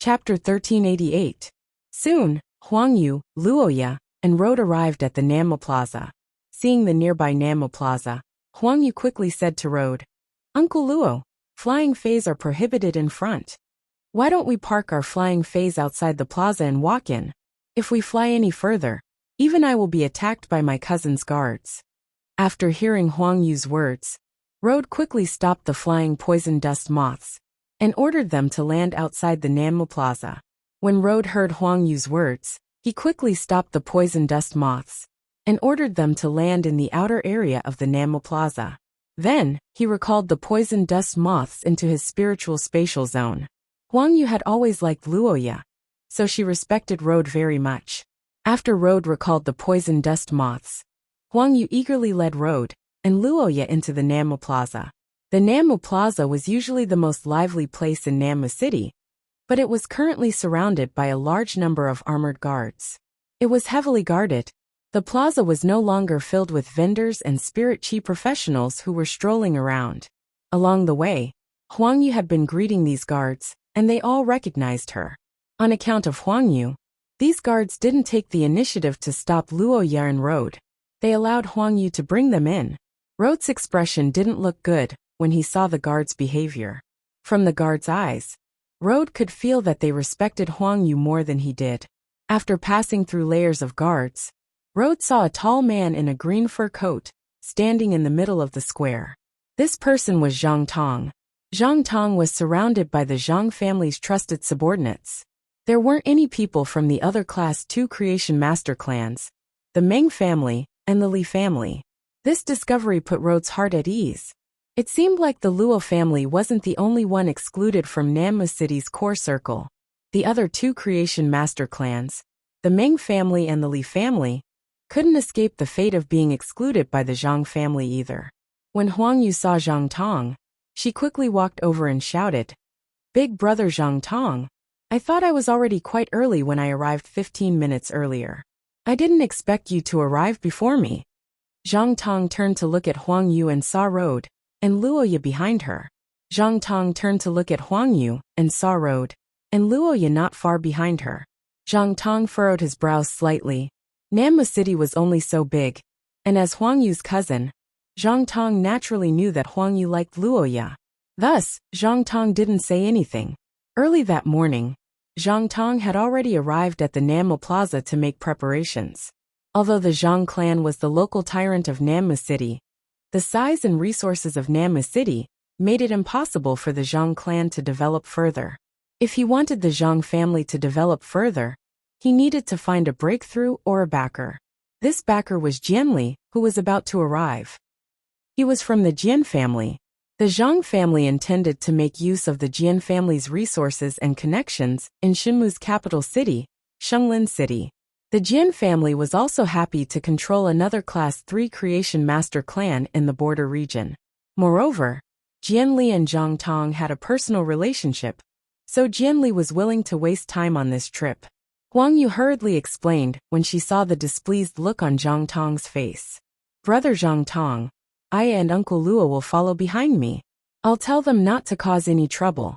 Chapter 1388. Soon, Huang Yu, Luoya, and Road arrived at the Nanmo Plaza. Seeing the nearby Nanmo Plaza, Huang Yu quickly said to Road, "Uncle Luo, flying fays are prohibited in front. Why don't we park our flying fays outside the plaza and walk in? If we fly any further, even I will be attacked by my cousin's guards." After hearing Huang Yu's words, Road quickly stopped the flying poison dust moths and ordered them to land outside the Nanmo Plaza. When Road heard Huang Yu's words, he quickly stopped the poison dust moths and ordered them to land in the outer area of the Nanmo Plaza. Then, he recalled the poison dust moths into his spiritual spatial zone. Huang Yu had always liked Luoya, so she respected Road very much. After Road recalled the poison dust moths, Huang Yu eagerly led Road and Luoya into the Nanmo Plaza. The Nanmo Plaza was usually the most lively place in Nanmo City, but it was currently surrounded by a large number of armored guards. It was heavily guarded. The plaza was no longer filled with vendors and spirit chi professionals who were strolling around. Along the way, Huang Yu had been greeting these guards, and they all recognized her. On account of Huang Yu, these guards didn't take the initiative to stop Luoya and Road. They allowed Huang Yu to bring them in. Road's expression didn't look good when he saw the guards' behavior. From the guards' eyes, Road could feel that they respected Huang Yu more than he did. After passing through layers of guards, Road saw a tall man in a green fur coat, standing in the middle of the square. This person was Zhang Tong. Zhang Tong was surrounded by the Zhang family's trusted subordinates. There weren't any people from the other Class 2 Creation Master clans, the Meng family, and the Li family. This discovery put Road's heart at ease. It seemed like the Luo family wasn't the only one excluded from Nanmo City's core circle. The other two Creation Master clans, the Meng family and the Li family, couldn't escape the fate of being excluded by the Zhang family either. When Huang Yu saw Zhang Tong, she quickly walked over and shouted, "Big brother Zhang Tong, I thought I was already quite early when I arrived 15 minutes earlier. I didn't expect you to arrive before me." Zhang Tong turned to look at Huang Yu and saw Road and Luoya behind her. Zhang Tong turned to look at Huang Yu and saw Road and Luoya not far behind her. Zhang Tong furrowed his brows slightly. Nanmo City was only so big, and as Huang Yu's cousin, Zhang Tong naturally knew that Huang Yu liked Luoya. Thus, Zhang Tong didn't say anything. Early that morning, Zhang Tong had already arrived at the Nanmo Plaza to make preparations. Although the Zhang clan was the local tyrant of Nanmo City, the size and resources of Nanmo City made it impossible for the Zhang clan to develop further. If he wanted the Zhang family to develop further, he needed to find a breakthrough or a backer. This backer was Jianli, who was about to arrive. He was from the Jian family. The Zhang family intended to make use of the Jian family's resources and connections in Shenmu's capital city, Shenglin City. The Jian family was also happy to control another Class 3 Creation Master clan in the border region. Moreover, Jianli and Zhang Tong had a personal relationship, so Jianli was willing to waste time on this trip. Huang Yu hurriedly explained when she saw the displeased look on Zhang Tong's face. "Brother Zhang Tong, Aya and Uncle Luo will follow behind me. I'll tell them not to cause any trouble.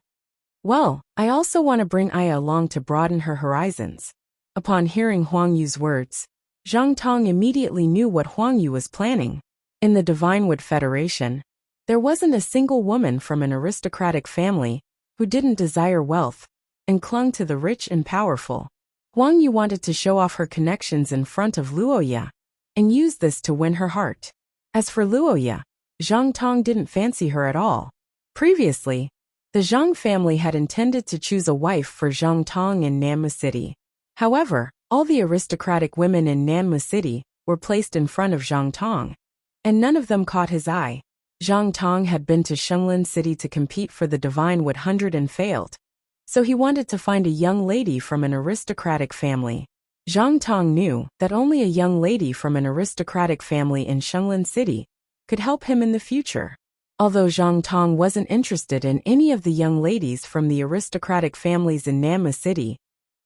Well, I also want to bring Aya along to broaden her horizons." Upon hearing Huang Yu's words, Zhang Tong immediately knew what Huang Yu was planning. In the Divinewood Federation, there wasn't a single woman from an aristocratic family who didn't desire wealth and clung to the rich and powerful. Huang Yu wanted to show off her connections in front of Luoya and use this to win her heart. As for Luoya, Zhang Tong didn't fancy her at all. Previously, the Zhang family had intended to choose a wife for Zhang Tong in Nanmo City. However, all the aristocratic women in Nanmo City were placed in front of Zhang Tong, and none of them caught his eye. Zhang Tong had been to Shenglin City to compete for the Divinewood 100 and failed, so he wanted to find a young lady from an aristocratic family. Zhang Tong knew that only a young lady from an aristocratic family in Shenglin City could help him in the future. Although Zhang Tong wasn't interested in any of the young ladies from the aristocratic families in Nanmo City,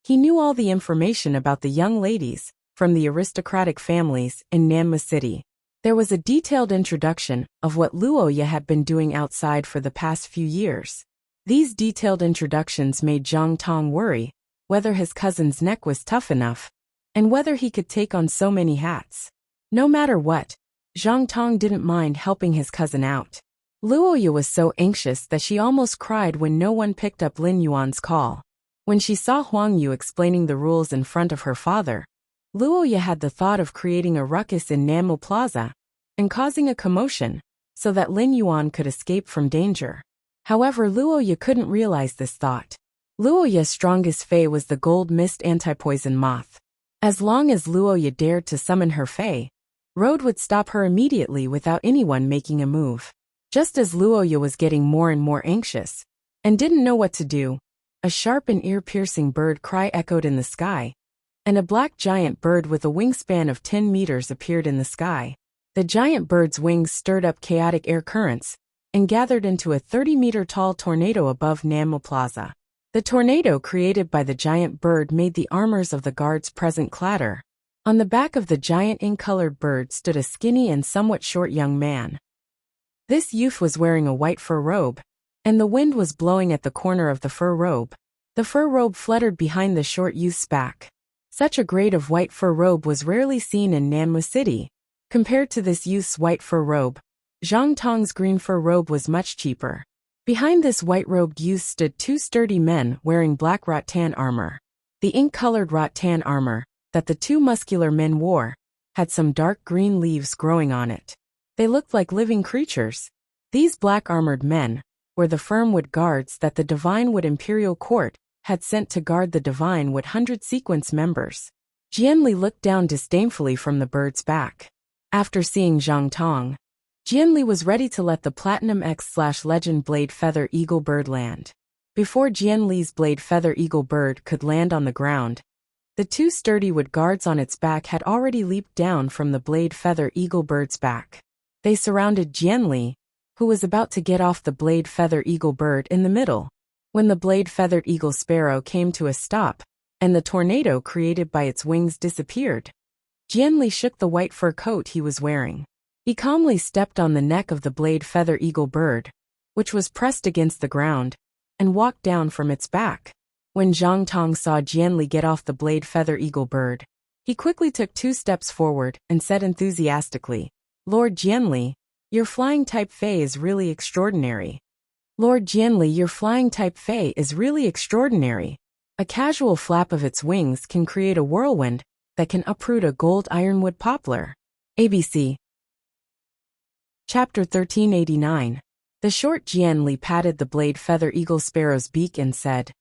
he knew all the information about the young ladies from the aristocratic families in Nanmo City. There was a detailed introduction of what Luoya had been doing outside for the past few years. These detailed introductions made Zhang Tong worry whether his cousin's neck was tough enough, and whether he could take on so many hats. No matter what, Zhang Tong didn't mind helping his cousin out. Luoya was so anxious that she almost cried when no one picked up Lin Yuan's call. When she saw Huang Yu explaining the rules in front of her father, Luoya had the thought of creating a ruckus in Nammo Plaza and causing a commotion so that Lin Yuan could escape from danger. However, Luoya couldn't realize this thought. Luoya's strongest fei was the gold mist anti-poison moth. As long as Luoya dared to summon her fei, Road would stop her immediately without anyone making a move. Just as Luoya was getting more and more anxious and didn't know what to do, a sharp and ear-piercing bird cry echoed in the sky, and a black giant bird with a wingspan of 10 meters appeared in the sky. The giant bird's wings stirred up chaotic air currents and gathered into a 30-meter-tall tornado above Nammo Plaza. The tornado created by the giant bird made the armors of the guards present clatter. On the back of the giant ink-colored bird stood a skinny and somewhat short young man. This youth was wearing a white fur robe, and the wind was blowing at the corner of the fur robe. The fur robe fluttered behind the short youth's back. Such a grade of white fur robe was rarely seen in Nammo City. Compared to this youth's white fur robe, Zhang Tong's green fur robe was much cheaper. Behind this white-robed youth stood two sturdy men wearing black rattan armor. The ink-colored rattan armor that the two muscular men wore had some dark green leaves growing on it. They looked like living creatures. These black-armored men were the Firmwood guards that the Divine Wood Imperial Court had sent to guard the Divine Wood 100 Sequence members. Jianli looked down disdainfully from the bird's back. After seeing Zhang Tong, Jianli was ready to let the Platinum X/Legend Blade Feather Eagle bird land. Before Jianli's Blade Feather Eagle bird could land on the ground, the two sturdy wood guards on its back had already leaped down from the Blade Feather Eagle bird's back. They surrounded Jianli, who was about to get off the Blade Feather Eagle bird in the middle. When the Blade Feathered Eagle sparrow came to a stop, and the tornado created by its wings disappeared, Jianli shook the white fur coat he was wearing. He calmly stepped on the neck of the Blade Feather Eagle bird, which was pressed against the ground, and walked down from its back. When Zhang Tong saw Jianli get off the Blade Feather Eagle bird, he quickly took 2 steps forward and said enthusiastically, "Lord Jianli, your flying type fei is really extraordinary. Lord Jianli, your flying type fei is really extraordinary. A casual flap of its wings can create a whirlwind that can uproot a gold ironwood poplar." ABC. Chapter 1389. The short Jianli patted the Blade Feather Eagle sparrow's beak and said,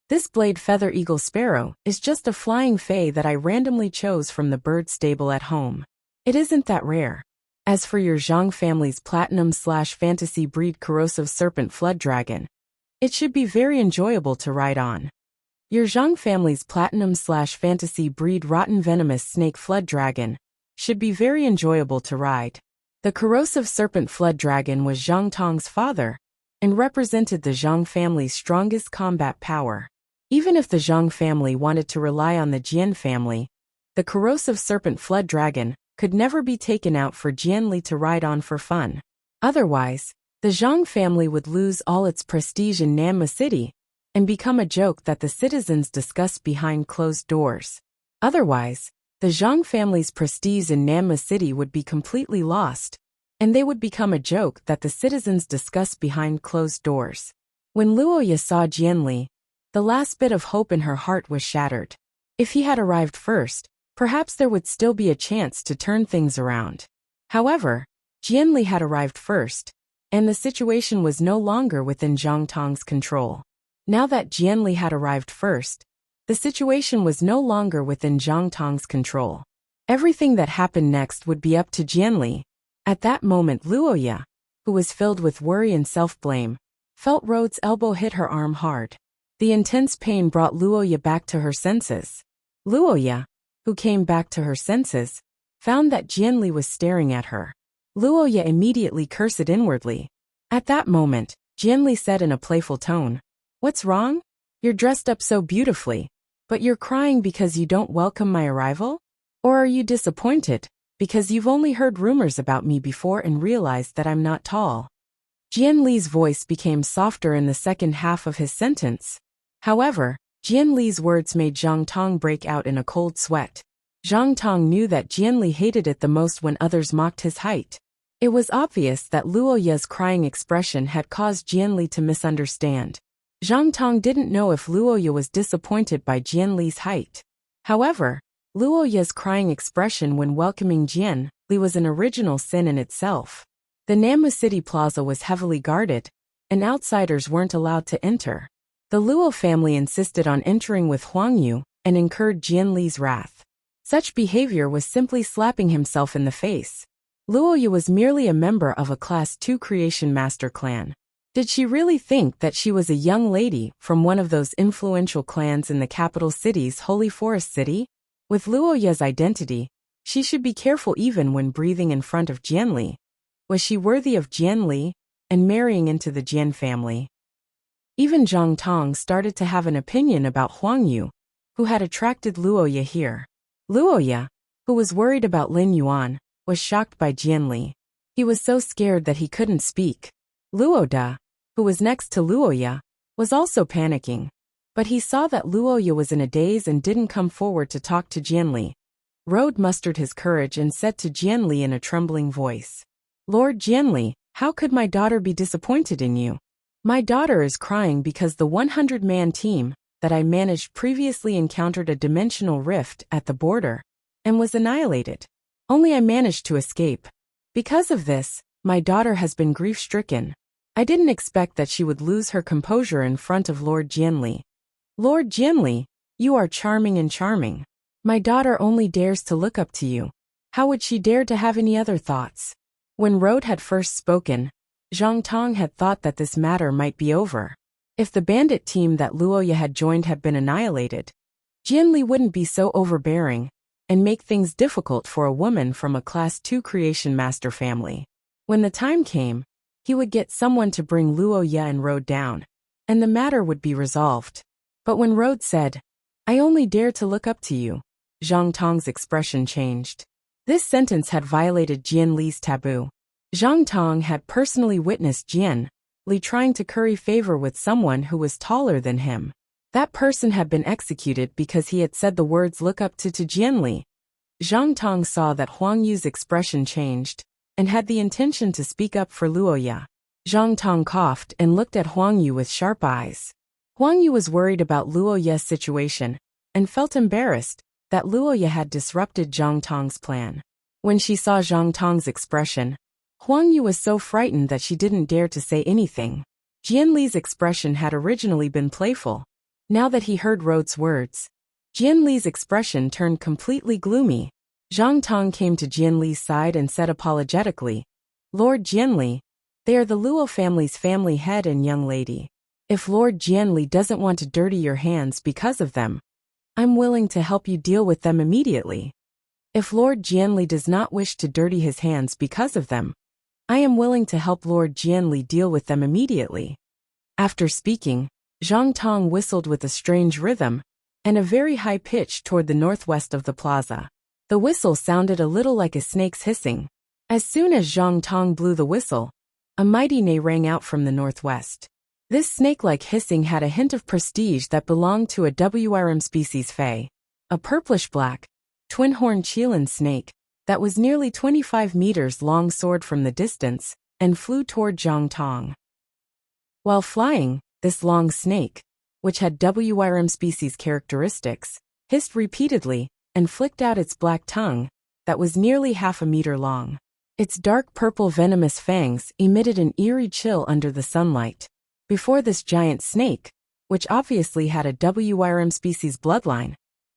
"This Blade Feather Eagle sparrow is just a flying fei that I randomly chose from the bird stable at home. It isn't that rare. As for your Zhang family's platinum/fantasy breed corrosive serpent flood dragon, it should be very enjoyable to ride on. Your Zhang family's platinum/fantasy breed rotten venomous snake flood dragon should be very enjoyable to ride." The corrosive serpent flood dragon was Zhang Tong's father and represented the Zhang family's strongest combat power. Even if the Zhang family wanted to rely on the Jian family, the corrosive serpent flood dragon could never be taken out for Jianli to ride on for fun. Otherwise, the Zhang family would lose all its prestige in Nammo City and become a joke that the citizens discussed behind closed doors. Otherwise, the Zhang family's prestige in Nammo City would be completely lost, and they would become a joke that the citizens discussed behind closed doors. When Luoya saw Jianli, the last bit of hope in her heart was shattered. If he had arrived first, perhaps there would still be a chance to turn things around. However, Jianli had arrived first, and the situation was no longer within Zhang Tong's control. Now that Jianli had arrived first, the situation was no longer within Zhang Tong's control. Everything that happened next would be up to Jianli. At that moment, Luoya, who was filled with worry and self-blame, felt Road's elbow hit her arm hard. The intense pain brought Luoya back to her senses. Luoya, who came back to her senses, found that Jianli was staring at her. Luoya immediately cursed inwardly. At that moment, Jianli said in a playful tone, "What's wrong? You're dressed up so beautifully, but you're crying because you don't welcome my arrival? Or are you disappointed because you've only heard rumors about me before and realized that I'm not tall?" Jian Li's voice became softer in the second half of his sentence. However, Jian Li's words made Zhang Tong break out in a cold sweat. Zhang Tong knew that Jian Li hated it the most when others mocked his height. It was obvious that Luo Ye's crying expression had caused Jian Li to misunderstand. Zhang Tong didn't know if Luo Ye was disappointed by Jian Li's height. However, Luo Ye's crying expression when welcoming Jian Li was an original sin in itself. The Namu City Plaza was heavily guarded, and outsiders weren't allowed to enter. The Luo family insisted on entering with Huang Yu and incurred Jian Li's wrath. Such behavior was simply slapping himself in the face. Luo Ye was merely a member of a Class 2 Creation Master clan. Did she really think that she was a young lady from one of those influential clans in the capital city's Holy Forest City? With Luo Ye's identity, she should be careful even when breathing in front of Jian Li. Was she worthy of Jian Li and marrying into the Jian family? Even Zhang Tong started to have an opinion about Huang Yu, who had attracted Luo Ye here. Luo Ye, who was worried about Lin Yuan, was shocked by Jian Li. He was so scared that he couldn't speak. Luo Da, who was next to Luo Ye, was also panicking. But he saw that Luo Ye was in a daze and didn't come forward to talk to Jian Li. Rode mustered his courage and said to Jian Li in a trembling voice, "Lord Jian Li, how could my daughter be disappointed in you? My daughter is crying because the 100-man team that I managed previously encountered a dimensional rift at the border and was annihilated. Only I managed to escape. Because of this, my daughter has been grief-stricken. I didn't expect that she would lose her composure in front of Lord Jian Li. Lord Jian Li, you are charming and charming. My daughter only dares to look up to you. How would she dare to have any other thoughts?" When Rode had first spoken, Zhang Tong had thought that this matter might be over. If the bandit team that Luo Ye had joined had been annihilated, Jian Li wouldn't be so overbearing and make things difficult for a woman from a Class 2 Creation Master family. When the time came, he would get someone to bring Luo Ye and Rode down, and the matter would be resolved. But when Rode said, "I only dare to look up to you," Zhang Tong's expression changed. This sentence had violated Jian Li's taboo. Zhang Tong had personally witnessed Jian Li trying to curry favor with someone who was taller than him. That person had been executed because he had said the words "look up to Jian Li." Zhang Tong saw that Huang Yu's expression changed and had the intention to speak up for Luo Ye. Zhang Tong coughed and looked at Huang Yu with sharp eyes. Huang Yu was worried about Luo Ye's situation and felt embarrassed that Luo Ye had disrupted Zhang Tong's plan. When she saw Zhang Tong's expression, Huang Yu was so frightened that she didn't dare to say anything. Jian Li's expression had originally been playful. Now that he heard Rode's words, Jian Li's expression turned completely gloomy. Zhang Tong came to Jian Li's side and said apologetically, "Lord Jian Li, they are the Luo family's family head and young lady. If Lord Jian Li doesn't want to dirty your hands because of them, I'm willing to help you deal with them immediately. If Lord Jian Li does not wish to dirty his hands because of them, I am willing to help Lord Jian Li deal with them immediately." After speaking, Zhang Tong whistled with a strange rhythm and a very high pitch toward the northwest of the plaza. The whistle sounded a little like a snake's hissing. As soon as Zhang Tong blew the whistle, a mighty neigh rang out from the northwest. This snake-like hissing had a hint of prestige that belonged to a WRM species Fei, a purplish-black, twin-horned Qilin snake that was nearly 25 meters long soared from the distance and flew toward Zhang Tong. While flying, this long snake, which had WRM species characteristics, hissed repeatedly and flicked out its black tongue that was nearly half a meter long. Its dark purple venomous fangs emitted an eerie chill under the sunlight. Before this giant snake, which obviously had a WRM species bloodline,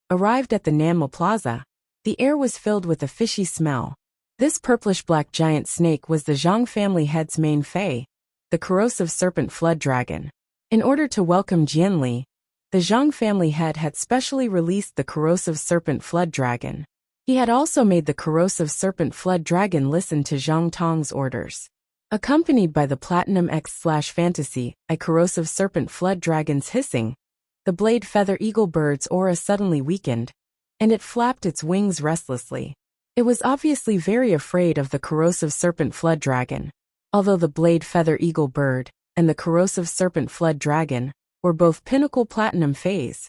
arrived at the Nanmo Plaza, the air was filled with a fishy smell. This purplish-black giant snake was the Zhang family head's main Fei, the corrosive serpent flood dragon. In order to welcome Jian Li, the Zhang family head had specially released the corrosive serpent flood dragon. He had also made the corrosive serpent flood dragon listen to Zhang Tong's orders. Accompanied by the Platinum X/Fantasy, a corrosive serpent flood dragon's hissing, the blade feather eagle bird's aura suddenly weakened, and it flapped its wings restlessly. It was obviously very afraid of the corrosive serpent flood dragon. Although the blade feather eagle bird and the corrosive serpent flood dragon were both pinnacle platinum fays,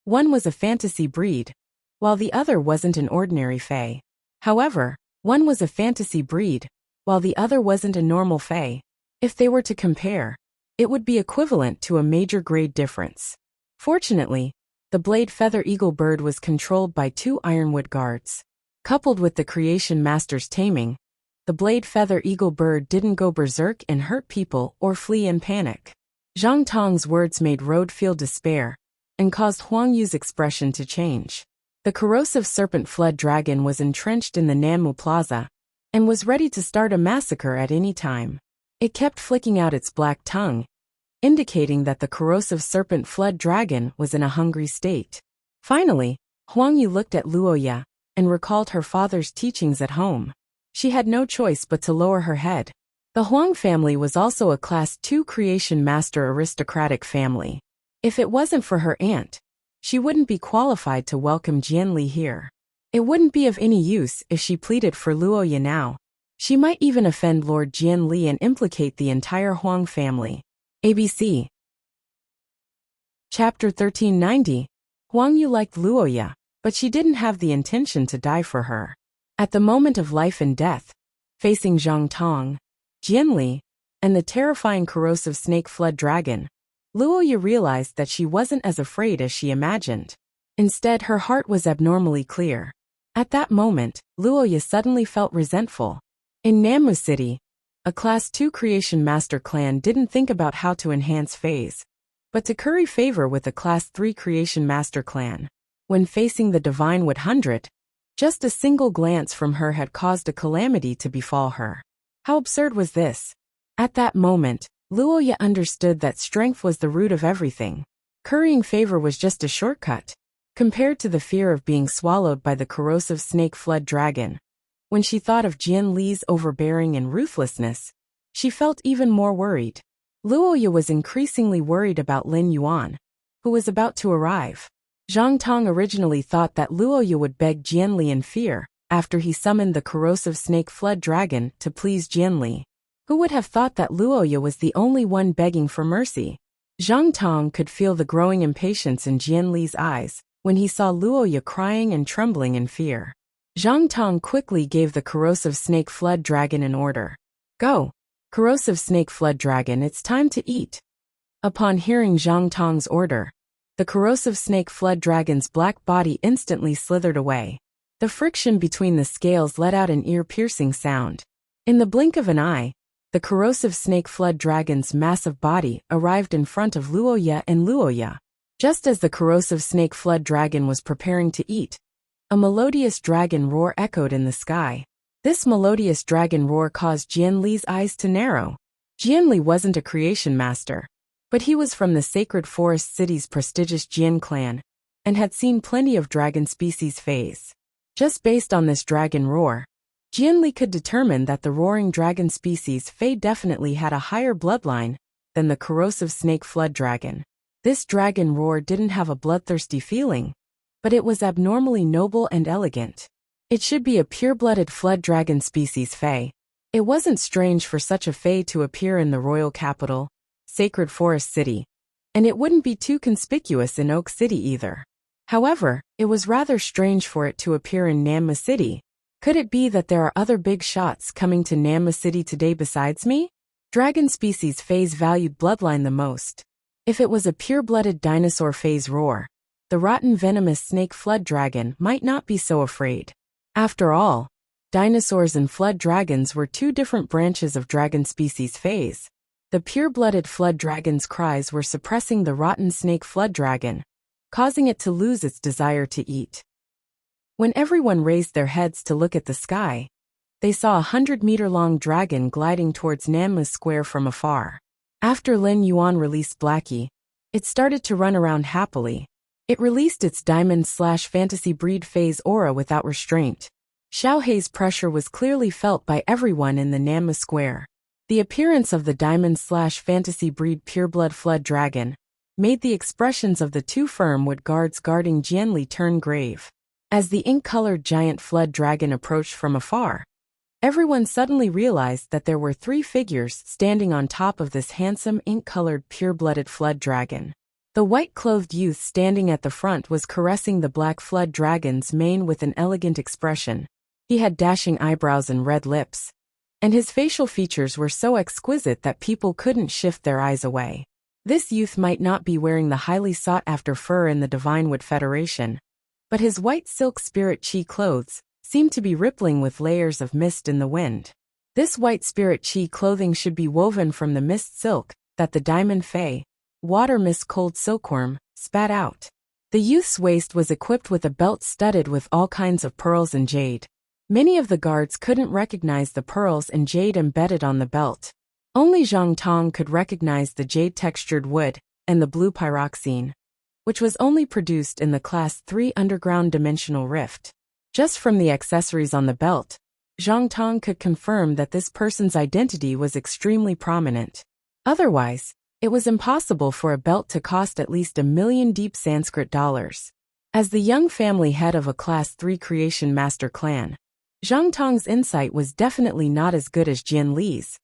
one was a fantasy breed, while the other wasn't an ordinary fae. However, one was a fantasy breed, while the other wasn't a normal fae. If they were to compare, it would be equivalent to a major grade difference. Fortunately, the blade feather eagle bird was controlled by 2 ironwood guards. Coupled with the creation master's taming, the blade feather eagle bird didn't go berserk and hurt people or flee in panic. Zhang Tong's words made Road feel despair and caused Huang Yu's expression to change. The corrosive serpent flood dragon was entrenched in the Nanmu Plaza and was ready to start a massacre at any time. It kept flicking out its black tongue, indicating that the corrosive serpent flood dragon was in a hungry state. Finally, Huang Yu looked at Luoya and recalled her father's teachings at home. She had no choice but to lower her head. The Huang family was also a Class 2 creation master aristocratic family. If it wasn't for her aunt, she wouldn't be qualified to welcome Jianli here. It wouldn't be of any use if she pleaded for Luoya now. She might even offend Lord Jianli and implicate the entire Huang family. ABC Chapter 1390. Huang Yu liked Luoya, but she didn't have the intention to die for her. At the moment of life and death, facing Zhang Tong, Jianli, and the terrifying corrosive snake flood dragon, Luoya realized that she wasn't as afraid as she imagined. Instead, her heart was abnormally clear. At that moment, Luoya suddenly felt resentful. In Nanmu City, a Class 2 creation master clan didn't think about how to enhance phase, but to curry favor with a Class 3 creation master clan. When facing the Divine Wood 100, just a single glance from her had caused a calamity to befall her. How absurd was this? At that moment, Luoya understood that strength was the root of everything. Currying favor was just a shortcut, compared to the fear of being swallowed by the corrosive snake flood dragon. When she thought of Jian Li's overbearing and ruthlessness, she felt even more worried. Luoya was increasingly worried about Lin Yuan, who was about to arrive. Zhang Tong originally thought that Luoya would beg Jianli in fear after he summoned the corrosive snake flood dragon to please Jianli. Who would have thought that Luoya was the only one begging for mercy? Zhang Tong could feel the growing impatience in Jianli's eyes when he saw Luoya crying and trembling in fear. Zhang Tong quickly gave the corrosive snake flood dragon an order. Go! Corrosive snake flood dragon, it's time to eat. Upon hearing Zhang Tong's order, the corrosive snake flood dragon's black body instantly slithered away. The friction between the scales let out an ear-piercing sound. In the blink of an eye, the corrosive snake flood dragon's massive body arrived in front of Luoya and Luoya. Just as the corrosive snake flood dragon was preparing to eat, a melodious dragon roar echoed in the sky. This melodious dragon roar caused Jianli's eyes to narrow. Jianli wasn't a creation master, but he was from the Sacred Forest City's prestigious Jian clan, and had seen plenty of dragon species phase. Just based on this dragon roar, Jianli could determine that the roaring dragon species Fei definitely had a higher bloodline than the corrosive snake flood dragon. This dragon roar didn't have a bloodthirsty feeling, but it was abnormally noble and elegant. It should be a pure-blooded flood dragon species Fei. It wasn't strange for such a Fei to appear in the royal capital, Sacred Forest City, and it wouldn't be too conspicuous in Oak City either. However, it was rather strange for it to appear in Nanmu City. Could it be that there are other big shots coming to Nanmu City today besides me? Dragon species Fei's valued bloodline the most. If it was a pure-blooded dinosaur Fei's roar, the rotten venomous snake flood dragon might not be so afraid. After all, dinosaurs and flood dragons were two different branches of dragon species Fei's. The pure-blooded flood dragon's cries were suppressing the rotten snake flood dragon, causing it to lose its desire to eat. When everyone raised their heads to look at the sky, they saw a 100-meter-long dragon gliding towards Nanmu Square from afar. After Lin Yuan released Blackie, it started to run around happily. It released its diamond/fantasy breed phase aura without restraint. Xiaohei's pressure was clearly felt by everyone in the Nanmu Square. The appearance of the diamond/fantasy breed pureblood flood dragon made the expressions of the two firm-wood guards guarding Jianli turn grave. As the ink-colored giant flood dragon approached from afar, Everyone suddenly realized that there were 3 figures standing on top of this handsome ink-colored pure-blooded flood dragon. The white-clothed youth standing at the front was caressing the black flood dragon's mane with an elegant expression. He had dashing eyebrows and red lips, and his facial features were so exquisite that people couldn't shift their eyes away. This youth might not be wearing the highly sought-after fur in the Divinewood Federation, but his white silk spirit chi clothes seemed to be rippling with layers of mist in the wind. This white spirit chi clothing should be woven from the mist silk that the diamond fae, water mist cold silkworm, spat out. The youth's waist was equipped with a belt studded with all kinds of pearls and jade. Many of the guards couldn't recognize the pearls and jade embedded on the belt. Only Zhang Tong could recognize the jade-textured wood and the blue pyroxene, which was only produced in the Class 3 underground dimensional rift. Just from the accessories on the belt, Zhang Tong could confirm that this person's identity was extremely prominent. Otherwise, it was impossible for a belt to cost at least $1 million deep Sanskrit dollars. As the young family head of a Class 3 creation master clan, Zhang Tong's insight was definitely not as good as Jian Li's,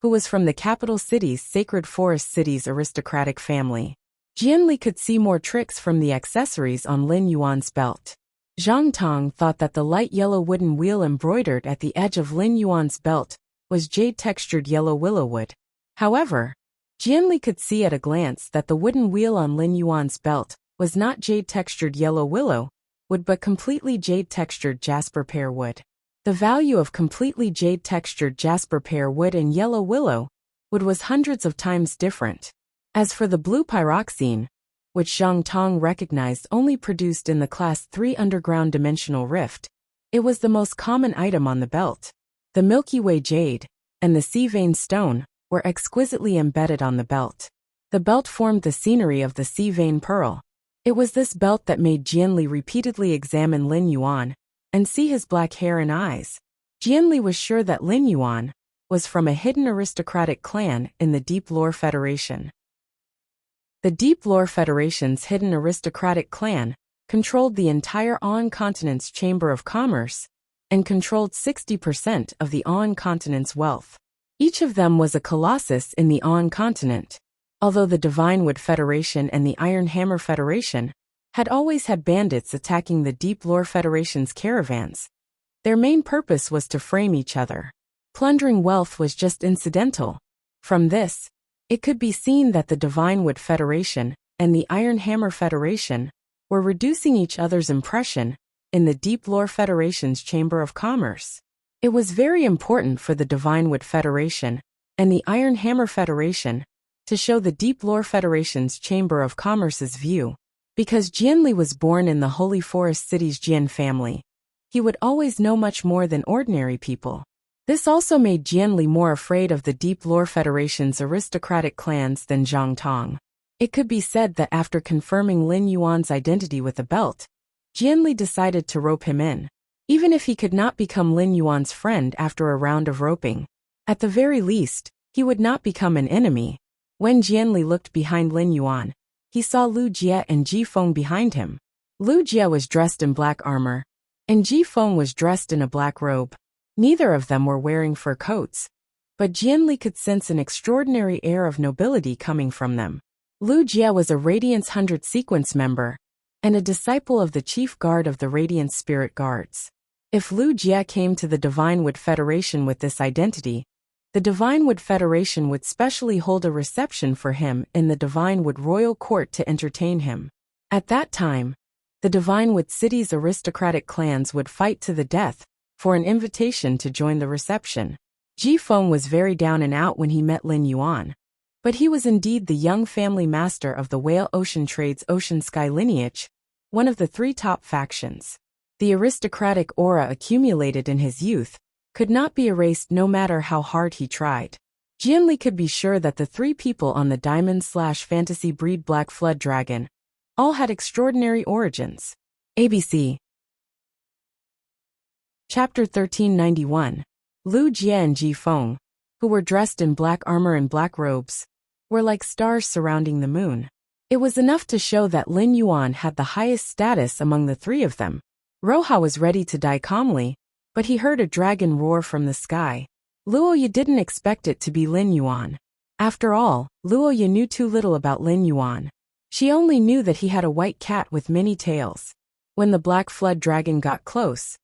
who was from the capital city's Sacred Forest City's aristocratic family. Jian Li could see more tricks from the accessories on Lin Yuan's belt. Zhang Tong thought that the light yellow wooden wheel embroidered at the edge of Lin Yuan's belt was jade-textured yellow willow wood. However, Jian Li could see at a glance that the wooden wheel on Lin Yuan's belt was not jade-textured yellow willow wood but completely jade-textured jasper pear wood. The value of completely jade-textured jasper pear wood and yellow willow wood was hundreds of times different. As for the blue pyroxene, which Zhang Tong recognized only produced in the Class 3 underground dimensional rift, it was the most common item on the belt. The Milky Way jade and the sea vein stone were exquisitely embedded on the belt. The belt formed the scenery of the sea vein pearl. It was this belt that made Jian Li repeatedly examine Lin Yuan and see his black hair and eyes. Jian Li was sure that Lin Yuan was from a hidden aristocratic clan in the Deep Lore Federation. The Deep Lore Federation's hidden aristocratic clan controlled the entire An continent's Chamber of Commerce and controlled 60% of the An continent's wealth. Each of them was a colossus in the An continent. Although the Divinewood Federation and the Iron Hammer Federation had always had bandits attacking the Deep Lore Federation's caravans, their main purpose was to frame each other. Plundering wealth was just incidental. From this, it could be seen that the Divinewood Federation and the Iron Hammer Federation were reducing each other's impression in the Deep Lore Federation's Chamber of Commerce. It was very important for the Divinewood Federation and the Iron Hammer Federation to show the Deep Lore Federation's Chamber of Commerce's view. Because Jian Li was born in the Holy Forest City's Jian family, he would always know much more than ordinary people. This also made Jian Li more afraid of the Deep Lore Federation's aristocratic clans than Zhang Tong. It could be said that after confirming Lin Yuan's identity with a belt, Jian Li decided to rope him in. Even if he could not become Lin Yuan's friend after a round of roping, at the very least, he would not become an enemy. When Jian Li looked behind Lin Yuan, he saw Lu Jie and Ji Feng behind him. Lu Jie was dressed in black armor, and Ji Feng was dressed in a black robe. Neither of them were wearing fur coats, but Jian Li could sense an extraordinary air of nobility coming from them. Lu Jie was a Radiance 100 sequence member and a disciple of the chief guard of the Radiance Spirit Guards. If Lu Jie came to the Divinewood Federation with this identity, the Divinewood Federation would specially hold a reception for him in the Divinewood Royal Court to entertain him. At that time, the Divinewood City's aristocratic clans would fight to the death for an invitation to join the reception. Ji Feng was very down and out when he met Lin Yuan, but he was indeed the young family master of the Whale Ocean Trade's Ocean Sky lineage, one of the 3 top factions. The aristocratic aura accumulated in his youth could not be erased no matter how hard he tried. Jian Li could be sure that the 3 people on the Diamond/Fantasy Breed Black Flood Dragon all had extraordinary origins. ABC Chapter 1391. Lu Jie and Ji Feng, who were dressed in black armor and black robes, were like stars surrounding the moon. It was enough to show that Lin Yuan had the highest status among the 3 of them. Roha was ready to die calmly, but he heard a dragon roar from the sky. Luoya didn't expect it to be Lin Yuan. After all, Luoya knew too little about Lin Yuan. She only knew that he had a white cat with many tails. When the black flood dragon got close,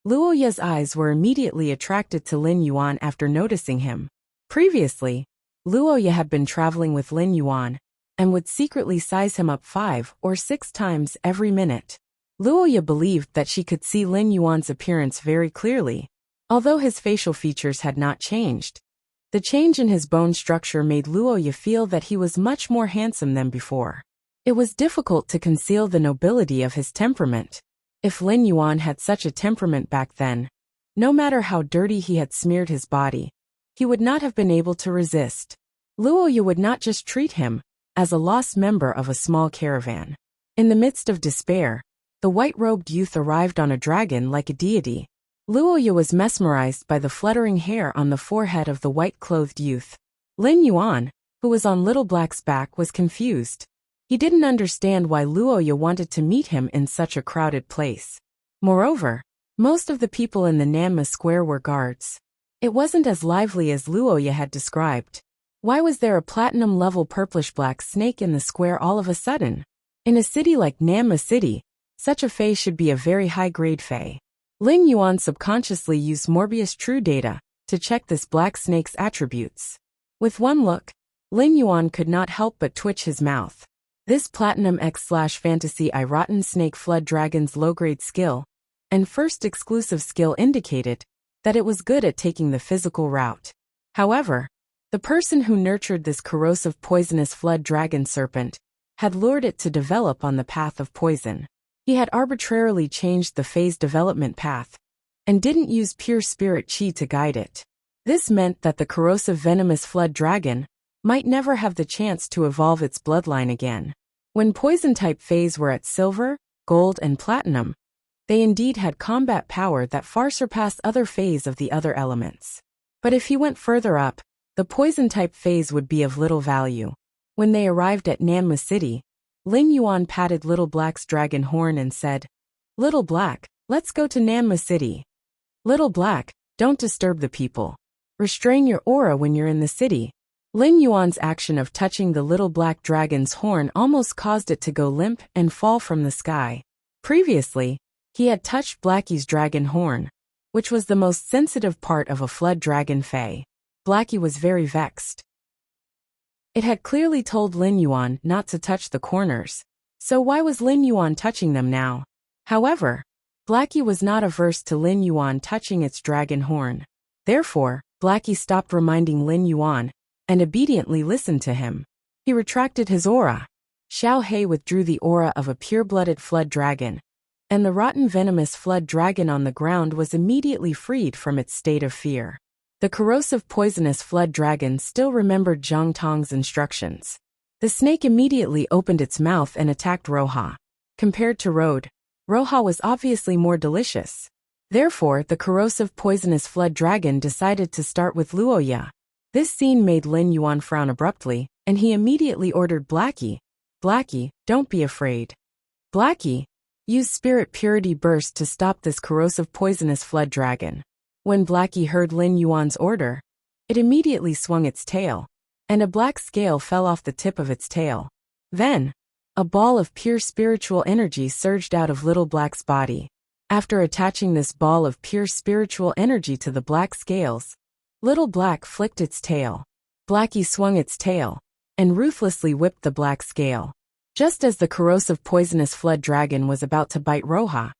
Luoya's eyes were immediately attracted to Lin Yuan after noticing him. Previously, Luoya had been traveling with Lin Yuan and would secretly size him up 5 or 6 times every minute. Luoya believed that she could see Lin Yuan's appearance very clearly. Although his facial features had not changed, the change in his bone structure made Luoya feel that he was much more handsome than before. It was difficult to conceal the nobility of his temperament. If Lin Yuan had such a temperament back then, no matter how dirty he had smeared his body, he would not have been able to resist. Luoya would not just treat him as a lost member of a small caravan. In the midst of despair, the white-robed youth arrived on a dragon like a deity. Luoya was mesmerized by the fluttering hair on the forehead of the white-clothed youth. Lin Yuan, who was on Little Black's back, was confused. He didn't understand why Luoya wanted to meet him in such a crowded place. Moreover, most of the people in the Nanma Square were guards. It wasn't as lively as Luoya had described. Why was there a platinum-level purplish-black snake in the square all of a sudden? In a city like Nanma City, such a fae should be a very high-grade fae. Lin Yuan subconsciously used Morbius True Data to check this black snake's attributes. With one look, Lin Yuan could not help but twitch his mouth. This Platinum X/Fantasy I Rotten Snake Flood Dragon's low-grade skill and first exclusive skill indicated that it was good at taking the physical route. However, the person who nurtured this corrosive poisonous flood dragon serpent had lured it to develop on the path of poison. He had arbitrarily changed the phase development path and didn't use pure spirit chi to guide it. This meant that the corrosive venomous flood dragon might never have the chance to evolve its bloodline again. When poison-type phase were at silver, gold, and platinum, they indeed had combat power that far surpassed other phase of the other elements. But if he went further up, the poison-type phase would be of little value. When they arrived at Nanma City, Lin Yuan patted Little Black's dragon horn and said, "Little Black, let's go to Nanma City." "Little Black, don't disturb the people. Restrain your aura when you're in the city." Lin Yuan's action of touching the little black dragon's horn almost caused it to go limp and fall from the sky. Previously, he had touched Blackie's dragon horn, which was the most sensitive part of a flood dragon fae. Blackie was very vexed. It had clearly told Lin Yuan not to touch the corners, so why was Lin Yuan touching them now? However, Blackie was not averse to Lin Yuan touching its dragon horn. Therefore, Blackie stopped reminding Lin Yuan and obediently listened to him. He retracted his aura. Xiao He withdrew the aura of a pure-blooded flood dragon, and the rotten venomous flood dragon on the ground was immediately freed from its state of fear. The corrosive poisonous flood dragon still remembered Zhang Tong's instructions. The snake immediately opened its mouth and attacked Roha. Compared to Roha was obviously more delicious. Therefore, the corrosive poisonous flood dragon decided to start with Luoya. This scene made Lin Yuan frown abruptly, and he immediately ordered Blackie, "Blackie, don't be afraid. Blackie, use Spirit Purity Burst to stop this corrosive poisonous flood dragon." When Blackie heard Lin Yuan's order, it immediately swung its tail, and a black scale fell off the tip of its tail. Then, a ball of pure spiritual energy surged out of Little Black's body. After attaching this ball of pure spiritual energy to the black scales, Little Black flicked its tail. Blackie swung its tail and ruthlessly whipped the black scale. Just as the corrosive poisonous flood dragon was about to bite Roha,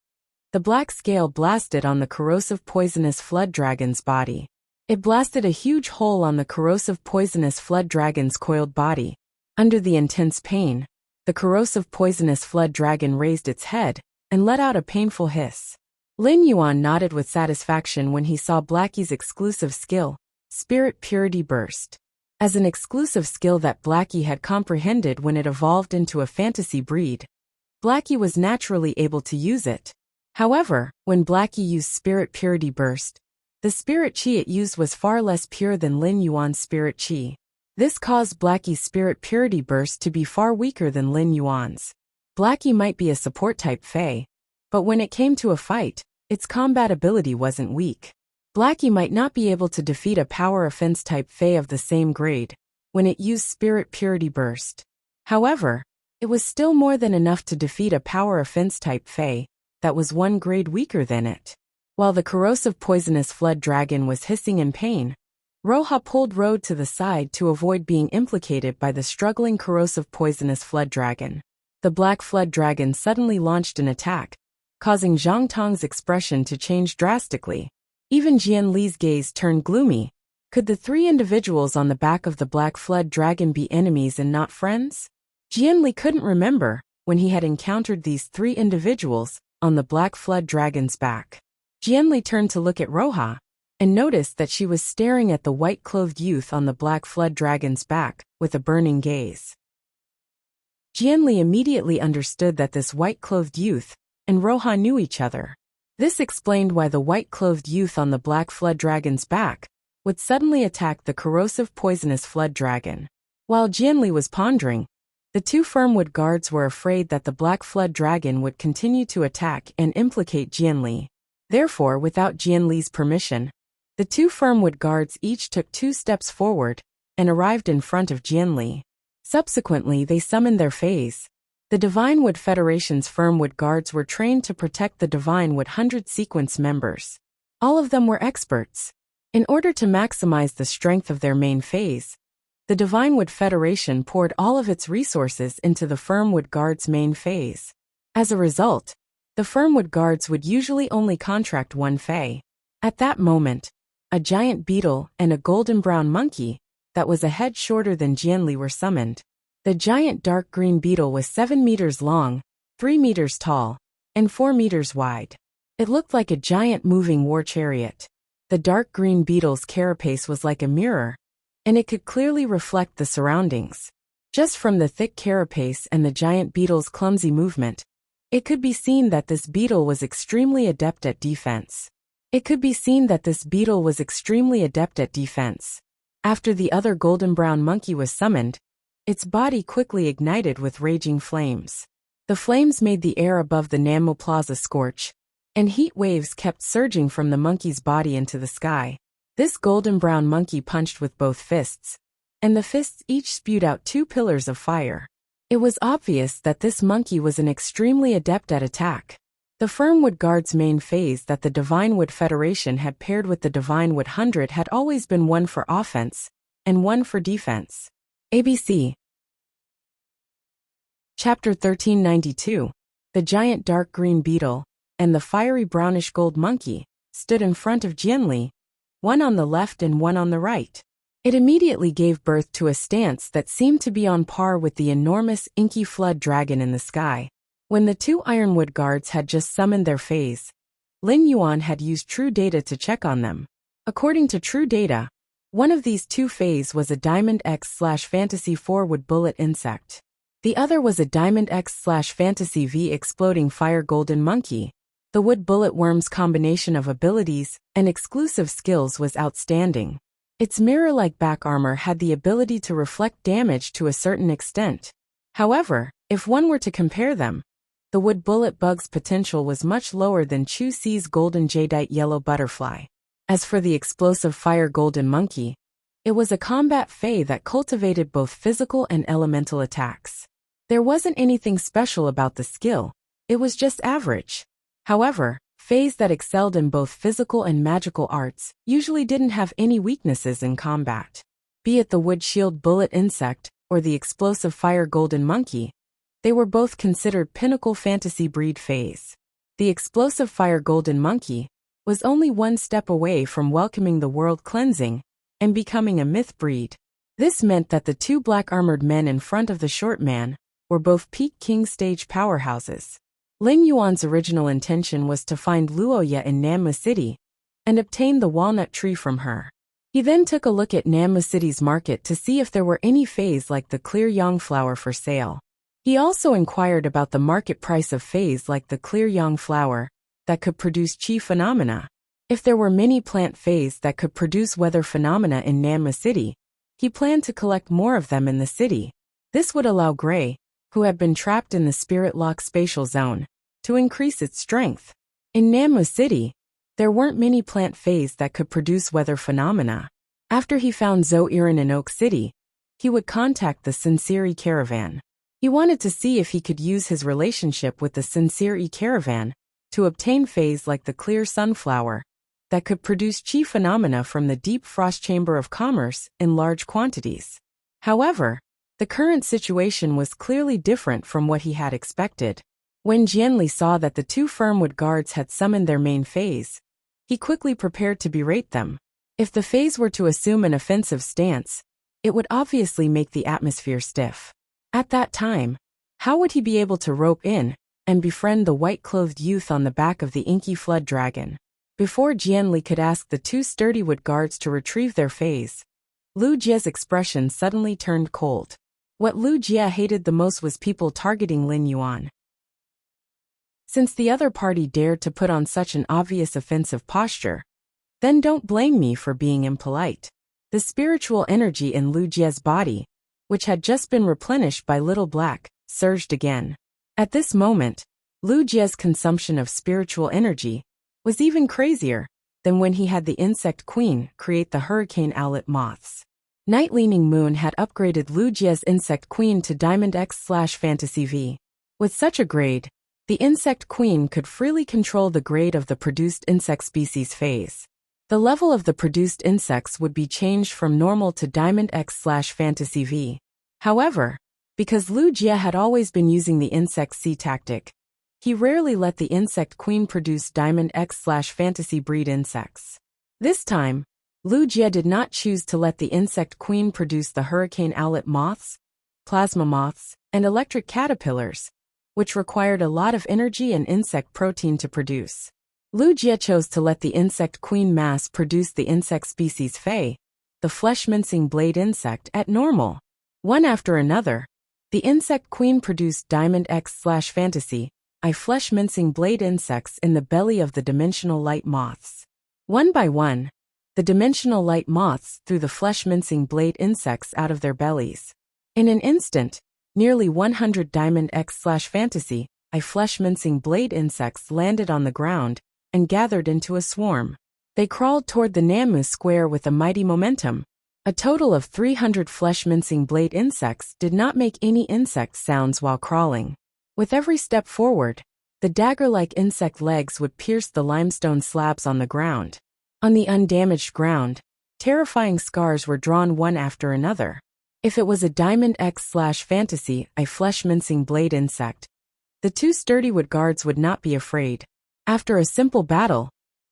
the black scale blasted on the corrosive poisonous flood dragon's body. It blasted a huge hole on the corrosive poisonous flood dragon's coiled body. Under the intense pain, the corrosive poisonous flood dragon raised its head and let out a painful hiss. Lin Yuan nodded with satisfaction when he saw Blackie's exclusive skill, Spirit Purity Burst. As an exclusive skill that Blackie had comprehended when it evolved into a fantasy breed, Blackie was naturally able to use it. However, when Blackie used Spirit Purity Burst, the spirit chi it used was far less pure than Lin Yuan's spirit chi. This caused Blackie's Spirit Purity Burst to be far weaker than Lin Yuan's. Blackie might be a support-type fae, but when it came to a fight, its combat ability wasn't weak. Blackie might not be able to defeat a power offense type Fae of the same grade when it used Spirit Purity Burst. However, it was still more than enough to defeat a power offense type Fae that was one grade weaker than it. While the corrosive poisonous flood dragon was hissing in pain, Roja pulled Road to the side to avoid being implicated by the struggling corrosive poisonous flood dragon. The black flood dragon suddenly launched an attack, causing Zhang Tong's expression to change drastically. Even Jian Li's gaze turned gloomy. Could the three individuals on the back of the black flood dragon be enemies and not friends? Jian Li couldn't remember when he had encountered these three individuals on the black flood dragon's back. Jian Li turned to look at Roja and noticed that she was staring at the white-clothed youth on the black flood dragon's back with a burning gaze. Jian Li immediately understood that this white-clothed youth and Roja knew each other. This explained why the white-clothed youth on the black flood dragon's back would suddenly attack the corrosive poisonous flood dragon. While Jian Li was pondering, the two Firmwood guards were afraid that the black flood dragon would continue to attack and implicate Jian Li. Therefore, without Jian Li's permission, the two Firmwood guards each took 2 steps forward and arrived in front of Jian Li. Subsequently, they summoned their Faes. The Divine Wood Federation's Firmwood guards were trained to protect the Divine Wood 100 sequence members. All of them were experts. In order to maximize the strength of their main Faes, the Divine Wood Federation poured all of its resources into the Firmwood guards' main Faes. As a result, the Firmwood guards would usually only contract one Fae. At that moment, a giant beetle and a golden-brown monkey that was a head shorter than Jian Li were summoned. The giant dark green beetle was 7 meters long, 3 meters tall, and 4 meters wide. It looked like a giant moving war chariot. The dark green beetle's carapace was like a mirror, and it could clearly reflect the surroundings. Just from the thick carapace and the giant beetle's clumsy movement, it could be seen that this beetle was extremely adept at defense. After the other golden-brown monkey was summoned, its body quickly ignited with raging flames. The flames made the air above the Nammo Plaza scorch, and heat waves kept surging from the monkey's body into the sky. This golden-brown monkey punched with both fists, and the fists each spewed out 2 pillars of fire. It was obvious that this monkey was an extremely adept at attack. The Firmwood Guard's main phase that the Divine Wood Federation had paired with the Divine Wood 100 had always been one for offense and one for defense. ABC Chapter 1392 The giant dark green beetle and the fiery brownish gold monkey stood in front of Jian Li, one on the left and one on the right. It immediately gave birth to a stance that seemed to be on par with the enormous inky flood dragon in the sky. When the 2 Ironwood guards had just summoned their phase, Lin Yuan had used True Data to check on them. According to True Data, one of these 2 phase was a Diamond X/Fantasy 4 Wood Bullet Insect. The other was a Diamond X/Fantasy V Exploding Fire Golden Monkey. The Wood Bullet Worm's combination of abilities and exclusive skills was outstanding. Its mirror-like back armor had the ability to reflect damage to a certain extent. However, if one were to compare them, the Wood Bullet Bug's potential was much lower than Chu Si's Golden Jadeite Yellow Butterfly. As for the Explosive Fire Golden Monkey, it was a combat fae that cultivated both physical and elemental attacks. There wasn't anything special about the skill, it was just average. However, faes that excelled in both physical and magical arts usually didn't have any weaknesses in combat. Be it the Wood Shield Bullet Insect or the Explosive Fire Golden Monkey, they were both considered pinnacle fantasy breed faes. The Explosive Fire Golden Monkey was only one step away from welcoming the world cleansing and becoming a myth breed. This meant that the 2 black-armored men in front of the short man were both peak king stage powerhouses. Lin Yuan's original intention was to find Luoya in Nammu City and obtain the walnut tree from her. He then took a look at Nammu City's market to see if there were any faes like the Clear Yang flower for sale. He also inquired about the market price of faes like the Clear Yang flower that could produce chi phenomena. If there were many plant faes that could produce weather phenomena in Nammu City, he planned to collect more of them in the city. This would allow Gray, who had been trapped in the Spirit Lock spatial zone, to increase its strength. In Nammu City, there weren't many plant fays that could produce weather phenomena. After he found Zoiran in Oak City, he would contact the Sincere caravan. He wanted to see if he could use his relationship with the Sincere caravan to obtain fays like the clear sunflower that could produce chi phenomena from the deep frost chamber of commerce in large quantities. However, the current situation was clearly different from what he had expected. When Jianli saw that the two Firmwood guards had summoned their main fays, he quickly prepared to berate them. If the fays were to assume an offensive stance, it would obviously make the atmosphere stiff. At that time, how would he be able to rope in and befriend the white-clothed youth on the back of the inky flood dragon? Before Jianli could ask the two sturdy wood guards to retrieve their fays, Lu Jie's expression suddenly turned cold. What Lu Jie hated the most was people targeting Lin Yuan. Since the other party dared to put on such an obvious offensive posture, then don't blame me for being impolite. The spiritual energy in Lu Jie's body, which had just been replenished by Little Black, surged again. At this moment, Lu Jie's consumption of spiritual energy was even crazier than when he had the Insect Queen create the Hurricane Owlet moths. Night Leaning Moon had upgraded Lu Jie's Insect Queen to Diamond X/Fantasy V. With such a grade, the Insect Queen could freely control the grade of the produced insect species phase. The level of the produced insects would be changed from normal to Diamond X/Fantasy V. However, because Lu Jie had always been using the Insect C tactic, he rarely let the Insect Queen produce Diamond X/Fantasy breed insects. This time, Lu Jie did not choose to let the Insect Queen produce the Hurricane Owlet moths, plasma moths, and electric caterpillars, which required a lot of energy and insect protein to produce. Lu Jie chose to let the Insect Queen mass produce the insect species Fei, the flesh-mincing blade insect, at normal. One after another, the Insect Queen produced Diamond X/Fantasy, flesh-mincing blade insects in the belly of the Dimensional Light moths. One by one, the Dimensional Light moths threw the flesh-mincing blade insects out of their bellies. In an instant, nearly 100 Diamond X/Fantasy, flesh-mincing blade insects landed on the ground and gathered into a swarm. They crawled toward the Nammu square with a mighty momentum. A total of 300 flesh-mincing blade insects did not make any insect sounds while crawling. With every step forward, the dagger-like insect legs would pierce the limestone slabs on the ground. On the undamaged ground, terrifying scars were drawn one after another. If it was a Diamond X/Fantasy, flesh-mincing blade insect, the two sturdy wood guards would not be afraid. After a simple battle,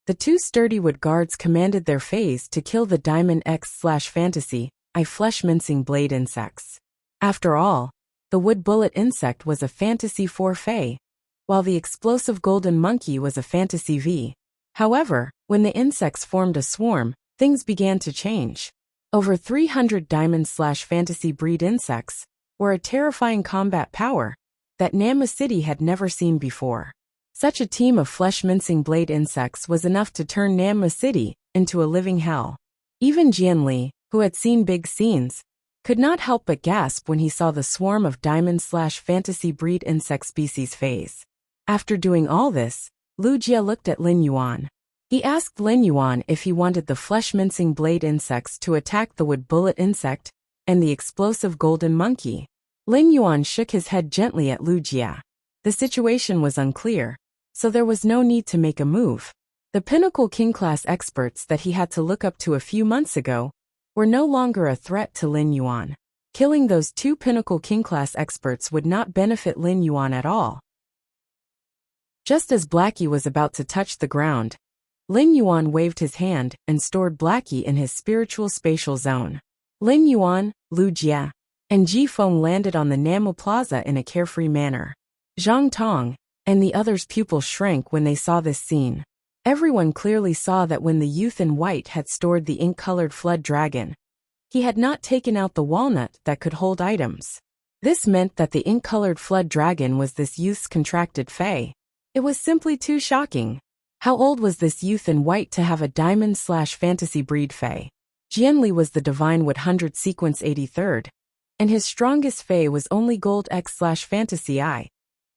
the two sturdy wood guards commanded their fays to kill the Diamond X/Fantasy, flesh-mincing blade insects. After all, the wood bullet insect was a Fantasy 4 Fey, while the explosive golden monkey was a Fantasy V. However, when the insects formed a swarm, things began to change. Over 300 Diamond/Fantasy breed insects were a terrifying combat power that Nammu City had never seen before. Such a team of flesh-mincing blade insects was enough to turn Nammu City into a living hell. Even Jianli, who had seen big scenes, could not help but gasp when he saw the swarm of Diamond/Fantasy breed insect species phase. After doing all this, Lu Jie looked at Lin Yuan. He asked Lin Yuan if he wanted the flesh-mincing blade insects to attack the wood bullet insect and the explosive golden monkey. Lin Yuan shook his head gently at Lu Jie. The situation was unclear, so there was no need to make a move. The pinnacle king-class experts that he had to look up to a few months ago were no longer a threat to Lin Yuan. Killing those two pinnacle king-class experts would not benefit Lin Yuan at all. Just as Blackie was about to touch the ground, Lin Yuan waved his hand and stored Blackie in his spiritual spatial zone. Lin Yuan, Lu Jie, and Ji Feng landed on the Nammu Plaza in a carefree manner. Zhang Tong and the others' pupils shrank when they saw this scene. Everyone clearly saw that when the youth in white had stored the ink-colored flood dragon, he had not taken out the walnut that could hold items. This meant that the ink-colored flood dragon was this youth's contracted fae. It was simply too shocking. How old was this youth in white to have a Diamond/Fantasy breed fae? Jianli was the Divine 100 Sequence 83rd, and his strongest fae was only Gold X/Fantasy I.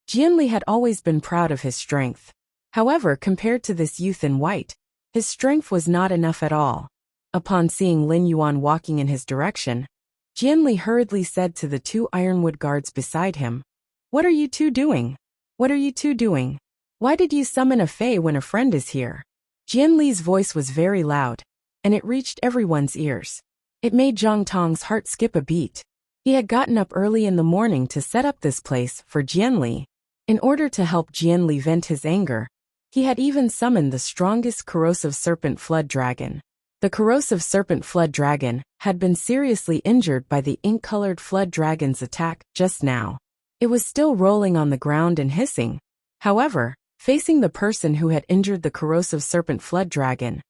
Jianli had always been proud of his strength. However, compared to this youth in white, his strength was not enough at all. Upon seeing Lin Yuan walking in his direction, Jianli hurriedly said to the two ironwood guards beside him, "What are you two doing? What are you two doing? Why did you summon a fae when a friend is here?" Jianli's voice was very loud, and it reached everyone's ears. It made Zhang Tong's heart skip a beat. He had gotten up early in the morning to set up this place for Jianli. In order to help Jianli vent his anger, he had even summoned the strongest corrosive serpent flood dragon. The corrosive serpent flood dragon had been seriously injured by the ink-colored flood dragon's attack just now. It was still rolling on the ground and hissing. However, facing the person who had injured the corrosive serpent flood dragon,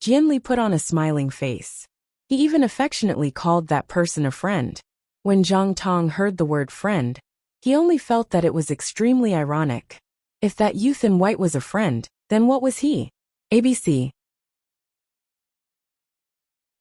Jianli put on a smiling face. He even affectionately called that person a friend. When Zhang Tong heard the word friend, he only felt that it was extremely ironic. If that youth in white was a friend, then what was he? ABC.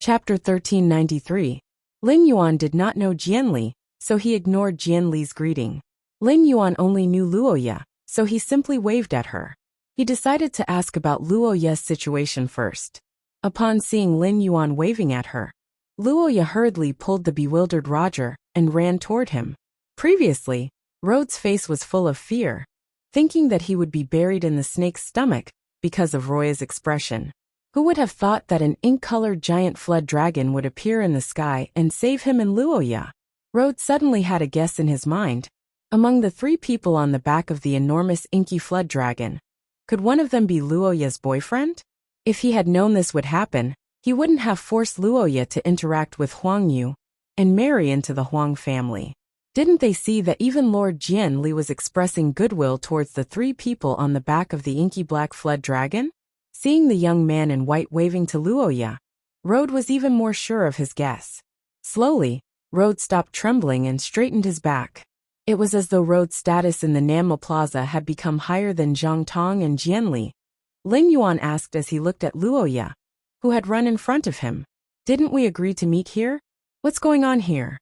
Chapter 1393. Lin Yuan did not know Jianli, so he ignored Jianli's greeting. Lin Yuan only knew Luoya, so he simply waved at her. He decided to ask about Luoya's situation first. Upon seeing Lin Yuan waving at her, Luoya hurriedly pulled the bewildered Roger and ran toward him. Previously, Rhodes' face was full of fear, thinking that he would be buried in the snake's stomach because of Roya's expression. Who would have thought that an ink-colored giant flood dragon would appear in the sky and save him and Luoya? Rhodes suddenly had a guess in his mind. Among the three people on the back of the enormous inky flood dragon, could one of them be Luoya's boyfriend? If he had known this would happen, he wouldn't have forced Luoya to interact with Huang Yu and marry into the Huang family. Didn't they see that even Lord Jianli was expressing goodwill towards the three people on the back of the inky black flood dragon? Seeing the young man in white waving to Luoya, Rhodes was even more sure of his guess. Slowly, Rhodes stopped trembling and straightened his back. It was as though Rhodes' status in the Nanma Plaza had become higher than Zhang Tong and Jianli. Lin Yuan asked as he looked at Luoya, who had run in front of him. "Didn't we agree to meet here? What's going on here?"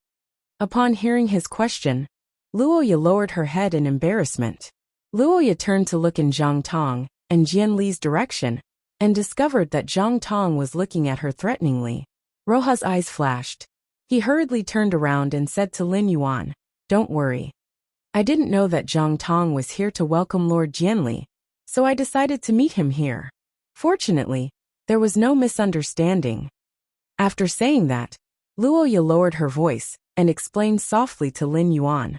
Upon hearing his question, Luoya lowered her head in embarrassment. Luoya turned to look in Zhang Tong and Jianli's direction, and discovered that Zhang Tong was looking at her threateningly. Roha's eyes flashed. He hurriedly turned around and said to Lin Yuan, "Don't worry. I didn't know that Zhang Tong was here to welcome Lord Jianli, so I decided to meet him here. Fortunately, there was no misunderstanding." After saying that, Luoya lowered her voice and explained softly to Lin Yuan.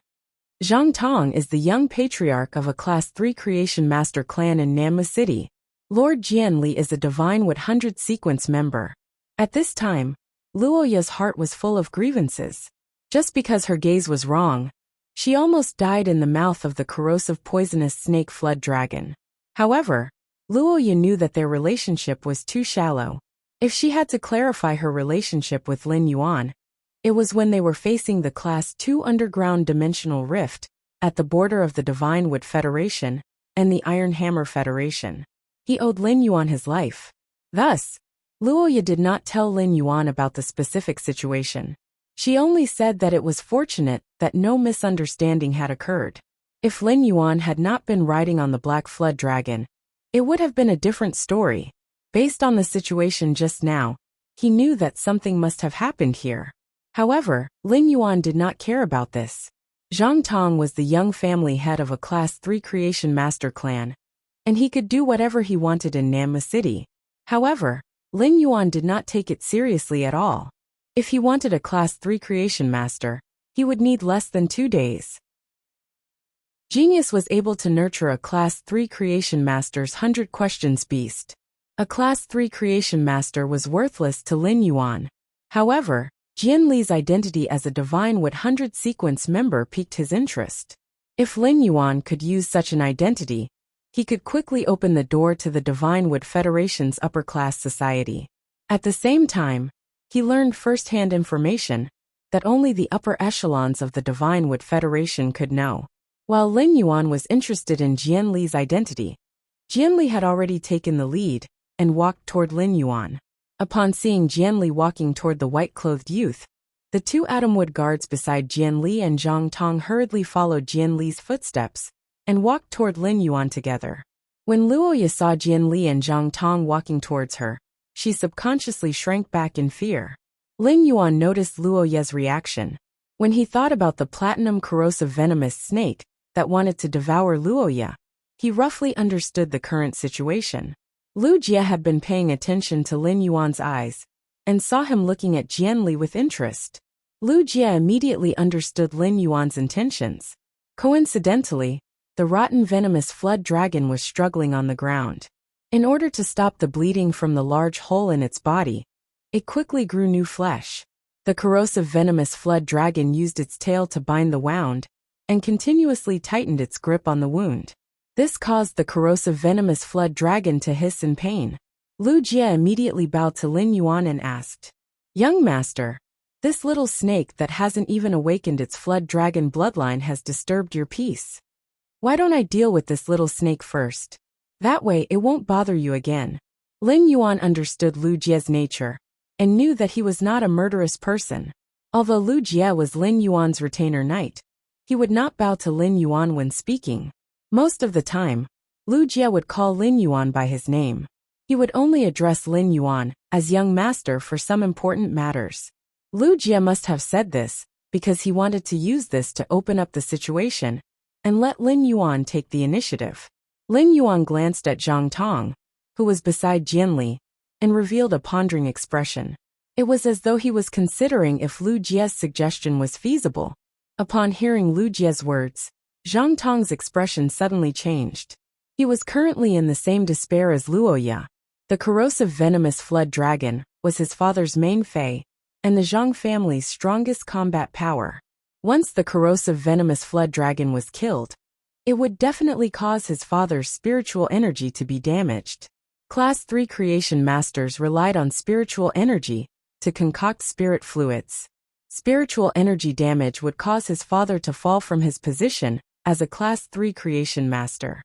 Zhang Tong is the young patriarch of a Class 3 Creation Master clan in Nanma City. Lord Jianli is a Divine 100 Sequence member. At this time, Luoya's heart was full of grievances. Just because her gaze was wrong, she almost died in the mouth of the corrosive poisonous snake flood dragon. However, Luoya knew that their relationship was too shallow. If she had to clarify her relationship with Lin Yuan, it was when they were facing the Class 2 underground dimensional rift at the border of the Divine Wood Federation and the Iron Hammer Federation. He owed Lin Yuan his life. Thus, Luoya did not tell Lin Yuan about the specific situation. She only said that it was fortunate that no misunderstanding had occurred. If Lin Yuan had not been riding on the Black Flood Dragon, it would have been a different story. Based on the situation just now, he knew that something must have happened here. However, Lin Yuan did not care about this. Zhang Tong was the young family head of a Class 3 Creation Master clan, and he could do whatever he wanted in Nanma City. However, Lin Yuan did not take it seriously at all. If he wanted a Class 3 Creation Master, he would need less than 2 days. Genius was able to nurture a Class 3 Creation Master's 100 questions beast. A Class 3 Creation Master was worthless to Lin Yuan. However, Jianli's identity as a Divine 100 Sequence member piqued his interest. If Lin Yuan could use such an identity, he could quickly open the door to the Divine Wood Federation's upper-class society. At the same time, he learned first-hand information that only the upper echelons of the Divine Wood Federation could know. While Lin Yuan was interested in Jianli's identity, Jianli had already taken the lead and walked toward Lin Yuan. Upon seeing Jianli walking toward the white-clothed youth, the two Atomwood guards beside Jianli and Zhang Tong hurriedly followed Jianli's footsteps and walked toward Lin Yuan together. When Luoya saw Jianli and Zhang Tong walking towards her, she subconsciously shrank back in fear. Lin Yuan noticed Luoya's reaction. When he thought about the platinum corrosive venomous snake that wanted to devour Luoya, he roughly understood the current situation. Lu Jie had been paying attention to Lin Yuan's eyes and saw him looking at Jianli with interest. Lu Jie immediately understood Lin Yuan's intentions. Coincidentally, the rotten venomous flood dragon was struggling on the ground. In order to stop the bleeding from the large hole in its body, it quickly grew new flesh. The corrosive venomous flood dragon used its tail to bind the wound and continuously tightened its grip on the wound. This caused the corrosive venomous flood dragon to hiss in pain. Lu Jie immediately bowed to Lin Yuan and asked, "Young master, this little snake that hasn't even awakened its flood dragon bloodline has disturbed your peace. Why don't I deal with this little snake first? That way it won't bother you again." Lin Yuan understood Lu Jie's nature and knew that he was not a murderous person. Although Lu Jie was Lin Yuan's retainer knight, he would not bow to Lin Yuan when speaking. Most of the time, Lu Jie would call Lin Yuan by his name. He would only address Lin Yuan as young master for some important matters. Lu Jie must have said this because he wanted to use this to open up the situation and let Lin Yuan take the initiative. Lin Yuan glanced at Zhang Tong, who was beside Jianli, and revealed a pondering expression. It was as though he was considering if Lu Jie's suggestion was feasible. Upon hearing Lu Jie's words, Zhang Tong's expression suddenly changed. He was currently in the same despair as Luoya. The corrosive venomous flood dragon was his father's main fei, and the Zhang family's strongest combat power. Once the corrosive venomous flood dragon was killed, it would definitely cause his father's spiritual energy to be damaged. Class 3 creation masters relied on spiritual energy to concoct spirit fluids. Spiritual energy damage would cause his father to fall from his position as a Class 3 creation master.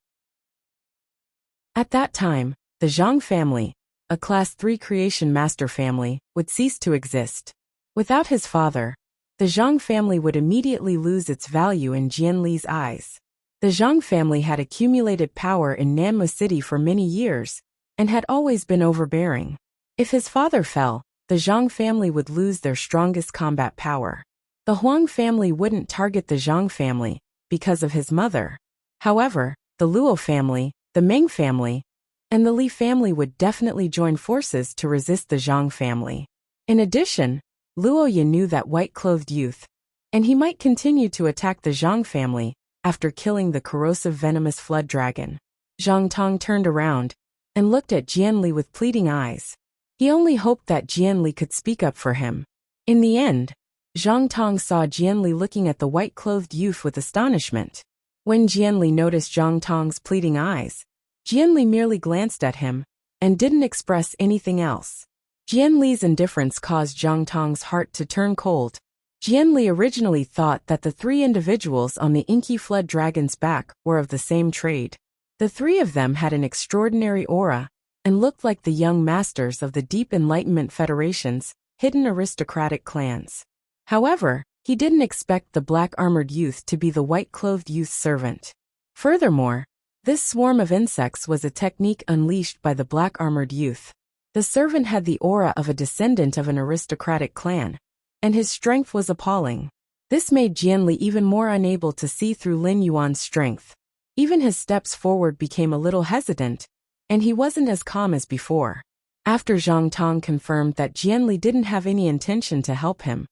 At that time, the Zhang family, a Class 3 creation master family, would cease to exist. Without his father, the Zhang family would immediately lose its value in Jianli's eyes. The Zhang family had accumulated power in Nanmu City for many years and had always been overbearing. If his father fell, the Zhang family would lose their strongest combat power. The Huang family wouldn't target the Zhang family because of his mother. However, the Luo family, the Meng family, and the Li family would definitely join forces to resist the Zhang family. In addition, Luoya knew that white-clothed youth, and he might continue to attack the Zhang family after killing the corrosive venomous flood dragon. Zhang Tong turned around and looked at Jianli with pleading eyes. He only hoped that Jianli could speak up for him. In the end, Zhang Tong saw Jianli looking at the white-clothed youth with astonishment. When Jianli noticed Zhang Tong's pleading eyes, Jianli merely glanced at him and didn't express anything else. Jianli's indifference caused Zhang Tong's heart to turn cold. Jianli originally thought that the three individuals on the inky flood dragon's back were of the same trade. The three of them had an extraordinary aura and looked like the young masters of the Deep Enlightenment Federation's hidden aristocratic clans. However, he didn't expect the black-armored youth to be the white-clothed youth's servant. Furthermore, this swarm of insects was a technique unleashed by the black-armored youth. The servant had the aura of a descendant of an aristocratic clan, and his strength was appalling. This made Jianli even more unable to see through Lin Yuan's strength. Even his steps forward became a little hesitant, and he wasn't as calm as before. After Zhang Tong confirmed that Jianli didn't have any intention to help him,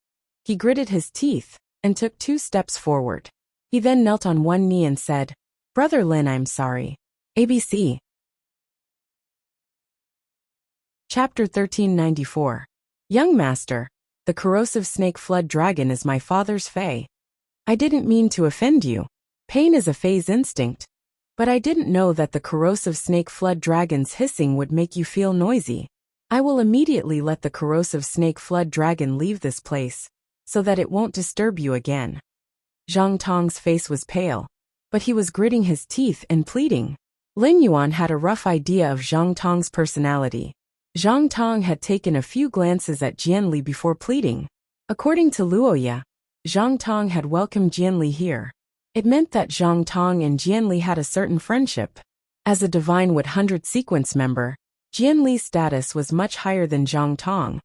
he gritted his teeth and took 2 steps forward. He then knelt on one knee and said, "Brother Lin, I'm sorry. ABC." Chapter 1394. Young Master, the corrosive snake flood dragon is my father's fei. I didn't mean to offend you. Pain is a fei's instinct. But I didn't know that the corrosive snake flood dragon's hissing would make you feel noisy. I will immediately let the corrosive snake flood dragon leave this place, so that it won't disturb you again. Zhang Tong's face was pale, but he was gritting his teeth and pleading. Lin Yuan had a rough idea of Zhang Tong's personality. Zhang Tong had taken a few glances at Jianli before pleading. According to Luoya, Zhang Tong had welcomed Jianli here. It meant that Zhang Tong and Jianli had a certain friendship. As a Divine Wood 100 sequence member, Jian Li's status was much higher than Zhang Tong,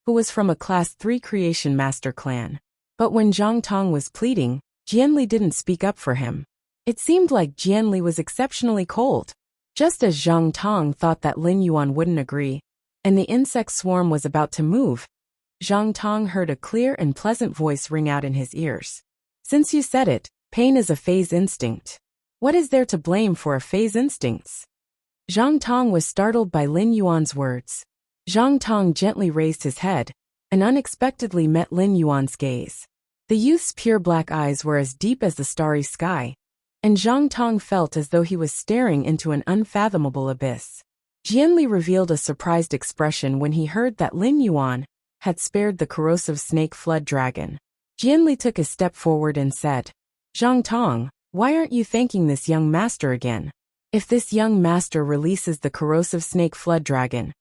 who was from a Class 3 Creation Master clan. But when Zhang Tong was pleading, Jian Li didn't speak up for him. It seemed like Jian Li was exceptionally cold. Just as Zhang Tong thought that Lin Yuan wouldn't agree, and the insect swarm was about to move, Zhang Tong heard a clear and pleasant voice ring out in his ears. Since you said it, pain is a phase instinct. What is there to blame for a phase instincts? Zhang Tong was startled by Lin Yuan's words. Zhang Tong gently raised his head, and unexpectedly met Lin Yuan's gaze. The youth's pure black eyes were as deep as the starry sky, and Zhang Tong felt as though he was staring into an unfathomable abyss. Jian Li revealed a surprised expression when he heard that Lin Yuan had spared the corrosive snake flood dragon. Jian Li took a step forward and said, Zhang Tong, why aren't you thanking this young master again? If this young master releases the corrosive snake flood dragon,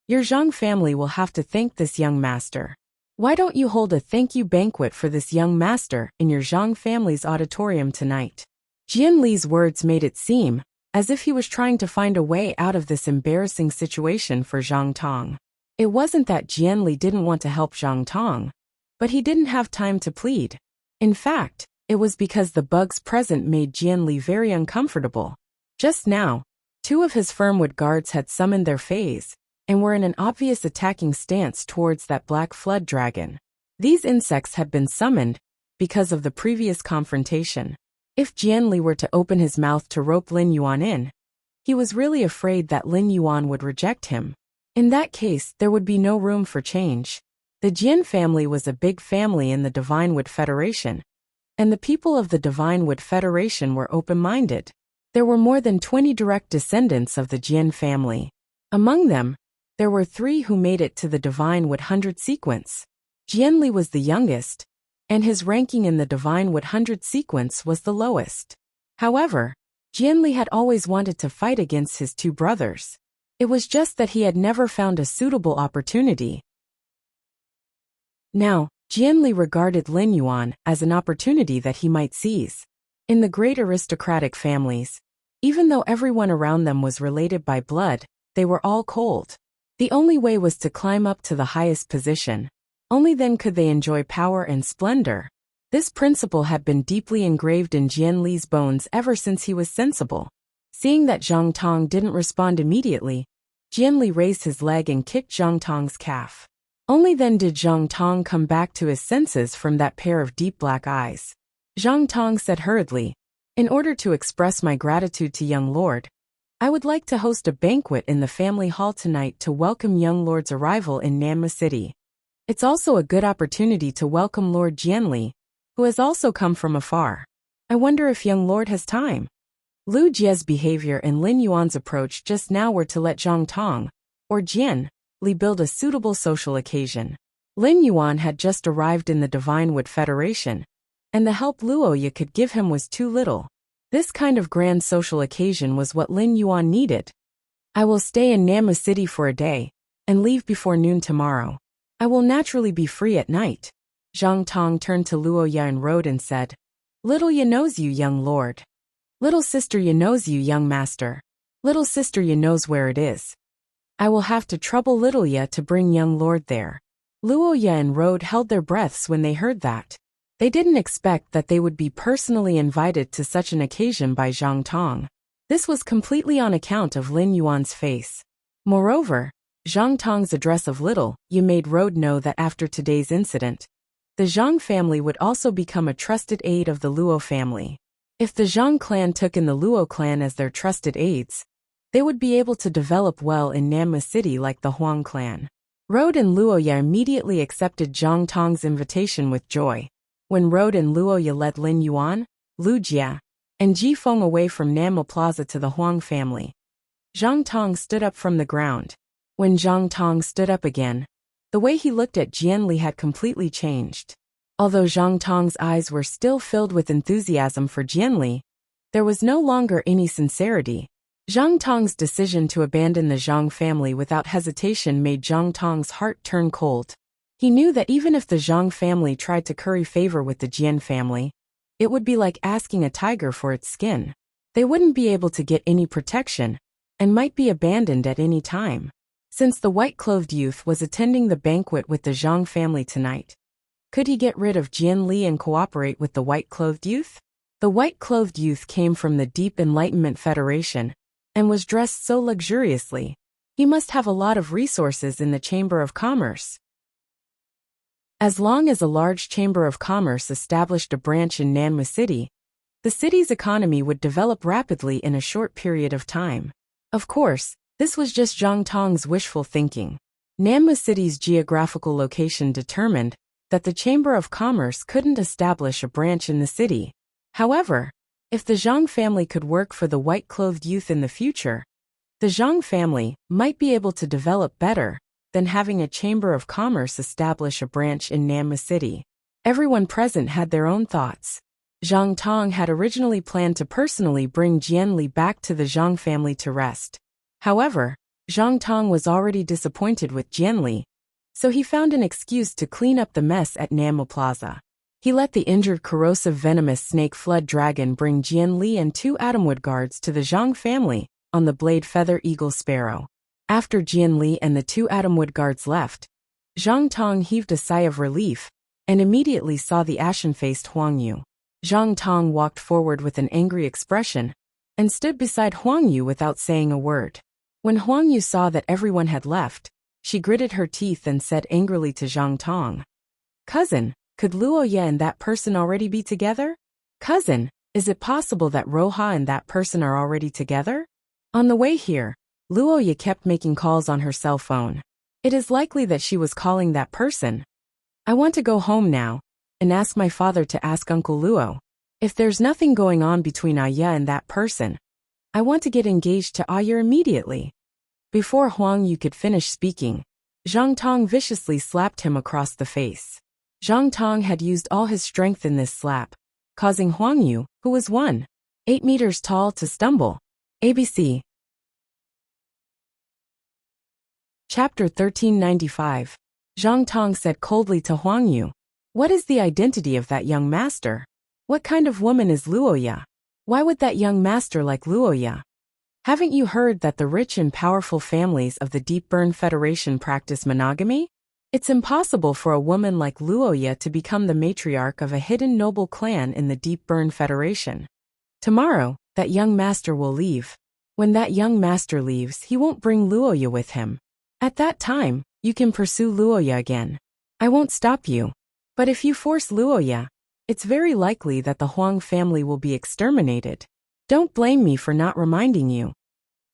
your Zhang family will have to thank this young master. Why don't you hold a thank you banquet for this young master in your Zhang family's auditorium tonight? Jian Li's words made it seem as if he was trying to find a way out of this embarrassing situation for Zhang Tong. It wasn't that Jian Li didn't want to help Zhang Tong, but he didn't have time to plead. In fact, it was because the bugs present made Jian Li very uncomfortable. Just now, 2 of his firmwood guards had summoned their phase, and were in an obvious attacking stance towards that black flood dragon. These insects had been summoned because of the previous confrontation. If Jian Li were to open his mouth to rope Lin Yuan in, he was really afraid that Lin Yuan would reject him. In that case, there would be no room for change. The Jian family was a big family in the Divine Wood Federation, and the people of the Divine Wood Federation were open-minded. There were more than 20 direct descendants of the Jian family. Among them, there were 3 who made it to the Divine Wood 100 sequence. Jian Li was the youngest, and his ranking in the Divine Wood 100 sequence was the lowest. However, Jian Li had always wanted to fight against his 2 brothers. It was just that he had never found a suitable opportunity. Now, Jian Li regarded Lin Yuan as an opportunity that he might seize. In the great aristocratic families, even though everyone around them was related by blood, they were all cold. The only way was to climb up to the highest position. Only then could they enjoy power and splendor. This principle had been deeply engraved in Jian Li's bones ever since he was sensible. Seeing that Zhang Tong didn't respond immediately, Jian Li raised his leg and kicked Zhang Tong's calf. Only then did Zhang Tong come back to his senses from that pair of deep black eyes. Zhang Tong said hurriedly, in order to express my gratitude to young lord, I would like to host a banquet in the family hall tonight to welcome young lord's arrival in Nanma City. It's also a good opportunity to welcome Lord Jian Li, who has also come from afar. I wonder if young lord has time. Lu Jie's behavior and Lin Yuan's approach just now were to let Zhang Tong, or Jian Li, build a suitable social occasion. Lin Yuan had just arrived in the Divine Wood Federation, and the help Luoya could give him was too little. This kind of grand social occasion was what Lin Yuan needed. I will stay in Nanma City for a day, and leave before noon tomorrow. I will naturally be free at night. Zhang Tong turned to Luoya and rode and said, Little Ye knows you, young lord. Little sister Ye knows you, young master. Little sister Ye knows where it is. I will have to trouble little Ye to bring young lord there. Luoya and Rode held their breaths when they heard that. They didn't expect that they would be personally invited to such an occasion by Zhang Tong. This was completely on account of Lin Yuan's face. Moreover, Zhang Tong's address of little Ye made Rode know that after today's incident, the Zhang family would also become a trusted aid of the Luo family. If the Zhang clan took in the Luo clan as their trusted aides, they would be able to develop well in Nanma City like the Huang clan. Rode and Luoya immediately accepted Zhang Tong's invitation with joy. When Rode and Luoya led Lin Yuan, Lu Jia, and Ji Feng away from Nanma Plaza to the Huang family, Zhang Tong stood up from the ground. When Zhang Tong stood up again, the way he looked at Jian Li had completely changed. Although Zhang Tong's eyes were still filled with enthusiasm for Jian Li, there was no longer any sincerity. Zhang Tong's decision to abandon the Zhang family without hesitation made Zhang Tong's heart turn cold. He knew that even if the Zhang family tried to curry favor with the Jian family, it would be like asking a tiger for its skin. They wouldn't be able to get any protection and might be abandoned at any time. Since the white-clothed youth was attending the banquet with the Zhang family tonight, could he get rid of Jian Li and cooperate with the white-clothed youth? The white-clothed youth came from the Deep Enlightenment Federation and was dressed so luxuriously. He must have a lot of resources in the Chamber of Commerce. As long as a large Chamber of Commerce established a branch in Nanmu City, the city's economy would develop rapidly in a short period of time. Of course, this was just Zhang Tong's wishful thinking. Nanmu City's geographical location determined that the Chamber of Commerce couldn't establish a branch in the city. However, if the Zhang family could work for the white-clothed youth in the future, the Zhang family might be able to develop better than having a Chamber of Commerce establish a branch in Nanmu City. Everyone present had their own thoughts. Zhang Tong had originally planned to personally bring Jian Li back to the Zhang family to rest. However, Zhang Tong was already disappointed with Jian Li, so he found an excuse to clean up the mess at Nanmu Plaza. He let the injured corrosive venomous snake flood dragon bring Jian Li and 2 Atomwood guards to the Zhang family on the Blade Feather Eagle Sparrow. After Jian Li and the 2 Atomwood guards left, Zhang Tong heaved a sigh of relief and immediately saw the ashen-faced Huang Yu. Zhang Tong walked forward with an angry expression and stood beside Huang Yu without saying a word. When Huang Yu saw that everyone had left, she gritted her teeth and said angrily to Zhang Tong, "Cousin, could Luoya and that person already be together? Cousin, is it possible that Roha and that person are already together?" On the way here, Luoya kept making calls on her cell phone. It is likely that she was calling that person. "I want to go home now and ask my father to ask Uncle Luo. If there's nothing going on between Aya and that person, I want to get engaged to Aya immediately." Before Huang Yu could finish speaking, Zhang Tong viciously slapped him across the face. Zhang Tong had used all his strength in this slap, causing Huang Yu, who was 1.8 meters tall, to stumble. ABC. Chapter 1395. Zhang Tong said coldly to Huang Yu, "What is the identity of that young master? What kind of woman is Luoya? Why would that young master like Luoya? Haven't you heard that the rich and powerful families of the Deep Burn Federation practice monogamy? It's impossible for a woman like Luoya to become the matriarch of a hidden noble clan in the Deep Burn Federation. Tomorrow, that young master will leave. When that young master leaves, he won't bring Luoya with him. At that time, you can pursue Luoya again. I won't stop you. But if you force Luoya, it's very likely that the Huang family will be exterminated. Don't blame me for not reminding you.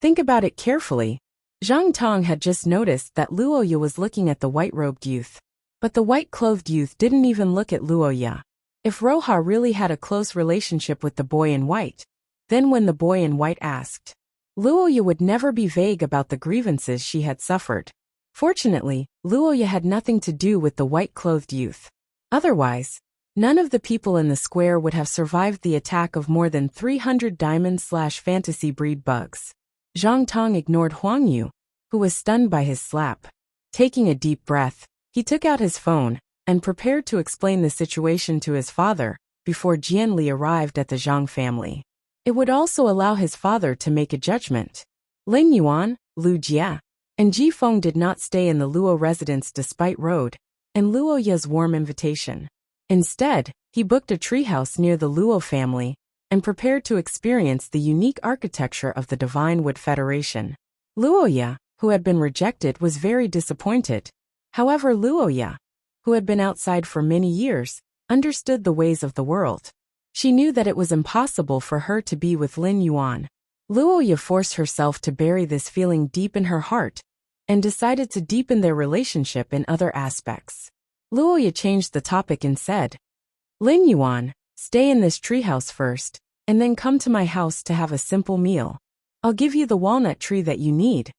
Think about it carefully." Zhang Tong had just noticed that Luoya was looking at the white-robed youth. But the white-clothed youth didn't even look at Luoya. If Roha really had a close relationship with the boy in white, then when the boy in white asked, Luoya would never be vague about the grievances she had suffered. Fortunately, Luoya had nothing to do with the white-clothed youth. Otherwise, none of the people in the square would have survived the attack of more than 300 diamond/fantasy breed bugs. Zhang Tong ignored Huang Yu, who was stunned by his slap. Taking a deep breath, he took out his phone and prepared to explain the situation to his father before Jian Li arrived at the Zhang family. It would also allow his father to make a judgment. Lin Yuan, Lu Jia, and Ji Feng did not stay in the Luo residence despite Road and Luoya's warm invitation. Instead, he booked a treehouse near the Luo family and prepared to experience the unique architecture of the Divine Wood Federation. Luoya, who had been rejected, was very disappointed. However, Luoya, who had been outside for many years, understood the ways of the world. She knew that it was impossible for her to be with Lin Yuan. Luoya forced herself to bury this feeling deep in her heart and decided to deepen their relationship in other aspects. Luoya changed the topic and said, "Lin Yuan, stay in this treehouse first, and then come to my house to have a simple meal. I'll give you the walnut tree that you need."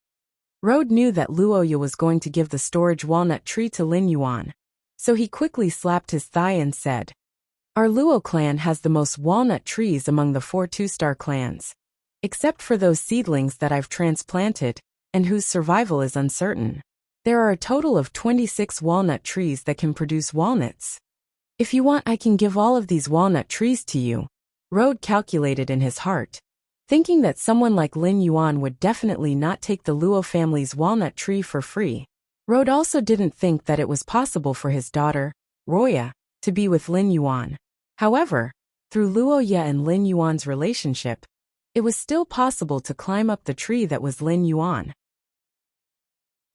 Road knew that Luoya was going to give the storage walnut tree to Lin Yuan, so he quickly slapped his thigh and said, "Our Luo clan has the most walnut trees among the 4 two-star clans, except for those seedlings that I've transplanted and whose survival is uncertain. There are a total of 26 walnut trees that can produce walnuts. If you want, I can give all of these walnut trees to you." Road calculated in his heart. Thinking that someone like Lin Yuan would definitely not take the Luo family's walnut tree for free, Rode also didn't think that it was possible for his daughter, Roya, to be with Lin Yuan. However, through Luo Ye and Lin Yuan's relationship, it was still possible to climb up the tree that was Lin Yuan.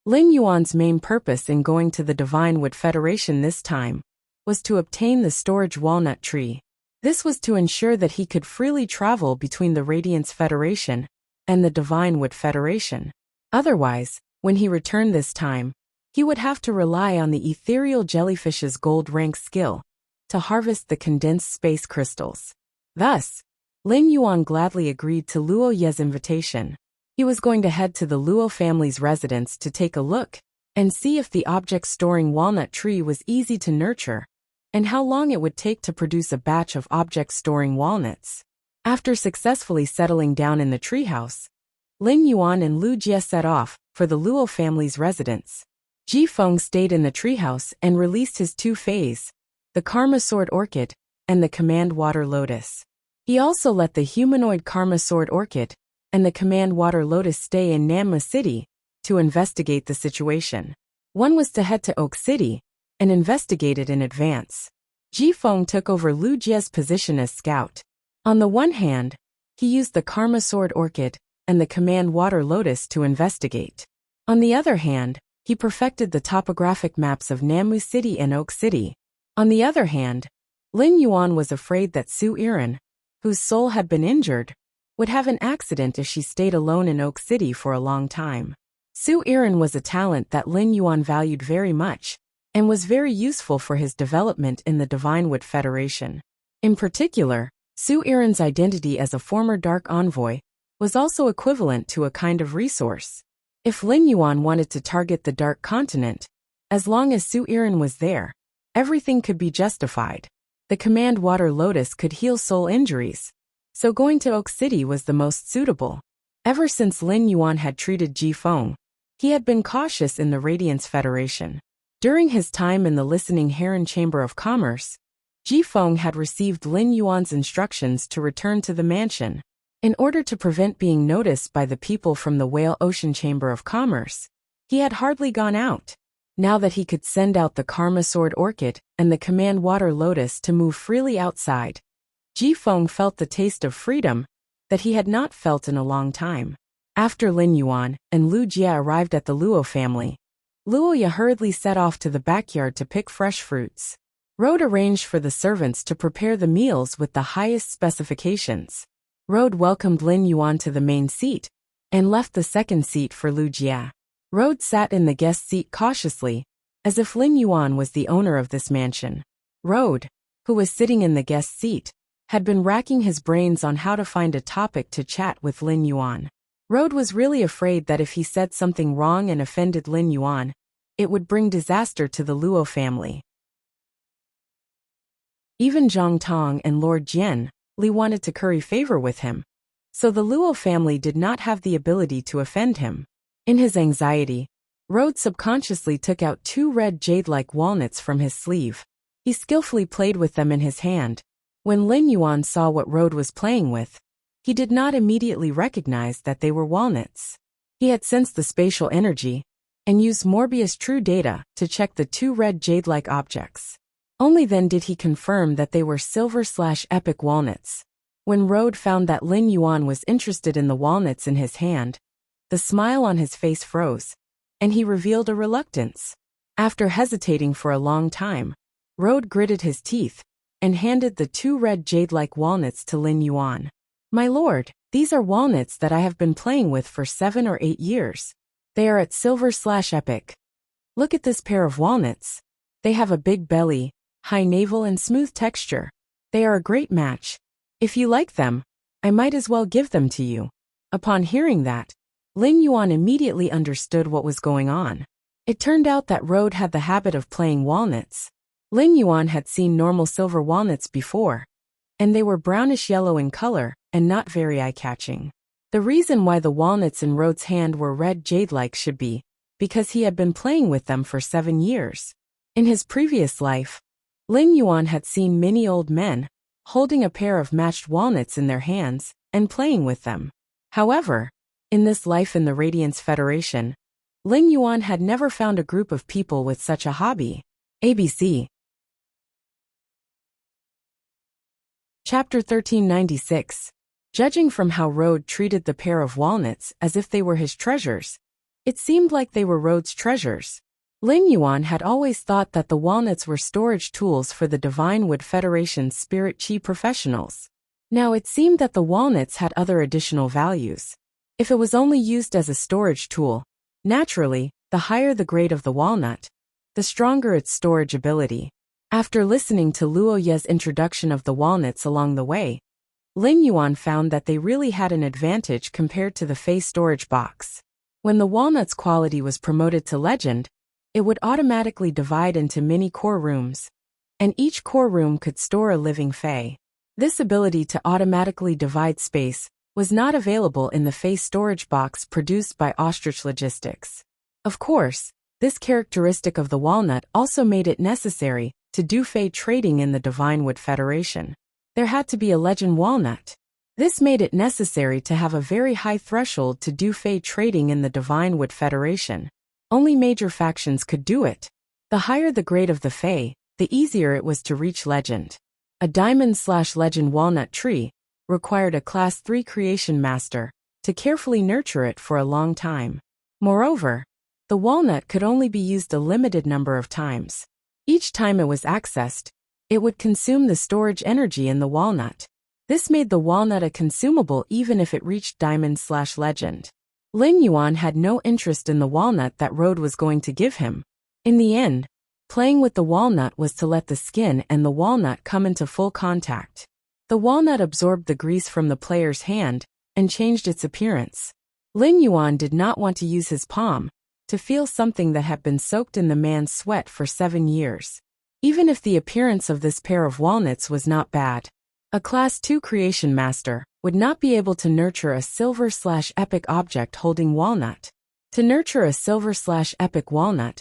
Lin Yuan's main purpose in going to the Divine Wood Federation this time was to obtain the storage walnut tree. This was to ensure that he could freely travel between the Radiance Federation and the Divine Wood Federation. Otherwise, when he returned this time, he would have to rely on the ethereal jellyfish's gold rank skill to harvest the condensed space crystals. Thus, Lin Yuan gladly agreed to Luo Ye's invitation. He was going to head to the Luo family's residence to take a look and see if the object-storing walnut tree was easy to nurture and how long it would take to produce a batch of object-storing walnuts. After successfully settling down in the treehouse, Lin Yuan and Lu Jie set off for the Luo family's residence. Ji Feng stayed in the treehouse and released his two fays, the Karma Sword Orchid and the Command Water Lotus. He also let the humanoid Karma Sword Orchid and the Command Water Lotus stay in Namma City to investigate the situation. One was to head to Oak City and investigate it in advance. Ji Feng took over Lu Jie's position as scout. On the one hand, he used the Karma Sword Orchid and the Command Water Lotus to investigate. On the other hand, he perfected the topographic maps of Nammu City and Oak City. On the other hand, Lin Yuan was afraid that Su Iran, whose soul had been injured, would have an accident if she stayed alone in Oak City for a long time. Su Iran was a talent that Lin Yuan valued very much and was very useful for his development in the Divine Wood Federation. In particular, Su Iran's identity as a former Dark Envoy was also equivalent to a kind of resource. If Lin Yuan wanted to target the Dark Continent, as long as Su Iran was there, everything could be justified. The Command Water Lotus could heal soul injuries, so going to Oak City was the most suitable. Ever since Lin Yuan had treated Ji Feng, he had been cautious in the Radiance Federation. During his time in the Listening Heron Chamber of Commerce, Ji Feng had received Lin Yuan's instructions to return to the mansion. In order to prevent being noticed by the people from the Whale Ocean Chamber of Commerce, he had hardly gone out. Now that he could send out the Karma Sword Orchid and the Command Water Lotus to move freely outside, Ji Feng felt the taste of freedom that he had not felt in a long time. After Lin Yuan and Lu Jie arrived at the Luo family, Luo Ye hurriedly set off to the backyard to pick fresh fruits. Rode arranged for the servants to prepare the meals with the highest specifications. Rode welcomed Lin Yuan to the main seat and left the second seat for Lu Jie. Rode sat in the guest seat cautiously, as if Lin Yuan was the owner of this mansion. Rode, who was sitting in the guest seat, had been racking his brains on how to find a topic to chat with Lin Yuan. Rode was really afraid that if he said something wrong and offended Lin Yuan, it would bring disaster to the Luo family. Even Zhang Tong and Lord Jian Li wanted to curry favor with him, so the Luo family did not have the ability to offend him. In his anxiety, Rode subconsciously took out two red jade-like walnuts from his sleeve. He skillfully played with them in his hand. When Lin Yuan saw what Rode was playing with, he did not immediately recognize that they were walnuts. He had sensed the spatial energy and used Morbius True Data to check the two red jade-like objects. Only then did he confirm that they were silver/epic walnuts. When Rode found that Lin Yuan was interested in the walnuts in his hand, the smile on his face froze, and he revealed a reluctance. After hesitating for a long time, Rode gritted his teeth and handed the two red jade-like walnuts to Lin Yuan. "My lord, these are walnuts that I have been playing with for 7 or 8 years. They are at silver/epic. Look at this pair of walnuts. They have a big belly, high navel and smooth texture. They are a great match. If you like them, I might as well give them to you." Upon hearing that, Lin Yuan immediately understood what was going on. It turned out that Rode had the habit of playing walnuts. Lin Yuan had seen normal silver walnuts before, and they were brownish-yellow in color and not very eye-catching. The reason why the walnuts in Rode's hand were red jade-like should be because he had been playing with them for 7 years. In his previous life, Lin Yuan had seen many old men holding a pair of matched walnuts in their hands and playing with them. However, in this life in the Radiance Federation, Ling Yuan had never found a group of people with such a hobby. ABC. Chapter 1396. Judging from how Rode treated the pair of walnuts as if they were his treasures, it seemed like they were Rode's treasures. Ling Yuan had always thought that the walnuts were storage tools for the Divine Wood Federation's spirit chi professionals. Now it seemed that the walnuts had other additional values. If it was only used as a storage tool, naturally, the higher the grade of the walnut, the stronger its storage ability. After listening to Luo Ye's introduction of the walnuts along the way, Ling Yuan found that they really had an advantage compared to the Fey storage box. When the walnut's quality was promoted to legend, it would automatically divide into mini core rooms, and each core room could store a living Fey. This ability to automatically divide space was not available in the Fey storage box produced by Ostrich Logistics. Of course, this characteristic of the walnut also made it necessary to do Fey trading in the Divine Wood Federation. There had to be a legend walnut. This made it necessary to have a very high threshold to do Fey trading in the Divine Wood Federation. Only major factions could do it. The higher the grade of the Fey, the easier it was to reach legend. A diamond/legend walnut tree required a Class 3 creation master to carefully nurture it for a long time. Moreover, the walnut could only be used a limited number of times. Each time it was accessed, it would consume the storage energy in the walnut. This made the walnut a consumable even if it reached diamond/legend. Ling Yuan had no interest in the walnut that Rode was going to give him. In the end, playing with the walnut was to let the skin and the walnut come into full contact. The walnut absorbed the grease from the player's hand and changed its appearance. Ling Yuan did not want to use his palm to feel something that had been soaked in the man's sweat for 7 years. Even if the appearance of this pair of walnuts was not bad, a Class 2 creation master would not be able to nurture a silver/epic object holding walnut. To nurture a silver/epic walnut,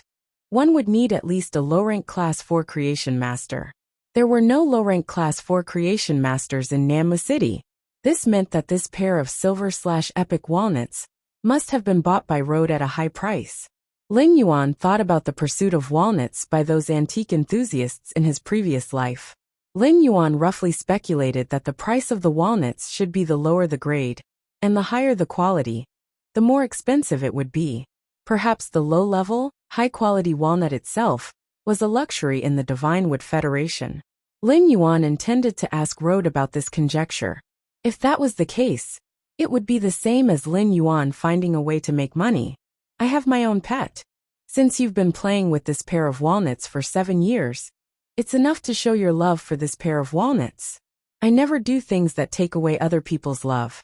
one would need at least a low-rank Class 4 creation master. There were no low-rank Class 4 creation masters in Nammu City. This meant that this pair of silver/epic walnuts must have been bought by Rode at a high price. Ling Yuan thought about the pursuit of walnuts by those antique enthusiasts in his previous life. Ling Yuan roughly speculated that the price of the walnuts should be the lower the grade, and the higher the quality, the more expensive it would be. Perhaps the low-level, high-quality walnut itself was a luxury in the Divine Wood Federation. Ling Yuan intended to ask Rode about this conjecture. If that was the case, it would be the same as Ling Yuan finding a way to make money. I have my own pet. Since you've been playing with this pair of walnuts for 7 years, it's enough to show your love for this pair of walnuts. I never do things that take away other people's love.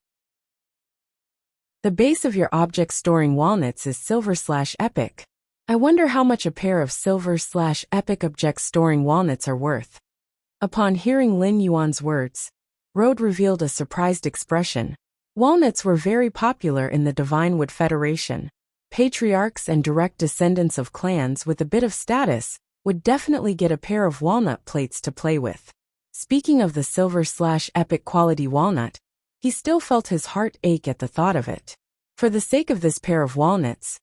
The base of your object storing walnuts is silver/epic. I wonder how much a pair of silver/epic object storing walnuts are worth. Upon hearing Ling Yuan's words, Rode revealed a surprised expression. Walnuts were very popular in the Divine Wood Federation. Patriarchs and direct descendants of clans with a bit of status would definitely get a pair of walnut plates to play with. Speaking of the silver/epic quality walnut, he still felt his heart ache at the thought of it. For the sake of this pair of walnuts,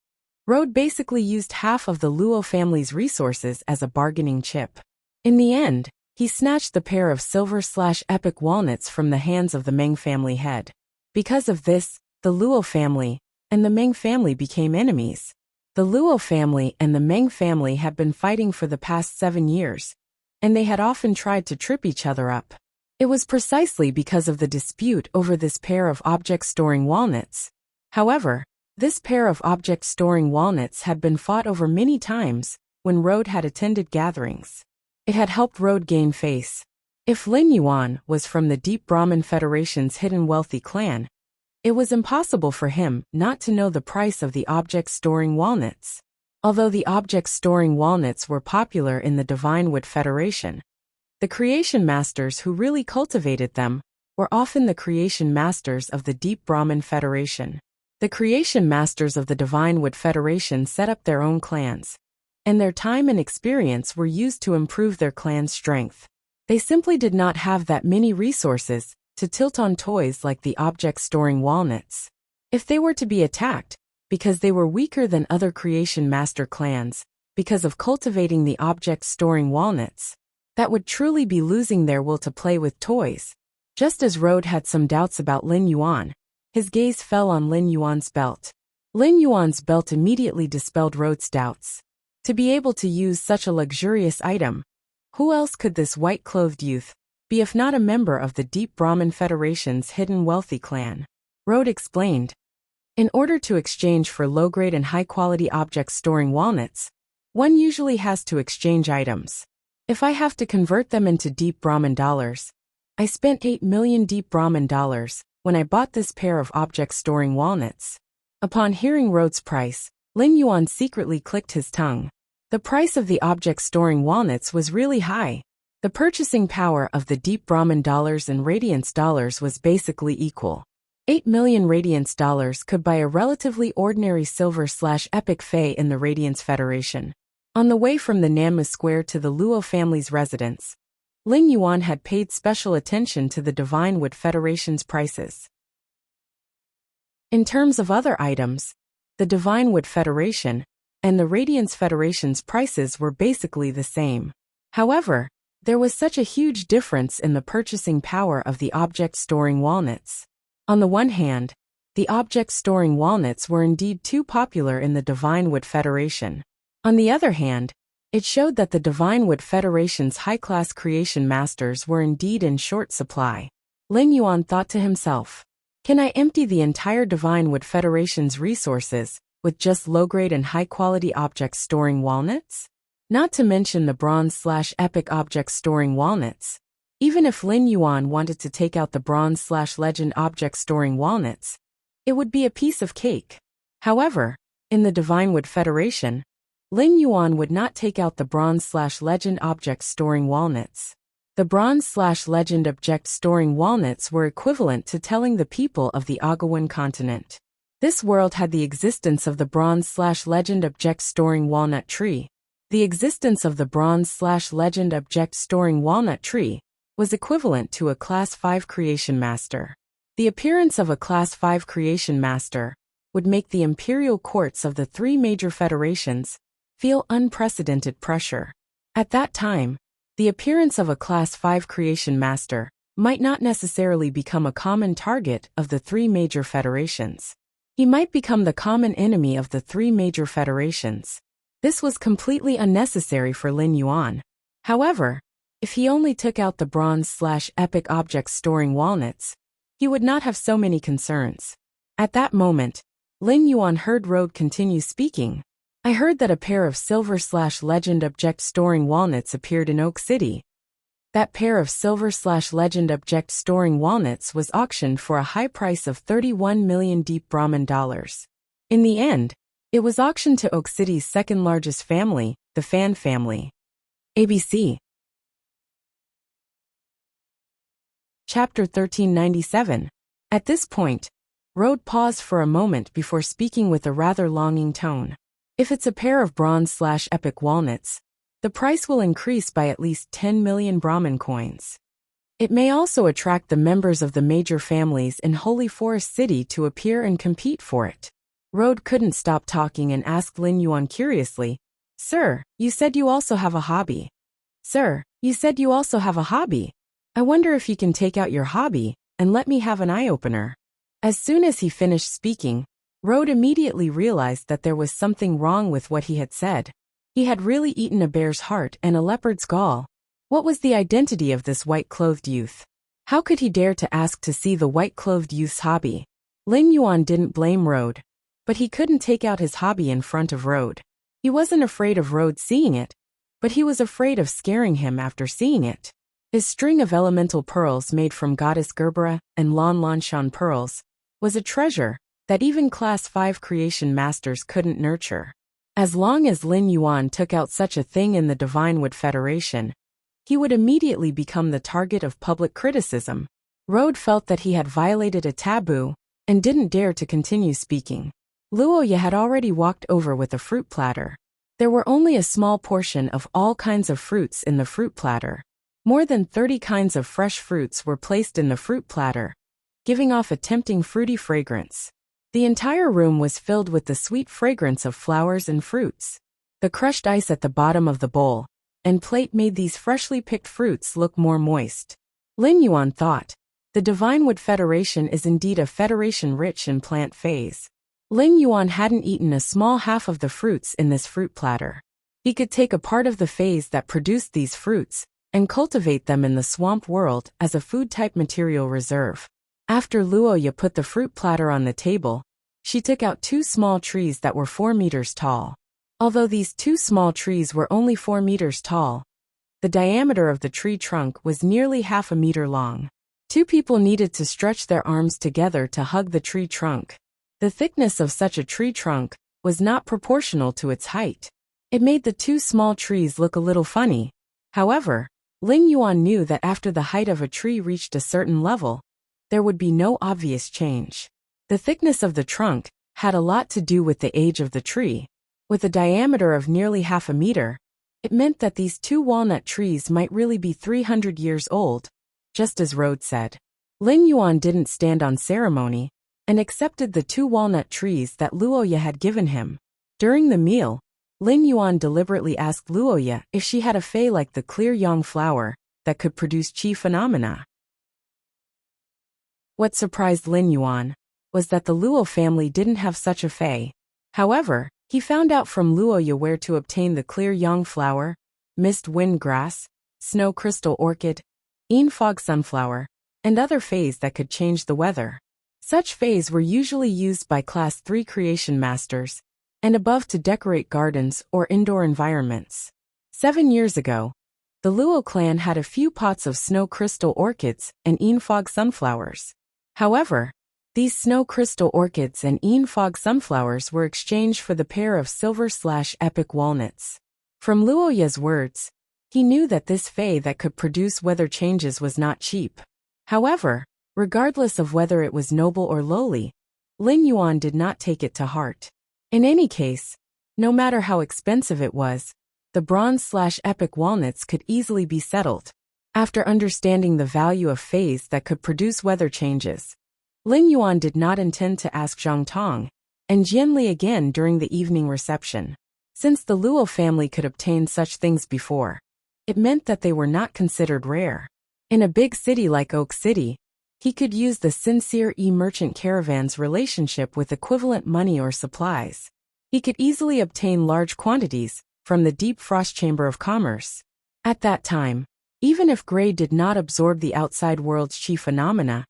Rode basically used half of the Luo family's resources as a bargaining chip. In the end, he snatched the pair of silver/epic walnuts from the hands of the Meng family head. Because of this, the Luo family and the Meng family became enemies. The Luo family and the Meng family had been fighting for the past 7 years, and they had often tried to trip each other up. It was precisely because of the dispute over this pair of object-storing walnuts. However, this pair of object-storing walnuts had been fought over many times when Rode had attended gatherings. It had helped Rode gain face. If Ling Yuan was from the Deep Brahmin Federation's hidden wealthy clan, it was impossible for him not to know the price of the object-storing walnuts. Although the object-storing walnuts were popular in the Divine Wood Federation, the creation masters who really cultivated them were often the creation masters of the Deep Brahmin Federation. The creation masters of the Divine Wood Federation set up their own clans, and their time and experience were used to improve their clan's strength. They simply did not have that many resources to tilt on toys like the object storing walnuts. If they were to be attacked, because they were weaker than other creation master clans, because of cultivating the object storing walnuts, that would truly be losing their will to play with toys. Just as Rode had some doubts about Lin Yuan, his gaze fell on Lin Yuan's belt. Lin Yuan's belt immediately dispelled Rode's doubts. To be able to use such a luxurious item, who else could this white-clothed youth be if not a member of the Deep Brahmin Federation's hidden wealthy clan? Rode explained. In order to exchange for low-grade and high-quality objects storing walnuts, one usually has to exchange items. If I have to convert them into Deep Brahmin dollars, I spent 8 million Deep Brahmin dollars when I bought this pair of object storing walnuts. Upon hearing Rode's price, Lin Yuan secretly clicked his tongue. The price of the object storing walnuts was really high. The purchasing power of the Deep Brahmin dollars and Radiance dollars was basically equal. 8 million Radiance dollars could buy a relatively ordinary silver/epic Fae in the Radiance Federation. On the way from the Nanma Square to the Luo family's residence, Lin Yuan had paid special attention to the Divine Wood Federation's prices. In terms of other items, the Divine Wood Federation and the Radiance Federation's prices were basically the same. However, there was such a huge difference in the purchasing power of the object storing walnuts. On the one hand, the object storing walnuts were indeed too popular in the Divine Wood Federation. On the other hand, it showed that the Divine Wood Federation's high-class creation masters were indeed in short supply. Lin Yuan thought to himself, can I empty the entire Divine Wood Federation's resources with just low-grade and high-quality objects storing walnuts? Not to mention the bronze/epic objects storing walnuts. Even if Lin Yuan wanted to take out the bronze/legend objects storing walnuts, it would be a piece of cake. However, in the Divine Wood Federation, Lin Yuan would not take out the bronze/legend object storing walnuts. The bronze/legend object storing walnuts were equivalent to telling the people of the Agawan continent. This world had the existence of the bronze/legend object storing walnut tree. The existence of the bronze/legend object storing walnut tree was equivalent to a Class 5 creation master. The appearance of a Class 5 creation master would make the imperial courts of the three major federations feel unprecedented pressure. At that time, the appearance of a Class 5 creation master might not necessarily become a common target of the three major federations. He might become the common enemy of the three major federations. This was completely unnecessary for Lin Yuan. However, if he only took out the bronze/epic objects storing walnuts, he would not have so many concerns. At that moment, Lin Yuan heard Rode continue speaking. I heard that a pair of silver/legend object storing walnuts appeared in Oak City. That pair of silver/legend object storing walnuts was auctioned for a high price of 31 million Deep Brahmin dollars. In the end, it was auctioned to Oak City's second largest family, the Fan family. ABC. Chapter 1397. At this point, Rode paused for a moment before speaking with a rather longing tone. If it's a pair of bronze/epic walnuts, the price will increase by at least 10 million Brahmin coins. It may also attract the members of the major families in Holy Forest City to appear and compete for it. Rode couldn't stop talking and asked Lin Yuan curiously, Sir, you said you also have a hobby. Sir, you said you also have a hobby. I wonder if you can take out your hobby and let me have an eye-opener. As soon as he finished speaking, Rode immediately realized that there was something wrong with what he had said. He had really eaten a bear's heart and a leopard's gall. What was the identity of this white-clothed youth? How could he dare to ask to see the white-clothed youth's hobby? Lin Yuan didn't blame Rode, but he couldn't take out his hobby in front of Rode. He wasn't afraid of Rode seeing it, but he was afraid of scaring him after seeing it. His string of elemental pearls made from Goddess Gerbera and Lan Lanshan pearls was a treasure that even Class 5 creation masters couldn't nurture. As long as Lin Yuan took out such a thing in the Divine Wood Federation, he would immediately become the target of public criticism. Rode felt that he had violated a taboo and didn't dare to continue speaking. Luoya had already walked over with a fruit platter. There were only a small portion of all kinds of fruits in the fruit platter. More than 30 kinds of fresh fruits were placed in the fruit platter, giving off a tempting fruity fragrance. The entire room was filled with the sweet fragrance of flowers and fruits. The crushed ice at the bottom of the bowl and plate made these freshly picked fruits look more moist. Lin Yuan thought, the Divine Wood Federation is indeed a federation rich in plant phase. Lin Yuan hadn't eaten a small half of the fruits in this fruit platter. He could take a part of the phase that produced these fruits and cultivate them in the swamp world as a food-type material reserve. After Luoya put the fruit platter on the table, she took out 2 small trees that were 4 meters tall. Although these 2 small trees were only 4 meters tall, the diameter of the tree trunk was nearly half a meter long. 2 people needed to stretch their arms together to hug the tree trunk. The thickness of such a tree trunk was not proportional to its height. It made the 2 small trees look a little funny. However, Lin Yuan knew that after the height of a tree reached a certain level, there would be no obvious change. The thickness of the trunk had a lot to do with the age of the tree. With a diameter of nearly half a meter, it meant that these 2 walnut trees might really be 300 years old, just as Rode said. Lin Yuan didn't stand on ceremony and accepted the 2 walnut trees that Luoya had given him. During the meal, Lin Yuan deliberately asked Luoya if she had a fei like the clear yang flower that could produce qi phenomena. What surprised Lin Yuan was that the Luo family didn't have such a fei. However, he found out from Luoya where to obtain the clear yang flower, mist wind grass, snow crystal orchid, fog sunflower, and other feis that could change the weather. Such feis were usually used by Class 3 creation masters and above to decorate gardens or indoor environments. 7 years ago, the Luo clan had a few pots of snow crystal orchids and fog sunflowers. However, these snow crystal orchids and fog sunflowers were exchanged for the pair of silver/epic walnuts. From Luoya's words, he knew that this fei that could produce weather changes was not cheap. However, regardless of whether it was noble or lowly, Lin Yuan did not take it to heart. In any case, no matter how expensive it was, the bronze/epic walnuts could easily be settled. After understanding the value of feis that could produce weather changes, Lin Yuan did not intend to ask Zhang Tong and Jianli again during the evening reception. Since the Luo family could obtain such things before, it meant that they were not considered rare. In a big city like Oak City, he could use the sincere merchant caravan's relationship with equivalent money or supplies. He could easily obtain large quantities from the deep frost chamber of commerce. At that time, even if Gray did not absorb the outside world's qi phenomena,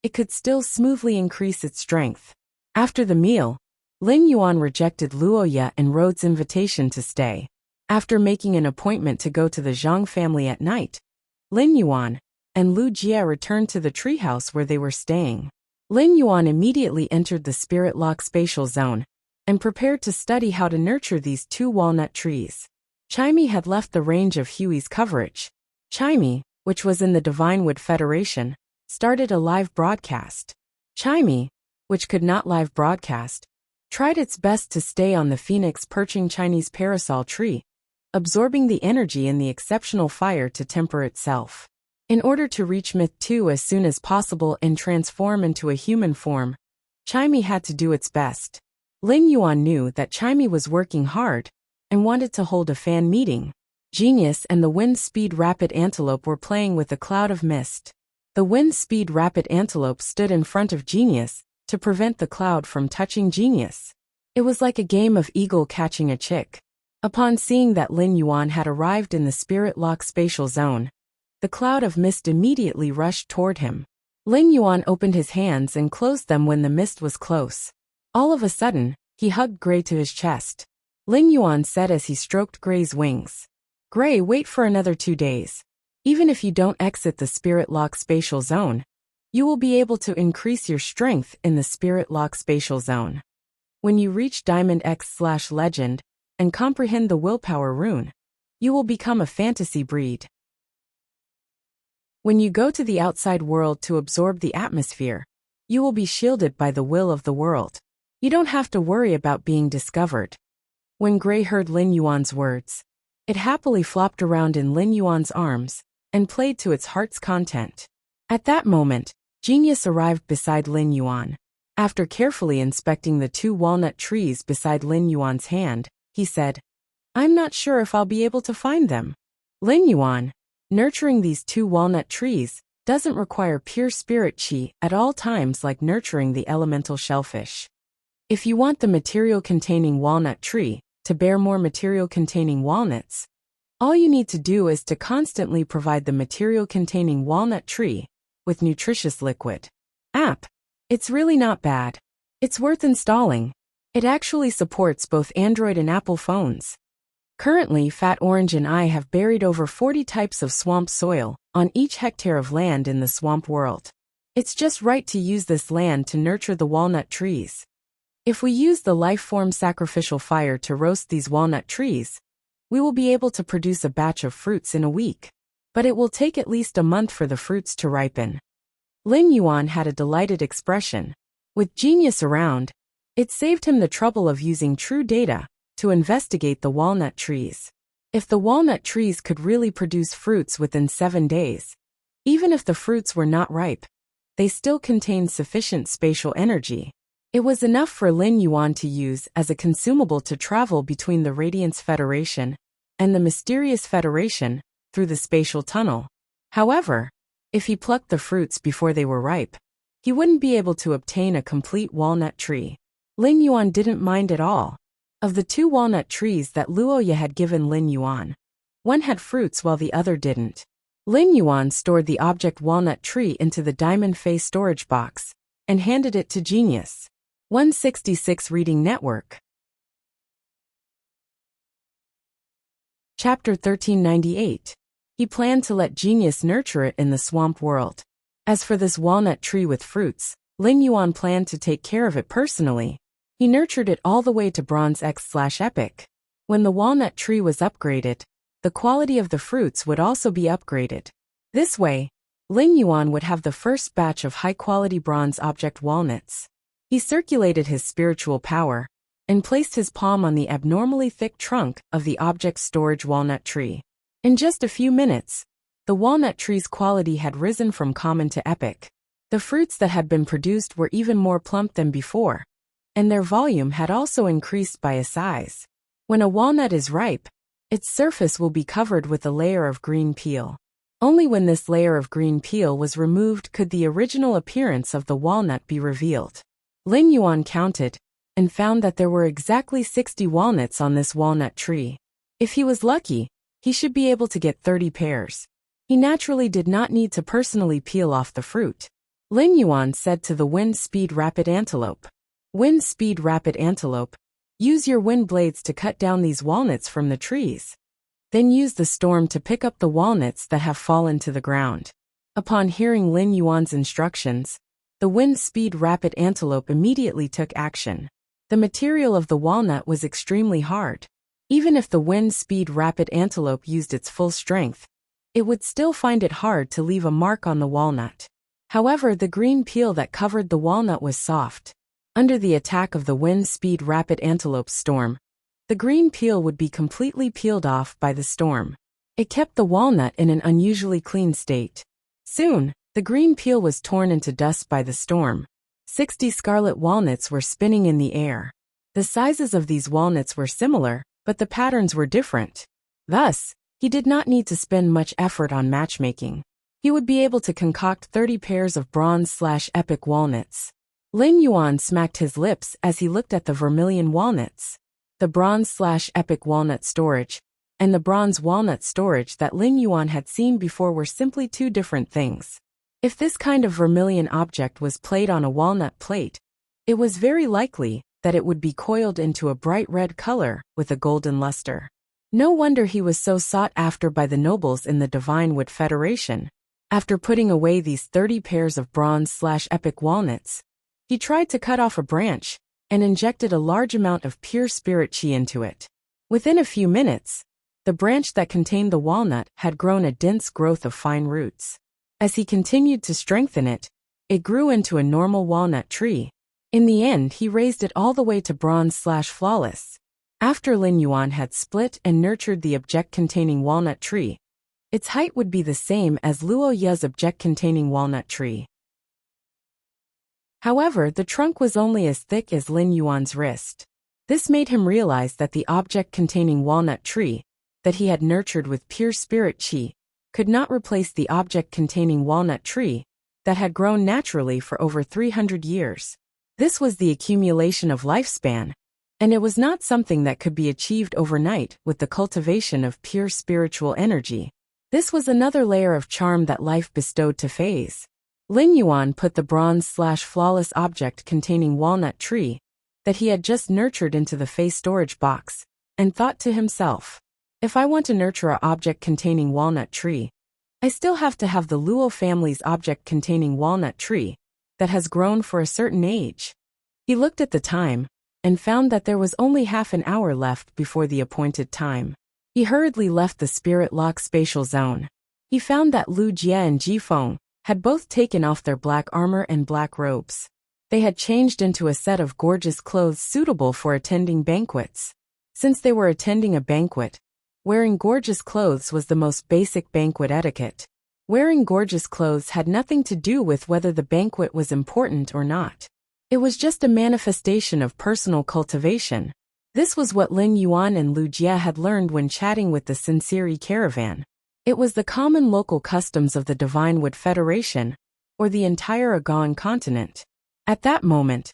it could still smoothly increase its strength. After the meal, Lin Yuan rejected Luoya and Rhode's invitation to stay. After making an appointment to go to the Zhang family at night, Lin Yuan and Lu Jie returned to the treehouse where they were staying. Lin Yuan immediately entered the spirit lock spatial zone and prepared to study how to nurture these 2 walnut trees. Chimey had left the range of Huey's coverage. Chimey, which was in the Divine Wood Federation, started a live broadcast. Chimey, which could not live broadcast, tried its best to stay on the phoenix perching Chinese parasol tree, absorbing the energy in the exceptional fire to temper itself. In order to reach Myth 2 as soon as possible and transform into a human form, Chimey had to do its best. Lin Yuan knew that Chimey was working hard and wanted to hold a fan meeting. Genius and the Wind Speed Rapid Antelope were playing with a cloud of mist. The Wind Speed Rapid Antelope stood in front of Genius to prevent the cloud from touching Genius. It was like a game of eagle catching a chick. Upon seeing that Lin Yuan had arrived in the Spirit Lock spatial zone, the cloud of mist immediately rushed toward him. Lin Yuan opened his hands and closed them when the mist was close. All of a sudden, he hugged Gray to his chest. Lin Yuan said as he stroked Gray's wings, "Gray, wait for another 2 days. Even if you don't exit the Spirit Lock spatial zone, you will be able to increase your strength in the Spirit Lock spatial zone. When you reach Diamond X/Legend and comprehend the Willpower rune, you will become a fantasy breed. When you go to the outside world to absorb the atmosphere, you will be shielded by the will of the world. You don't have to worry about being discovered." When Gray heard Lin Yuan's words, it happily flopped around in Lin Yuan's arms and played to its heart's content. At that moment, Genius arrived beside Lin Yuan. After carefully inspecting the 2 walnut trees beside Lin Yuan's hand, he said, "I'm not sure if I'll be able to find them." Lin Yuan, nurturing these 2 walnut trees doesn't require pure spirit qi at all times like nurturing the elemental shellfish. If you want the material-containing walnut tree to bear more material-containing walnuts, all you need to do is to constantly provide the material-containing walnut tree with nutritious liquid. App. It's really not bad. It's worth installing. It actually supports both Android and Apple phones. Currently, Fat Orange and I have buried over 40 types of swamp soil on each hectare of land in the swamp world. It's just right to use this land to nurture the walnut trees. If we use the life-form sacrificial fire to roast these walnut trees, we will be able to produce a batch of fruits in a week. But it will take at least a month for the fruits to ripen. Lin Yuan had a delighted expression. With Genius around, it saved him the trouble of using true data to investigate the walnut trees. If the walnut trees could really produce fruits within 7 days, even if the fruits were not ripe, they still contained sufficient spatial energy. It was enough for Lin Yuan to use as a consumable to travel between the Radiance Federation and the Mysterious Federation through the spatial tunnel. However, if he plucked the fruits before they were ripe, he wouldn't be able to obtain a complete walnut tree. Lin Yuan didn't mind at all. Of the 2 walnut trees that Luoya had given Lin Yuan, one had fruits while the other didn't. Lin Yuan stored the object walnut tree into the diamond face storage box and handed it to Genius. 166 Reading Network. Chapter 1398. He planned to let Genius nurture it in the swamp world. As for this walnut tree with fruits, Lin Yuan planned to take care of it personally. He nurtured it all the way to Bronze X/Epic. When the walnut tree was upgraded, the quality of the fruits would also be upgraded. This way, Lin Yuan would have the first batch of high-quality bronze object walnuts. He circulated his spiritual power and placed his palm on the abnormally thick trunk of the object storage walnut tree. In just a few minutes, the walnut tree's quality had risen from common to epic. The fruits that had been produced were even more plump than before, and their volume had also increased by a size. When a walnut is ripe, its surface will be covered with a layer of green peel. Only when this layer of green peel was removed could the original appearance of the walnut be revealed. Lin Yuan counted and found that there were exactly 60 walnuts on this walnut tree. If he was lucky, he should be able to get 30 pairs. He naturally did not need to personally peel off the fruit. Lin Yuan said to the Wind Speed Rapid Antelope, "Wind Speed Rapid Antelope, use your wind blades to cut down these walnuts from the trees. Then use the storm to pick up the walnuts that have fallen to the ground." Upon hearing Lin Yuan's instructions, the Wind Speed Rapid Antelope immediately took action. The material of the walnut was extremely hard. Even if the Wind Speed Rapid Antelope used its full strength, it would still find it hard to leave a mark on the walnut. However, the green peel that covered the walnut was soft. Under the attack of the Wind Speed Rapid Antelope's storm, the green peel would be completely peeled off by the storm. It kept the walnut in an unusually clean state. Soon, the green peel was torn into dust by the storm. 60 scarlet walnuts were spinning in the air. The sizes of these walnuts were similar, but the patterns were different. Thus, he did not need to spend much effort on matchmaking. He would be able to concoct 30 pairs of bronze/epic walnuts. Lin Yuan smacked his lips as he looked at the vermilion walnuts. The bronze/epic walnut storage and the bronze walnut storage that Lin Yuan had seen before were simply 2 different things. If this kind of vermilion object was played on a walnut plate, it was very likely that it would be coiled into a bright red color with a golden luster. No wonder he was so sought after by the nobles in the Divine Wood Federation. After putting away these 30 pairs of bronze/epic walnuts, he tried to cut off a branch and injected a large amount of pure spirit qi into it. Within a few minutes, the branch that contained the walnut had grown a dense growth of fine roots. As he continued to strengthen it, it grew into a normal walnut tree. In the end, he raised it all the way to bronze/flawless. After Lin Yuan had split and nurtured the object-containing walnut tree, Its height would be the same as Luo Ye's object-containing walnut tree. However, the trunk was only as thick as Lin Yuan's wrist. This made him realize that the object-containing walnut tree, that he had nurtured with pure spirit qi, could not replace the object-containing walnut tree, that had grown naturally for over 300 years. This was the accumulation of lifespan, and it was not something that could be achieved overnight with the cultivation of pure spiritual energy. This was another layer of charm that life bestowed to Phase. Lin Yuan put the bronze/flawless object-containing walnut tree that he had just nurtured into the Phase storage box, and thought to himself, if I want to nurture an object-containing walnut tree, I still have to have the Luo family's object-containing walnut tree that has grown for a certain age. He looked at the time and found that there was only half an hour left before the appointed time. He hurriedly left the spirit lock spatial zone. He found that Lu Jie and Jifeng had both taken off their black armor and black robes. They had changed into a set of gorgeous clothes suitable for attending banquets. Since they were attending a banquet, wearing gorgeous clothes was the most basic banquet etiquette. Wearing gorgeous clothes had nothing to do with whether the banquet was important or not. It was just a manifestation of personal cultivation. This was what Lin Yuan and Lu Jie had learned when chatting with the Sincere Caravan. It was the common local customs of the Divine Wood Federation, or the entire Agawan continent. At that moment,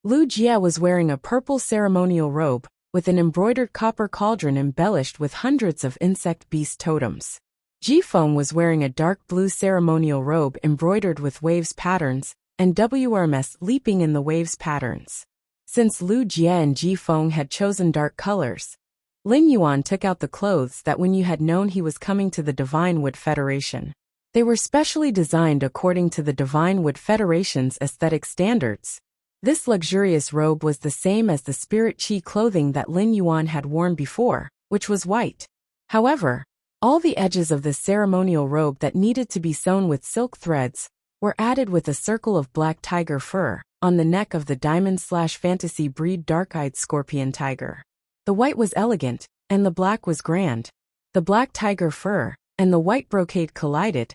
Lu Jie was wearing a purple ceremonial robe, with an embroidered copper cauldron embellished with hundreds of insect beast totems. Jifeng was wearing a dark blue ceremonial robe embroidered with waves patterns, and WRMS leaping in the waves patterns. Since Lu Jie and Jifeng had chosen dark colors, Lin Yuan took out the clothes that when you had known he was coming to the Divine Wood Federation. They were specially designed according to the Divine Wood Federation's aesthetic standards. This luxurious robe was the same as the spirit qi clothing that Lin Yuan had worn before, which was white. However, all the edges of this ceremonial robe that needed to be sewn with silk threads were added with a circle of black tiger fur on the neck of the diamond/fantasy breed dark-eyed scorpion tiger. The white was elegant, and the black was grand. The black tiger fur and the white brocade collided,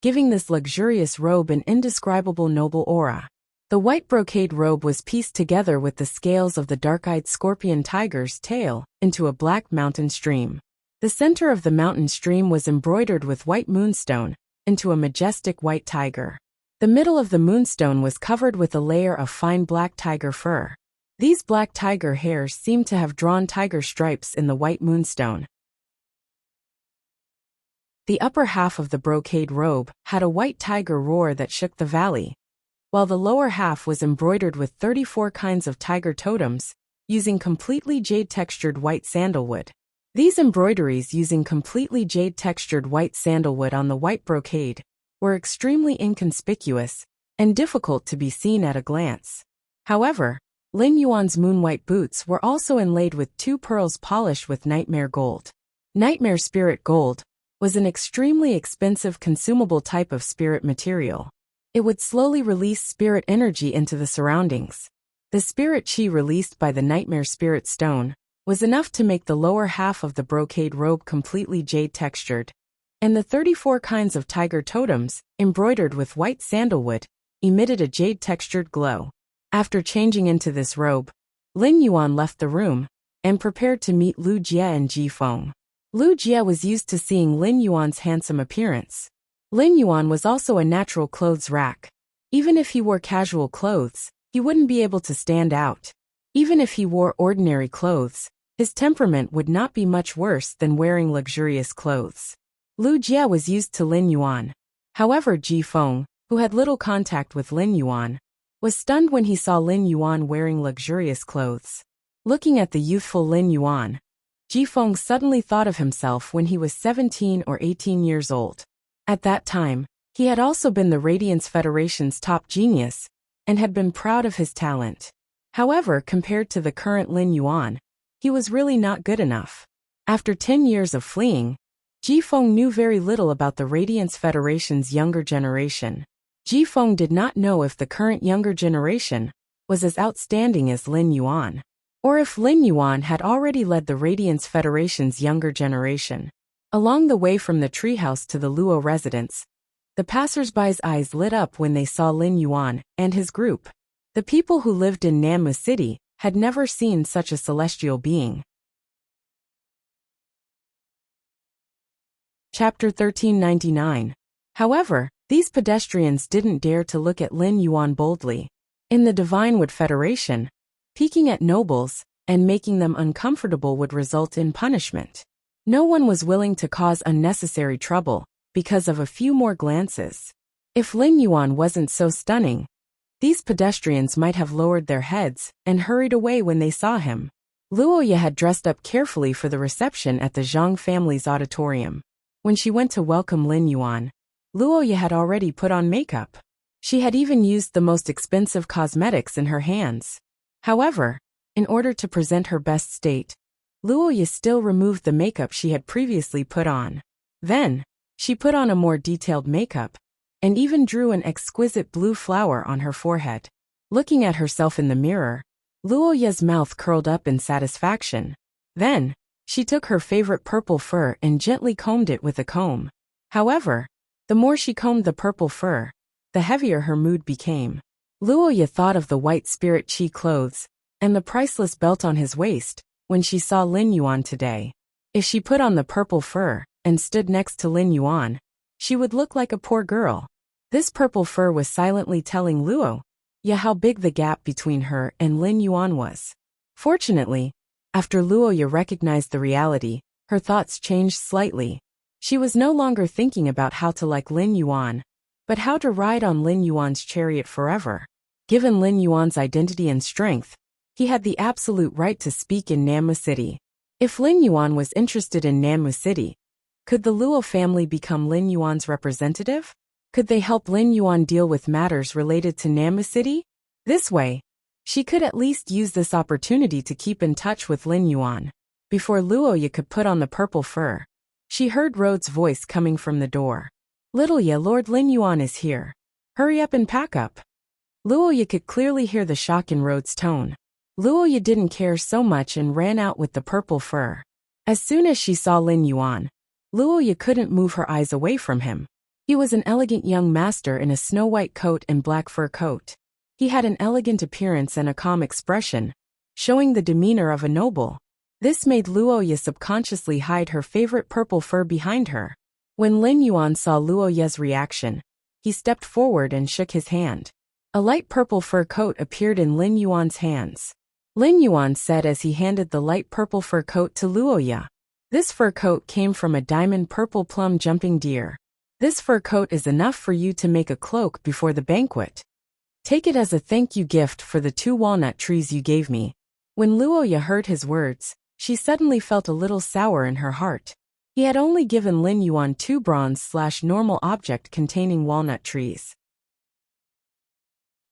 giving this luxurious robe an indescribable noble aura. The white brocade robe was pieced together with the scales of the dark-eyed scorpion tiger's tail into a black mountain stream. The center of the mountain stream was embroidered with white moonstone into a majestic white tiger. The middle of the moonstone was covered with a layer of fine black tiger fur. These black tiger hairs seemed to have drawn tiger stripes in the white moonstone. The upper half of the brocade robe had a white tiger roar that shook the valley, while the lower half was embroidered with 34 kinds of tiger totems, using completely jade-textured white sandalwood. These embroideries using completely jade-textured white sandalwood on the white brocade were extremely inconspicuous and difficult to be seen at a glance. However, Lin Yuan's moon-white boots were also inlaid with 2 pearls polished with nightmare gold. Nightmare spirit gold was an extremely expensive consumable type of spirit material. It would slowly release spirit energy into the surroundings. The spirit qi released by the nightmare spirit stone was enough to make the lower half of the brocade robe completely jade-textured, and the 34 kinds of tiger totems, embroidered with white sandalwood, emitted a jade-textured glow. After changing into this robe, Lin Yuan left the room and prepared to meet Lu Jie and Jifeng. Lu Jie was used to seeing Lin Yuan's handsome appearance. Lin Yuan was also a natural clothes rack. Even if he wore casual clothes, he wouldn't be able to stand out. Even if he wore ordinary clothes, his temperament would not be much worse than wearing luxurious clothes. Lu Jie was used to Lin Yuan. However, Jifeng, who had little contact with Lin Yuan, was stunned when he saw Lin Yuan wearing luxurious clothes. Looking at the youthful Lin Yuan, Jifeng suddenly thought of himself when he was 17 or 18 years old. At that time, he had also been the Radiance Federation's top genius, and had been proud of his talent. However, compared to the current Lin Yuan, he was really not good enough. After 10 years of fleeing, Jifeng knew very little about the Radiance Federation's younger generation. Jifeng did not know if the current younger generation was as outstanding as Lin Yuan, or if Lin Yuan had already led the Radiance Federation's younger generation. Along the way from the treehouse to the Luo residence, the passers-by's eyes lit up when they saw Lin Yuan and his group. The people who lived in Nanmu City had never seen such a celestial being. Chapter 1399. However, these pedestrians didn't dare to look at Lin Yuan boldly. In the Divine Wood Federation, peeking at nobles and making them uncomfortable would result in punishment. No one was willing to cause unnecessary trouble because of a few more glances. If Lin Yuan wasn't so stunning, these pedestrians might have lowered their heads and hurried away when they saw him. Luoya had dressed up carefully for the reception at the Zhang family's auditorium. When she went to welcome Lin Yuan, Luoya had already put on makeup. She had even used the most expensive cosmetics in her hands. However, in order to present her best state, Luoya still removed the makeup she had previously put on. Then, she put on a more detailed makeup, and even drew an exquisite blue flower on her forehead. Looking at herself in the mirror, Luoya's mouth curled up in satisfaction. Then, she took her favorite purple fur and gently combed it with a comb. However, the more she combed the purple fur, the heavier her mood became. Luoya thought of the white spirit chi clothes and the priceless belt on his waist when she saw Lin Yuan today. If she put on the purple fur and stood next to Lin Yuan, she would look like a poor girl. This purple fur was silently telling Luoya how big the gap between her and Lin Yuan was. Fortunately, after Luoya recognized the reality, her thoughts changed slightly. She was no longer thinking about how to like Lin Yuan, but how to ride on Lin Yuan's chariot forever. Given Lin Yuan's identity and strength, he had the absolute right to speak in Nanmu City. If Lin Yuan was interested in Nanmu City, could the Luo family become Lin Yuan's representative? Could they help Lin Yuan deal with matters related to Nanmu City? This way, she could at least use this opportunity to keep in touch with Lin Yuan. Before Luoya could put on the purple fur, she heard Rhode's voice coming from the door. "Little Ya, Lord Lin Yuan is here. Hurry up and pack up." Luoya could clearly hear the shock in Rhode's tone. Luoya didn't care so much and ran out with the purple fur. As soon as she saw Lin Yuan, Luoya couldn't move her eyes away from him. He was an elegant young master in a snow-white coat and black fur coat. He had an elegant appearance and a calm expression, showing the demeanor of a noble. This made Luoya subconsciously hide her favorite purple fur behind her. When Lin Yuan saw Luoya's reaction, he stepped forward and shook his hand. A light purple fur coat appeared in Lin Yuan's hands. Lin Yuan said as he handed the light purple fur coat to Luoya. "This fur coat came from a diamond purple plum jumping deer. This fur coat is enough for you to make a cloak before the banquet. Take it as a thank you gift for the 2 walnut trees you gave me." When Luoya heard his words, she suddenly felt a little sour in her heart. He had only given Lin Yuan 2 bronze/normal object containing walnut trees.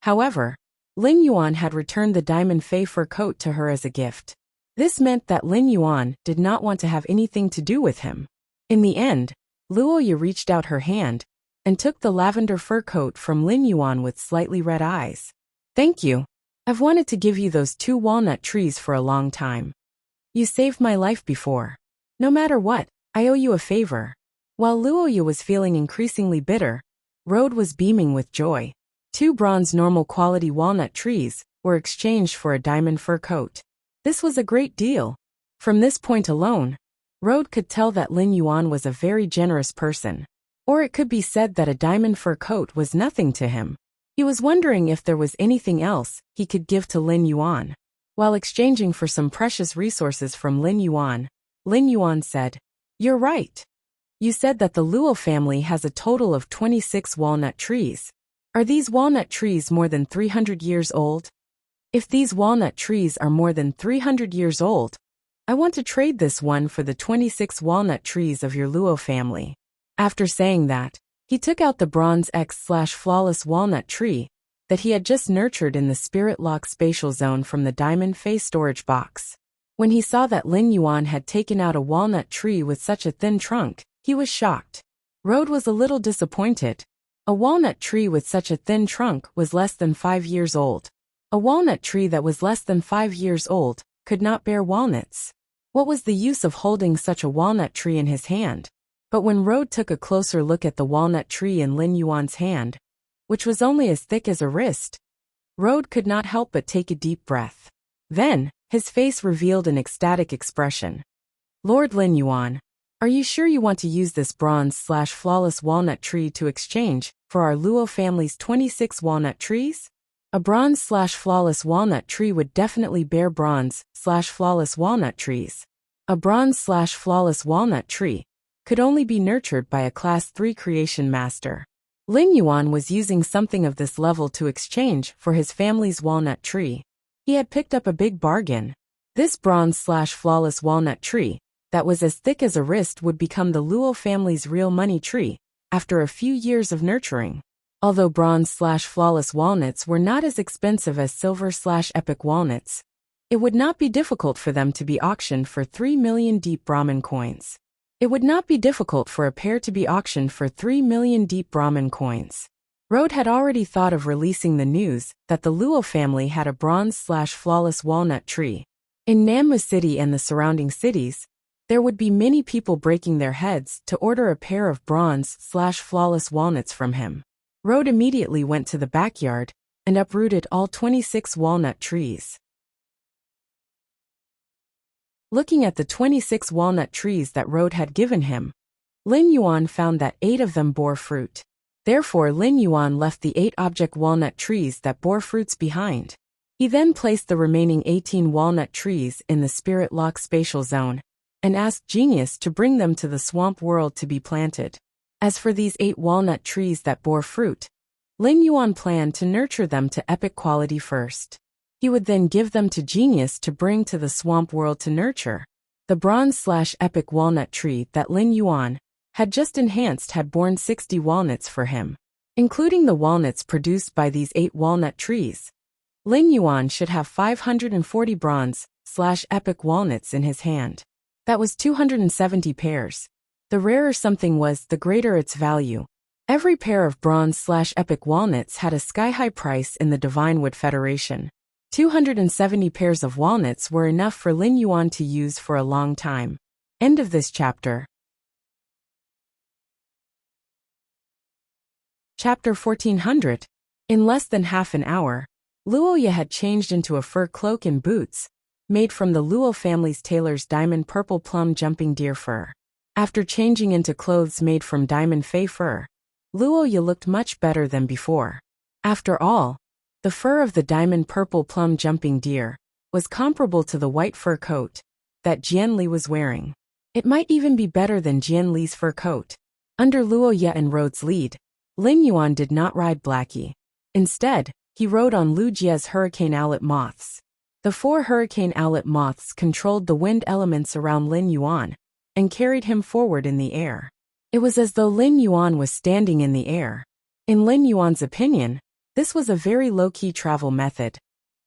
However, Lin Yuan had returned the diamond fey fur coat to her as a gift. This meant that Lin Yuan did not want to have anything to do with him. In the end, Luoya reached out her hand and took the lavender fur coat from Lin Yuan with slightly red eyes. "Thank you. I've wanted to give you those 2 walnut trees for a long time. You saved my life before. No matter what, I owe you a favor." While Luoya was feeling increasingly bitter, Rode was beaming with joy. 2 bronze normal quality walnut trees were exchanged for a diamond fur coat. This was a great deal. From this point alone, Rode could tell that Lin Yuan was a very generous person. Or it could be said that a diamond fur coat was nothing to him. He was wondering if there was anything else he could give to Lin Yuan. While exchanging for some precious resources from Lin Yuan said, "You're right. You said that the Luo family has a total of 26 walnut trees. Are these walnut trees more than 300 years old? If these walnut trees are more than 300 years old, I want to trade this one for the 26 walnut trees of your Luo family." After saying that, he took out the bronze X/flawless walnut tree that he had just nurtured in the Spirit Lock spatial zone from the diamond face storage box. When he saw that Lin Yuan had taken out a walnut tree with such a thin trunk, he was shocked. Rode was a little disappointed. A walnut tree with such a thin trunk was less than 5 years old. A walnut tree that was less than 5 years old could not bear walnuts. What was the use of holding such a walnut tree in his hand? But when Road took a closer look at the walnut tree in Lin Yuan's hand, which was only as thick as a wrist, Road could not help but take a deep breath. Then, his face revealed an ecstatic expression. Lord Lin Yuan, are you sure you want to use this bronze/flawless walnut tree to exchange for our Luo family's 26 walnut trees? A bronze/flawless walnut tree would definitely bear bronze/flawless walnut trees. A bronze/flawless walnut tree could only be nurtured by a Class 3 creation master. Lin Yuan was using something of this level to exchange for his family's walnut tree. He had picked up a big bargain. This bronze/flawless walnut tree that was as thick as a wrist would become the Luo family's real money tree after a few years of nurturing. Although bronze/flawless walnuts were not as expensive as silver/epic walnuts, it would not be difficult for them to be auctioned for 3 million deep Brahmin coins. It would not be difficult for a pair to be auctioned for 3 million deep Brahmin coins. Road had already thought of releasing the news that the Luo family had a bronze/flawless walnut tree. In Nammu City and the surrounding cities, there would be many people breaking their heads to order a pair of bronze/flawless walnuts from him. Road immediately went to the backyard and uprooted all 26 walnut trees. Looking at the 26 walnut trees that Road had given him, Lin Yuan found that 8 of them bore fruit. Therefore Lin Yuan left the 8 object walnut trees that bore fruits behind. He then placed the remaining 18 walnut trees in the Spirit Lock spatial zone and asked Genius to bring them to the swamp world to be planted. As for these 8 walnut trees that bore fruit, Lin Yuan planned to nurture them to epic quality first. He would then give them to Genius to bring to the swamp world to nurture. The bronze/epic walnut tree that Lin Yuan had just enhanced had borne 60 walnuts for him. Including the walnuts produced by these 8 walnut trees, Lin Yuan should have 540 bronze/epic walnuts in his hand. That was 270 pairs. The rarer something was, the greater its value. Every pair of bronze/epic walnuts had a sky-high price in the Divine Wood Federation. 270 pairs of walnuts were enough for Lin Yuan to use for a long time. End of this chapter. Chapter 1400. In less than half an hour, Luoya had changed into a fur cloak and boots, made from the Luo family's tailor's diamond purple plum jumping deer fur. After changing into clothes made from diamond fei fur, Luoya looked much better than before. After all, the fur of the diamond purple plum jumping deer was comparable to the white fur coat that Jian Li was wearing. It might even be better than Jian Li's fur coat. Under Luoya and Road's lead, Lin Yuan did not ride Blackie. Instead, he rode on Lu Jie's hurricane owlet moths. The 4 hurricane owlet moths controlled the wind elements around Lin Yuan and carried him forward in the air. It was as though Lin Yuan was standing in the air. In Lin Yuan's opinion, this was a very low-key travel method.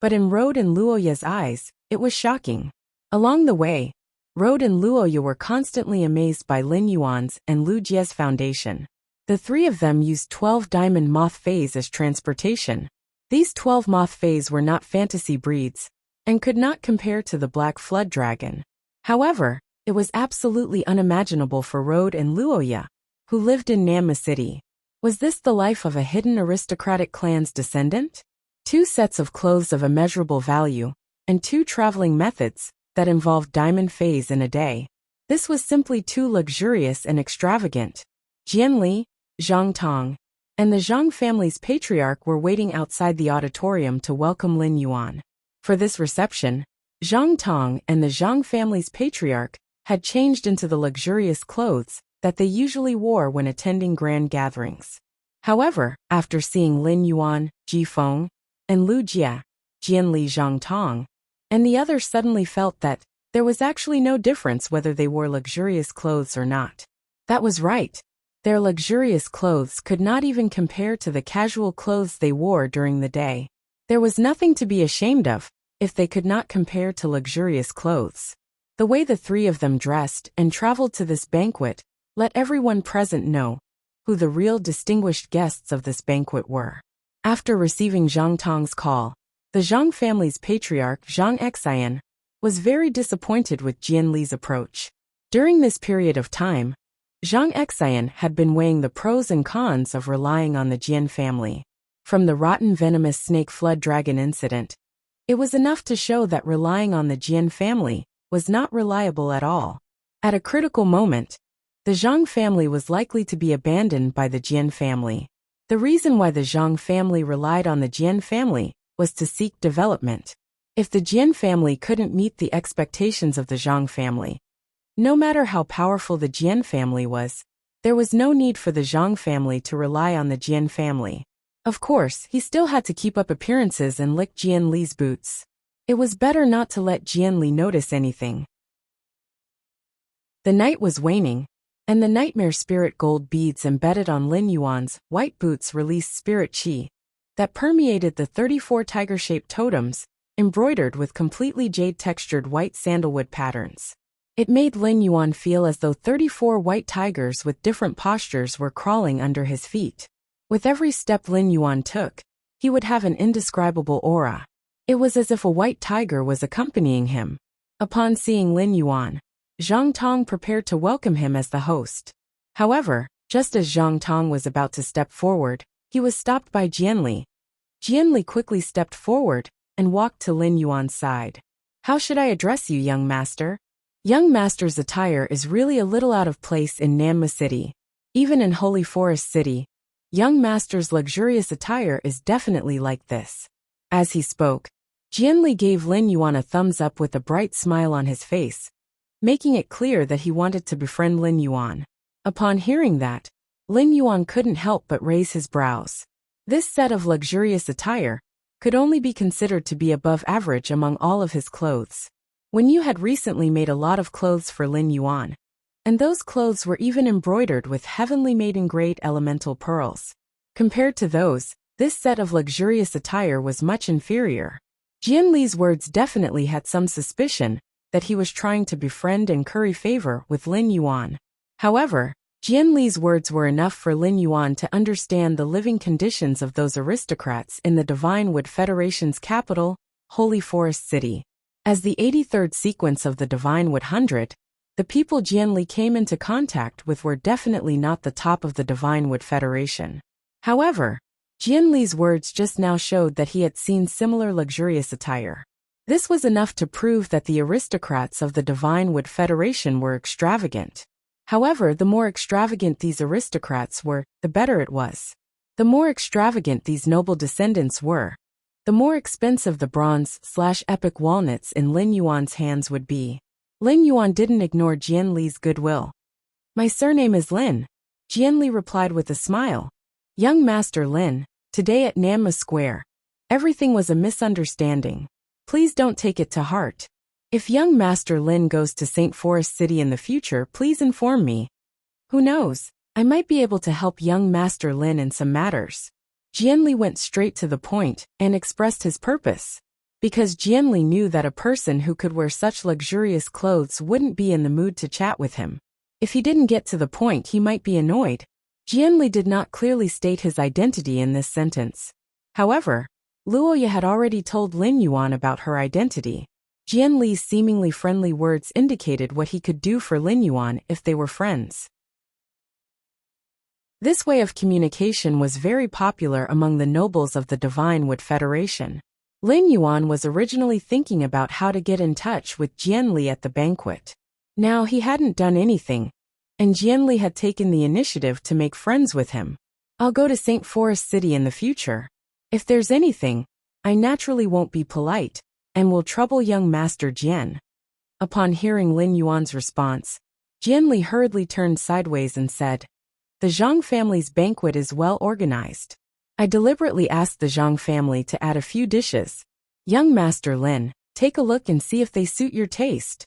But in Road and Luoya's eyes, it was shocking. Along the way, Road and Luoya were constantly amazed by Lin Yuan's and Lu Jie's foundation. The 3 of them used 12 diamond moth fays as transportation. These 12 moth fays were not fantasy breeds and could not compare to the black flood dragon. However, it was absolutely unimaginable for Road and Luoya, who lived in Nammu City. Was this the life of a hidden aristocratic clan's descendant? 2 sets of clothes of immeasurable value, and 2 traveling methods that involved diamond fays in a day. This was simply too luxurious and extravagant. Jian Li, Zhang Tong, and the Zhang family's patriarch were waiting outside the auditorium to welcome Lin Yuan. For this reception, Zhang Tong and the Zhang family's patriarch had changed into the luxurious clothes that they usually wore when attending grand gatherings. However, after seeing Lin Yuan, Ji Feng, and Lu Jie, Jian Li Zhang Tong, and the others suddenly felt that there was actually no difference whether they wore luxurious clothes or not. That was right. Their luxurious clothes could not even compare to the casual clothes they wore during the day. There was nothing to be ashamed of if they could not compare to luxurious clothes. The way the 3 of them dressed and traveled to this banquet let everyone present know who the real distinguished guests of this banquet were. After receiving Zhang Tong's call, the Zhang family's patriarch Zhang Xian was very disappointed with Jian Li's approach. During this period of time, Zhang Xian had been weighing the pros and cons of relying on the Jian family. From the rotten venomous snake flood dragon incident, it was enough to show that relying on the Jian family was not reliable at all. At a critical moment, the Zhang family was likely to be abandoned by the Jian family. The reason why the Zhang family relied on the Jian family was to seek development. If the Jian family couldn't meet the expectations of the Zhang family, no matter how powerful the Jian family was, there was no need for the Zhang family to rely on the Jian family. Of course, he still had to keep up appearances and lick Jian Li's boots. It was better not to let Jian Li notice anything. The night was waning, and the nightmare spirit gold beads embedded on Lin Yuan's white boots released spirit qi that permeated the 34 tiger-shaped totems, embroidered with completely jade-textured white sandalwood patterns. It made Lin Yuan feel as though 34 white tigers with different postures were crawling under his feet. With every step Lin Yuan took, he would have an indescribable aura. It was as if a white tiger was accompanying him. Upon seeing Lin Yuan, Zhang Tong prepared to welcome him as the host. However, just as Zhang Tong was about to step forward, he was stopped by Jian Li. Jian Li quickly stepped forward and walked to Lin Yuan's side. "How should I address you, young master?" Young master's attire is really a little out of place in Nanma City. Even in Holy Forest City, young master's luxurious attire is definitely like this. As he spoke, Jian Li gave Lin Yuan a thumbs up with a bright smile on his face, making it clear that he wanted to befriend Lin Yuan. Upon hearing that, Lin Yuan couldn't help but raise his brows. This set of luxurious attire could only be considered to be above average among all of his clothes. When you had recently made a lot of clothes for Lin Yuan, and those clothes were even embroidered with heavenly maiden grade elemental pearls. Compared to those, this set of luxurious attire was much inferior. Jian Li's words definitely had some suspicion that he was trying to befriend and curry favor with Lin Yuan. However, Jian Li's words were enough for Lin Yuan to understand the living conditions of those aristocrats in the Divine Wood Federation's capital, Holy Forest City. As the 83rd sequence of the Divine Wood 100, the people Jian Li came into contact with were definitely not the top of the Divine Wood Federation. However, Jian Li's words just now showed that he had seen similar luxurious attire. This was enough to prove that the aristocrats of the Divine Wood Federation were extravagant. However, the more extravagant these aristocrats were, the better it was. The more extravagant these noble descendants were, the more expensive the bronze/epic walnuts in Lin Yuan's hands would be. Lin Yuan didn't ignore Jian Li's goodwill. "My surname is Lin," Jian Li replied with a smile. "Young Master Lin, today at Nanma Square, everything was a misunderstanding. Please don't take it to heart. If young Master Lin goes to St. Forest City in the future, please inform me. Who knows, I might be able to help young Master Lin in some matters." Jian Li went straight to the point and expressed his purpose. Because Jian Li knew that a person who could wear such luxurious clothes wouldn't be in the mood to chat with him. If he didn't get to the point, he might be annoyed. Jian Li did not clearly state his identity in this sentence. However, Luoya had already told Lin Yuan about her identity. Jian Li's seemingly friendly words indicated what he could do for Lin Yuan if they were friends. This way of communication was very popular among the nobles of the Divine Wood Federation. Lin Yuan was originally thinking about how to get in touch with Jian Li at the banquet. Now he hadn't done anything, and Jian Li had taken the initiative to make friends with him. "I'll go to St. Forest City in the future. If there's anything, I naturally won't be polite, and will trouble young Master Jian." Upon hearing Lin Yuan's response, Jian Li hurriedly turned sideways and said, "The Zhang family's banquet is well organized. I deliberately asked the Zhang family to add a few dishes. Young Master Lin, take a look and see if they suit your taste."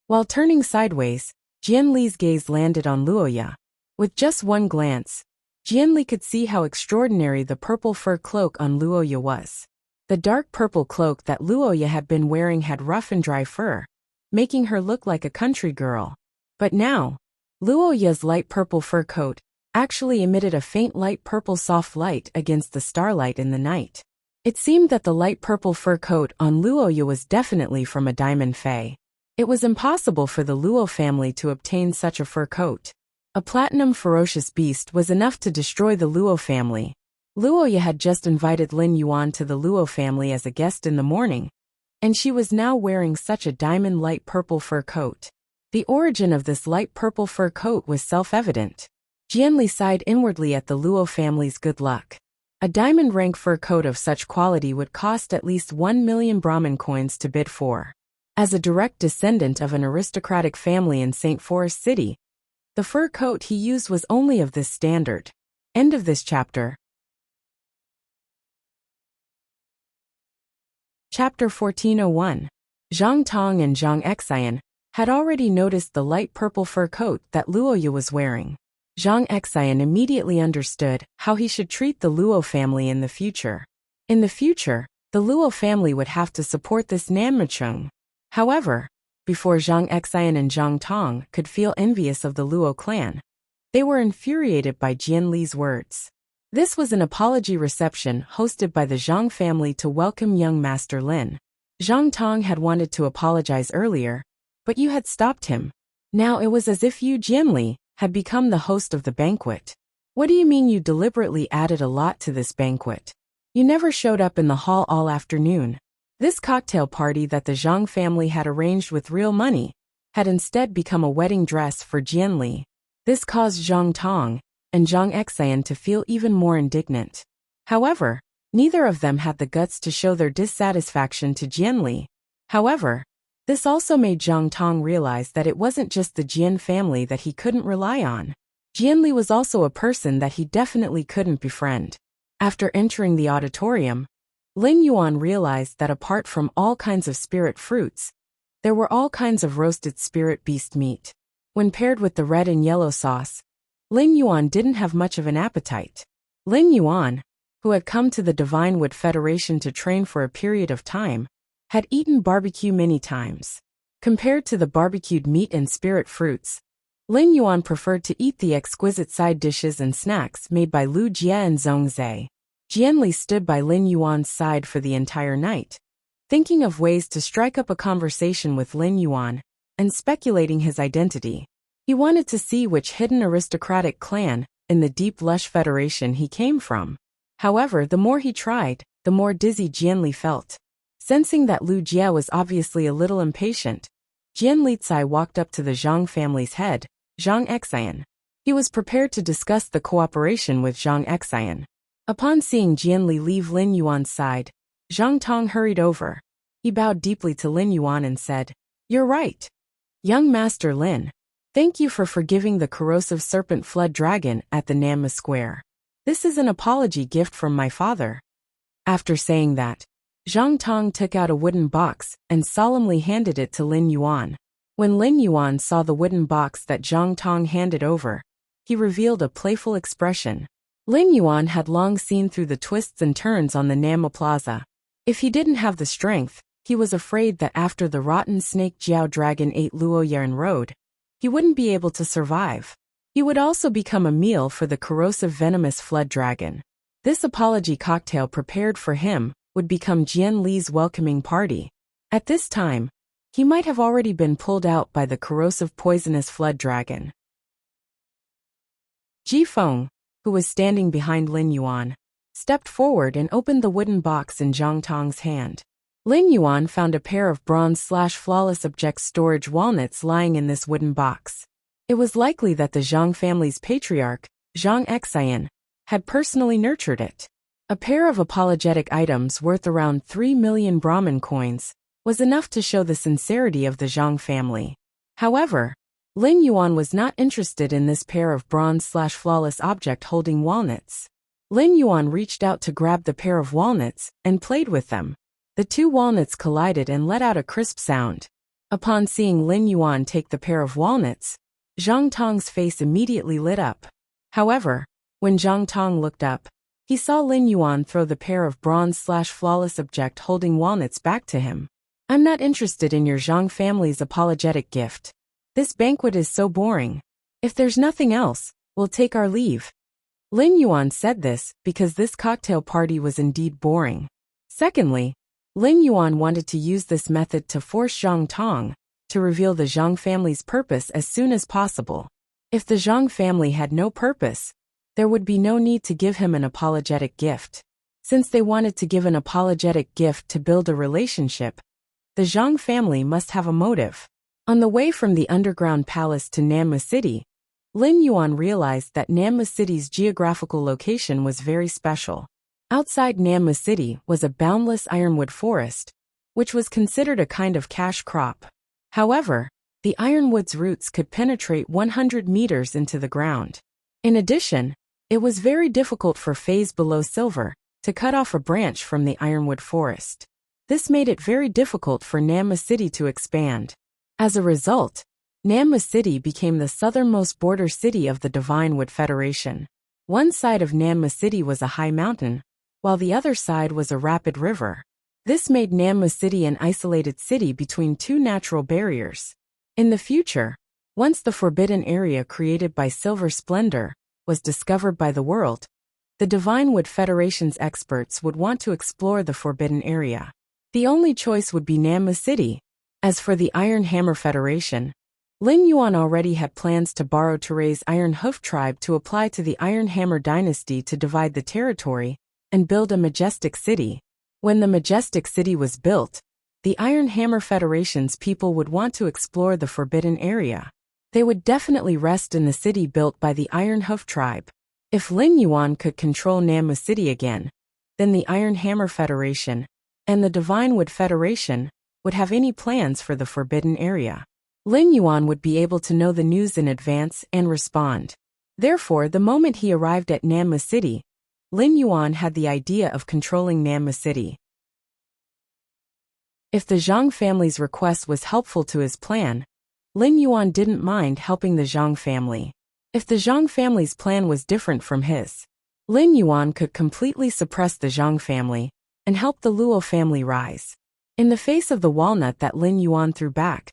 While turning sideways, Jian Li's gaze landed on Luoya. With just one glance, Jian Li could see how extraordinary the purple fur cloak on Luoya was. The dark purple cloak that Luoya had been wearing had rough and dry fur, making her look like a country girl. But now, Luoya's light purple fur coat actually emitted a faint light purple soft light against the starlight in the night. It seemed that the light purple fur coat on Luoya was definitely from a diamond fae. It was impossible for the Luo family to obtain such a fur coat. A platinum ferocious beast was enough to destroy the Luo family. Luoya had just invited Lin Yuan to the Luo family as a guest in the morning, and she was now wearing such a diamond light purple fur coat. The origin of this light purple fur coat was self-evident. Jianli sighed inwardly at the Luo family's good luck. A diamond rank fur coat of such quality would cost at least 1 million Brahmin coins to bid for. As a direct descendant of an aristocratic family in St. Forest City, the fur coat he used was only of this standard. End of this chapter. Chapter 1401. Zhang Tong and Zhang Xian had already noticed the light purple fur coat that Luoya was wearing. Zhang Xian immediately understood how he should treat the Luo family in the future. In the future, the Luo family would have to support this Nanmacheng. However, before Zhang Xian and Zhang Tong could feel envious of the Luo clan, they were infuriated by Jian Li's words. This was an apology reception hosted by the Zhang family to welcome young Master Lin. Zhang Tong had wanted to apologize earlier, but you had stopped him. Now it was as if you, Jian Li, had become the host of the banquet. What do you mean you deliberately added a lot to this banquet? You never showed up in the hall all afternoon. This cocktail party that the Zhang family had arranged with real money had instead become a wedding dress for Jian Li. This caused Zhang Tong and Zhang Xian to feel even more indignant. However, neither of them had the guts to show their dissatisfaction to Jian Li. However, this also made Zhang Tong realize that it wasn't just the Jian family that he couldn't rely on. Jian Li was also a person that he definitely couldn't befriend. After entering the auditorium, Lin Yuan realized that apart from all kinds of spirit fruits, there were all kinds of roasted spirit beast meat. When paired with the red and yellow sauce, Lin Yuan didn't have much of an appetite. Lin Yuan, who had come to the Divine Wood Federation to train for a period of time, had eaten barbecue many times. Compared to the barbecued meat and spirit fruits, Lin Yuan preferred to eat the exquisite side dishes and snacks made by Lu Jie and Zhong Zhe. Jian Li stood by Lin Yuan's side for the entire night, thinking of ways to strike up a conversation with Lin Yuan and speculating his identity. He wanted to see which hidden aristocratic clan in the deep lush federation he came from. However, the more he tried, the more dizzy Jian Li felt. Sensing that Lu Jie was obviously a little impatient, Jian Lizai walked up to the Zhang family's head, Zhang Xian. He was prepared to discuss the cooperation with Zhang Xian. Upon seeing Jian Li leave Lin Yuan's side, Zhang Tong hurried over. He bowed deeply to Lin Yuan and said, "You're right. Young Master Lin, thank you for forgiving the corrosive serpent flood dragon at the Nanma Square. This is an apology gift from my father." After saying that, Zhang Tong took out a wooden box and solemnly handed it to Lin Yuan. When Lin Yuan saw the wooden box that Zhang Tong handed over, he revealed a playful expression. Lin Yuan had long seen through the twists and turns on the Nanma Plaza. If he didn't have the strength, he was afraid that after the rotten snake Jiao dragon ate Luoyaren Road, he wouldn't be able to survive. He would also become a meal for the corrosive venomous flood dragon. This apology cocktail prepared for him would become Jian Li's welcoming party. At this time, he might have already been pulled out by the corrosive poisonous flood dragon. Ji Feng, who was standing behind Lin Yuan, stepped forward and opened the wooden box in Zhang Tong's hand. Lin Yuan found a pair of bronze/flawless object storage walnuts lying in this wooden box. It was likely that the Zhang family's patriarch, Zhang Xian, had personally nurtured it. A pair of apologetic items worth around 3 million Brahmin coins was enough to show the sincerity of the Zhang family. However, Lin Yuan was not interested in this pair of bronze/flawless object holding walnuts. Lin Yuan reached out to grab the pair of walnuts and played with them. The two walnuts collided and let out a crisp sound. Upon seeing Lin Yuan take the pair of walnuts, Zhang Tong's face immediately lit up. However, when Zhang Tong looked up, he saw Lin Yuan throw the pair of bronze/flawless object holding walnuts back to him. "I'm not interested in your Zhang family's apologetic gift. This banquet is so boring. If there's nothing else, we'll take our leave." Lin Yuan said this because this cocktail party was indeed boring. Secondly, Lin Yuan wanted to use this method to force Zhang Tong to reveal the Zhang family's purpose as soon as possible. If the Zhang family had no purpose, there would be no need to give him an apologetic gift. Since they wanted to give an apologetic gift to build a relationship, the Zhang family must have a motive. On the way from the underground palace to Nanma City, Lin Yuan realized that Nanma City's geographical location was very special. Outside Nanma City was a boundless ironwood forest, which was considered a kind of cash crop. However, the ironwood's roots could penetrate 100 meters into the ground. In addition, it was very difficult for phase below silver to cut off a branch from the ironwood forest. This made it very difficult for Nanma City to expand. As a result, Nanma City became the southernmost border city of the Divine Wood Federation. One side of Nanma City was a high mountain, while the other side was a rapid river. This made Nanma City an isolated city between two natural barriers. In the future, once the forbidden area created by Silver Splendor was discovered by the world, the Divine Wood Federation's experts would want to explore the forbidden area. The only choice would be Nanma City. As for the Iron Hammer Federation, Lin Yuan already had plans to borrow Teray's Iron Hoof tribe to apply to the Iron Hammer dynasty to divide the territory and build a majestic city. When the majestic city was built, the Iron Hammer Federation's people would want to explore the forbidden area. They would definitely rest in the city built by the Iron Hoof tribe. If Lin Yuan could control Nanma City again, then the Iron Hammer Federation and the Divine Wood Federation would have any plans for the forbidden area. Lin Yuan would be able to know the news in advance and respond. Therefore, the moment he arrived at Nanma City, Lin Yuan had the idea of controlling Nanma City. If the Zhang family's request was helpful to his plan, Lin Yuan didn't mind helping the Zhang family. If the Zhang family's plan was different from his, Lin Yuan could completely suppress the Zhang family and help the Luo family rise. In the face of the walnut that Lin Yuan threw back,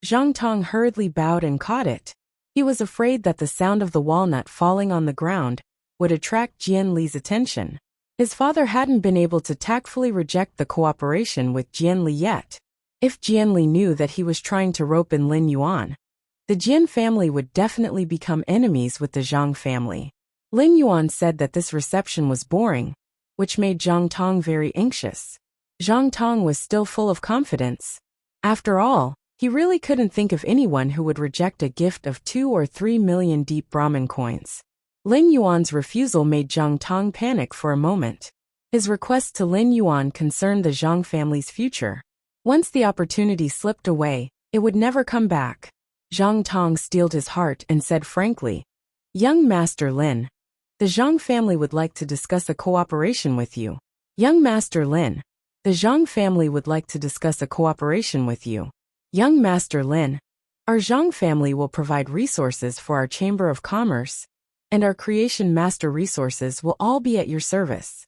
Zhang Tong hurriedly bowed and caught it. He was afraid that the sound of the walnut falling on the ground would attract Jian Li's attention. His father hadn't been able to tactfully reject the cooperation with Jian Li yet. If Jian Li knew that he was trying to rope in Lin Yuan, the Jian family would definitely become enemies with the Zhang family. Lin Yuan said that this reception was boring, which made Zhang Tong very anxious. Zhang Tong was still full of confidence. After all, he really couldn't think of anyone who would reject a gift of 2 or 3 million deep Brahmin coins. Lin Yuan's refusal made Zhang Tong panic for a moment. His request to Lin Yuan concerned the Zhang family's future. Once the opportunity slipped away, it would never come back. Zhang Tong steeled his heart and said frankly, "Young Master Lin, the Zhang family would like to discuss a cooperation with you." Young Master Lin, the Zhang family would like to discuss a cooperation with you. Young Master Lin, our Zhang family will provide resources for our Chamber of Commerce, and our Creation Master resources will all be at your service.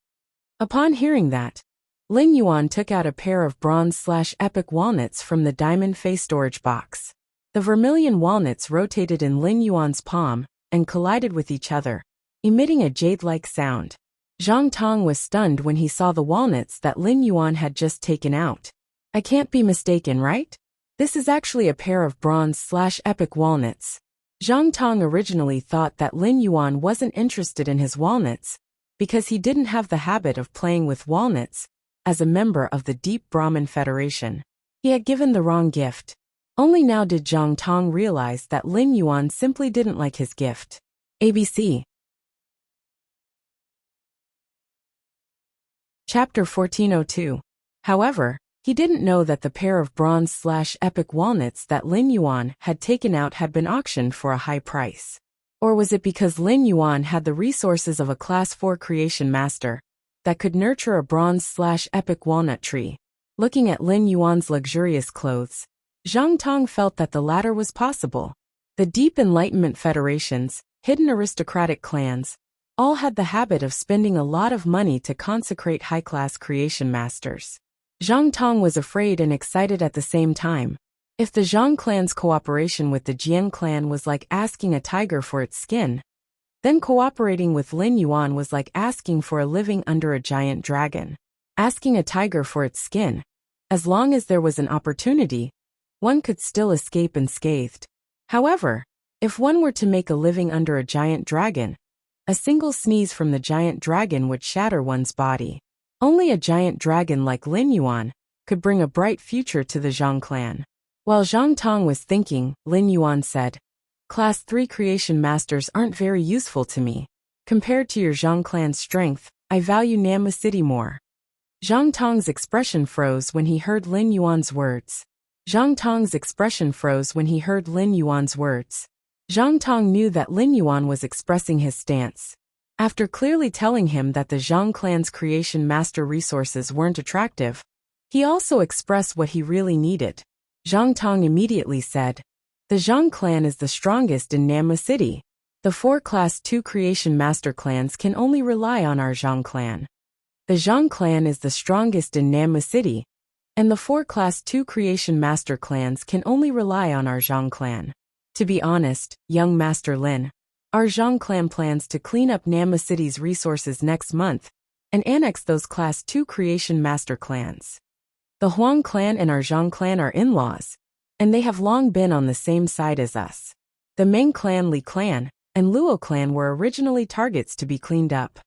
Upon hearing that, Lin Yuan took out a pair of bronze/epic walnuts from the diamond face storage box. The vermilion walnuts rotated in Lin Yuan's palm and collided with each other, emitting a jade-like sound. Zhang Tong was stunned when he saw the walnuts that Lin Yuan had just taken out. I can't be mistaken, right? This is actually a pair of bronze/epic walnuts. Zhang Tong originally thought that Lin Yuan wasn't interested in his walnuts because he didn't have the habit of playing with walnuts as a member of the Deep Brahmin Federation. He had given the wrong gift. Only now did Zhang Tong realize that Lin Yuan simply didn't like his gift. ABC Chapter 1402. However, he didn't know that the pair of bronze/epic walnuts that Lin Yuan had taken out had been auctioned for a high price. Or was it because Lin Yuan had the resources of a Class 4 Creation Master that could nurture a bronze/epic walnut tree? Looking at Lin Yuan's luxurious clothes, Zhang Tong felt that the latter was possible. The Deep Enlightenment Federations, hidden aristocratic clans, all had the habit of spending a lot of money to consecrate high-class creation masters. Zhang Tong was afraid and excited at the same time. If the Zhang clan's cooperation with the Jian clan was like asking a tiger for its skin, then cooperating with Lin Yuan was like asking for a living under a giant dragon. Asking a tiger for its skin, as long as there was an opportunity, one could still escape unscathed. However, If one were to make a living under a giant dragon, a single sneeze from the giant dragon would shatter one's body. Only a giant dragon like Lin Yuan could bring a bright future to the Zhang clan. While Zhang Tong was thinking, Lin Yuan said, Class 3 creation masters aren't very useful to me. Compared to your Zhang clan's strength, I value Namma City more. Zhang Tong's expression froze when he heard Lin Yuan's words. Zhang Tong's expression froze when he heard Lin Yuan's words. Zhang Tong knew that Lin Yuan was expressing his stance. After clearly telling him that the Zhang clan's creation master resources weren't attractive, he also expressed what he really needed. Zhang Tong immediately said, The Zhang clan is the strongest in Namma City. The 4 Class 2 creation master clans can only rely on our Zhang clan. The Zhang clan is the strongest in Namma City, and the 4 Class 2 creation master clans can only rely on our Zhang clan. To be honest, young Master Lin, our Zhang clan plans to clean up Namma City's resources next month and annex those Class 2 creation master clans. The Huang clan and our Zhang clan are in-laws, and they have long been on the same side as us. The Meng clan, Li clan, and Luo clan were originally targets to be cleaned up.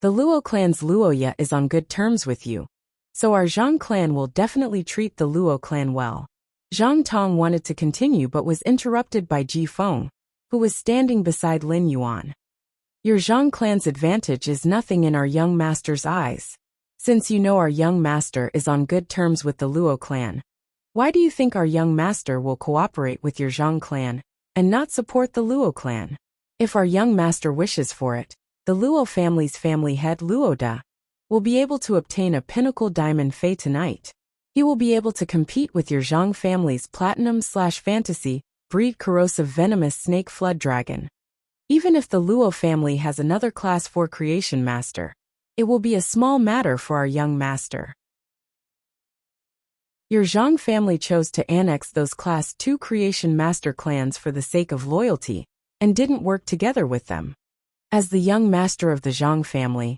The Luo clan's Luoya is on good terms with you, so our Zhang clan will definitely treat the Luo clan well. Zhang Tong wanted to continue but was interrupted by Ji Feng, who was standing beside Lin Yuan. Your Zhang clan's advantage is nothing in our young master's eyes. Since you know our young master is on good terms with the Luo clan, why do you think our young master will cooperate with your Zhang clan and not support the Luo clan? If our young master wishes for it, the Luo family's family head Luo Da will be able to obtain a pinnacle diamond fei tonight. He will be able to compete with your Zhang family's platinum/fantasy breed corrosive venomous snake flood dragon. Even if the Luo family has another Class 4 creation master, it will be a small matter for our young master. Your Zhang family chose to annex those Class 2 creation master clans for the sake of loyalty and didn't work together with them. As the young master of the Zhang family,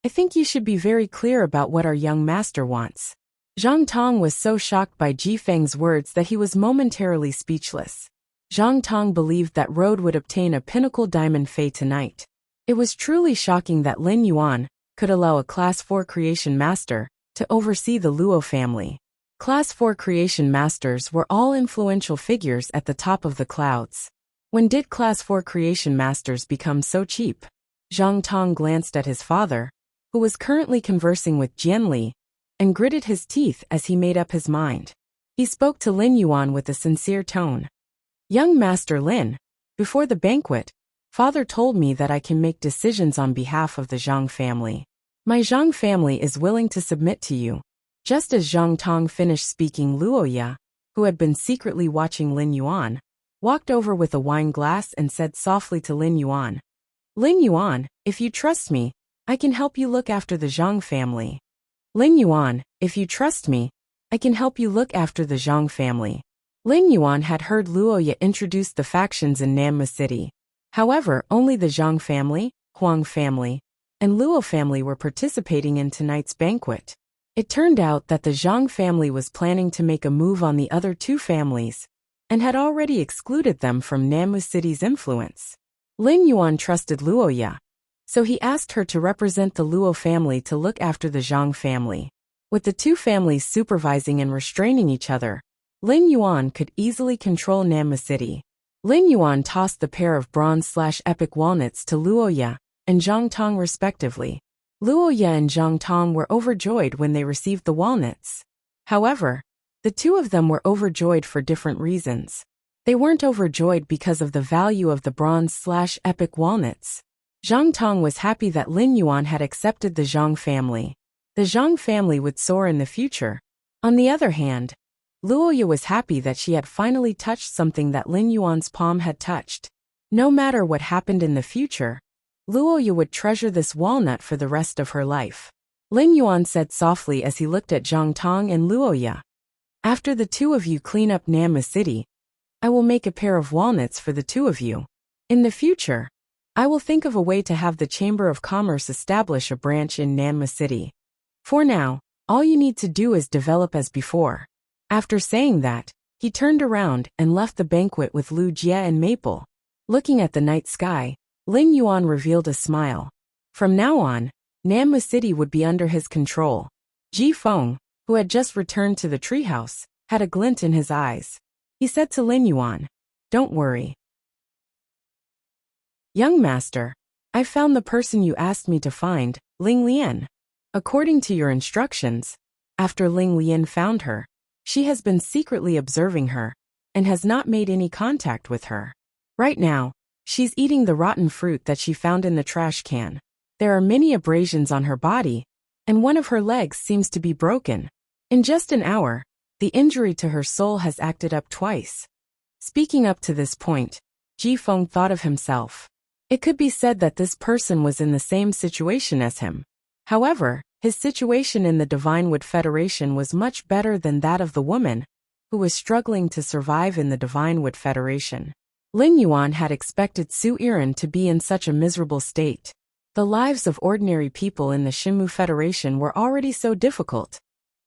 I think you should be very clear about what our young master wants. Zhang Tong was so shocked by Ji Feng's words that he was momentarily speechless. Zhang Tong believed that Road would obtain a pinnacle diamond fei tonight. It was truly shocking that Lin Yuan could allow a Class 4 creation master to oversee the Luo family. Class 4 creation masters were all influential figures at the top of the clouds. When did Class 4 creation masters become so cheap? Zhang Tong glanced at his father, who was currently conversing with Jian Li, and gritted his teeth as he made up his mind. He spoke to Lin Yuan with a sincere tone. Young Master Lin, before the banquet, Father told me that I can make decisions on behalf of the Zhang family. My Zhang family is willing to submit to you. Just as Zhang Tong finished speaking, Luoya, who had been secretly watching Lin Yuan, walked over with a wine glass and said softly to Lin Yuan, Lin Yuan, if you trust me, I can help you look after the Zhang family. Lin Yuan, if you trust me, I can help you look after the Zhang family. Lin Yuan had heard Luoya introduce the factions in Namma City. However, only the Zhang family, Huang family, and Luo family were participating in tonight's banquet. It turned out that the Zhang family was planning to make a move on the other 2 families, and had already excluded them from Namma City's influence. Lin Yuan trusted Luoya, so he asked her to represent the Luo family to look after the Zhang family. With the 2 families supervising and restraining each other, Lin Yuan could easily control Namma City. Lin Yuan tossed the pair of bronze/epic walnuts to Luoya and Zhang Tong respectively. Luoya and Zhang Tong were overjoyed when they received the walnuts. However, the 2 of them were overjoyed for different reasons. They weren't overjoyed because of the value of the bronze/epic walnuts. Zhang Tong was happy that Lin Yuan had accepted the Zhang family. The Zhang family would soar in the future. On the other hand, Luoya was happy that she had finally touched something that Lin Yuan's palm had touched. No matter what happened in the future, Luoya would treasure this walnut for the rest of her life. Lin Yuan said softly as he looked at Zhang Tong and Luoya. After the 2 of you clean up Namma City, I will make a pair of walnuts for the 2 of you. In the future, I will think of a way to have the Chamber of Commerce establish a branch in Namma City. For now, all you need to do is develop as before. After saying that, he turned around and left the banquet with Lu Jie and Maple. Looking at the night sky, Ling Yuan revealed a smile. From now on, Nammu City would be under his control. Ji Feng, who had just returned to the treehouse, had a glint in his eyes. He said to Lin Yuan, "Don't worry. Young master, I found the person you asked me to find, Ling Lian. According to your instructions, after Ling Lian found her, she has been secretly observing her and has not made any contact with her. Right now, she's eating the rotten fruit that she found in the trash can. There are many abrasions on her body, and one of her legs seems to be broken. In just an hour, the injury to her soul has acted up twice." Speaking up to this point, Ji Feng thought of himself. It could be said that this person was in the same situation as him. However, his situation in the Divine Wood Federation was much better than that of the woman who was struggling to survive in the Divine Wood Federation. Lin Yuan had expected Su Iran to be in such a miserable state. The lives of ordinary people in the Shinmu Federation were already so difficult,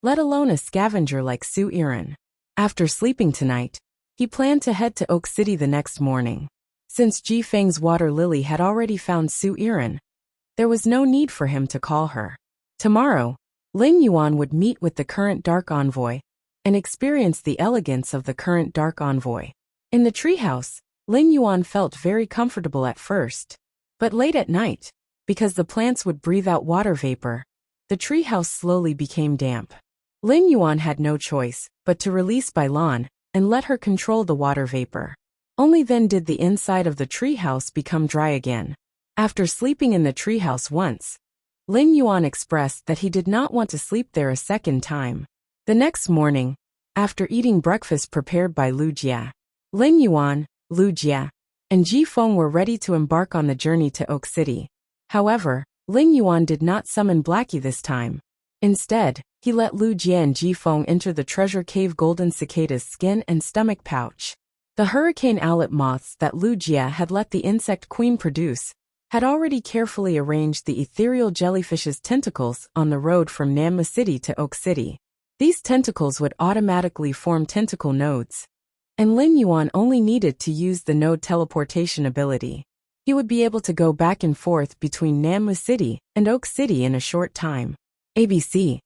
let alone a scavenger like Su Iran. After sleeping tonight, he planned to head to Oak City the next morning. Since Ji Feng's water lily had already found Su Iran, there was no need for him to call her. Tomorrow, Lin Yuan would meet with the current Dark Envoy and experience the elegance of the current Dark Envoy. In the treehouse, Lin Yuan felt very comfortable at first, but late at night, because the plants would breathe out water vapor, the treehouse slowly became damp. Lin Yuan had no choice but to release Bai Lan and let her control the water vapor. Only then did the inside of the treehouse become dry again. After sleeping in the treehouse once, Lin Yuan expressed that he did not want to sleep there a second time. The next morning, after eating breakfast prepared by Lu Jia, Lin Yuan, Lu Jia, and Ji Feng were ready to embark on the journey to Oak City. However, Lin Yuan did not summon Blackie this time. Instead, he let Lu Jia and Ji Feng enter the treasure cave golden cicada's skin and stomach pouch. The hurricane owlet moths that Lu Jia had let the insect queen produce had already carefully arranged the ethereal jellyfish's tentacles on the road from Nammu City to Oak City. These tentacles would automatically form tentacle nodes, and Lin Yuan only needed to use the node teleportation ability. He would be able to go back and forth between Nammu City and Oak City in a short time. ABC.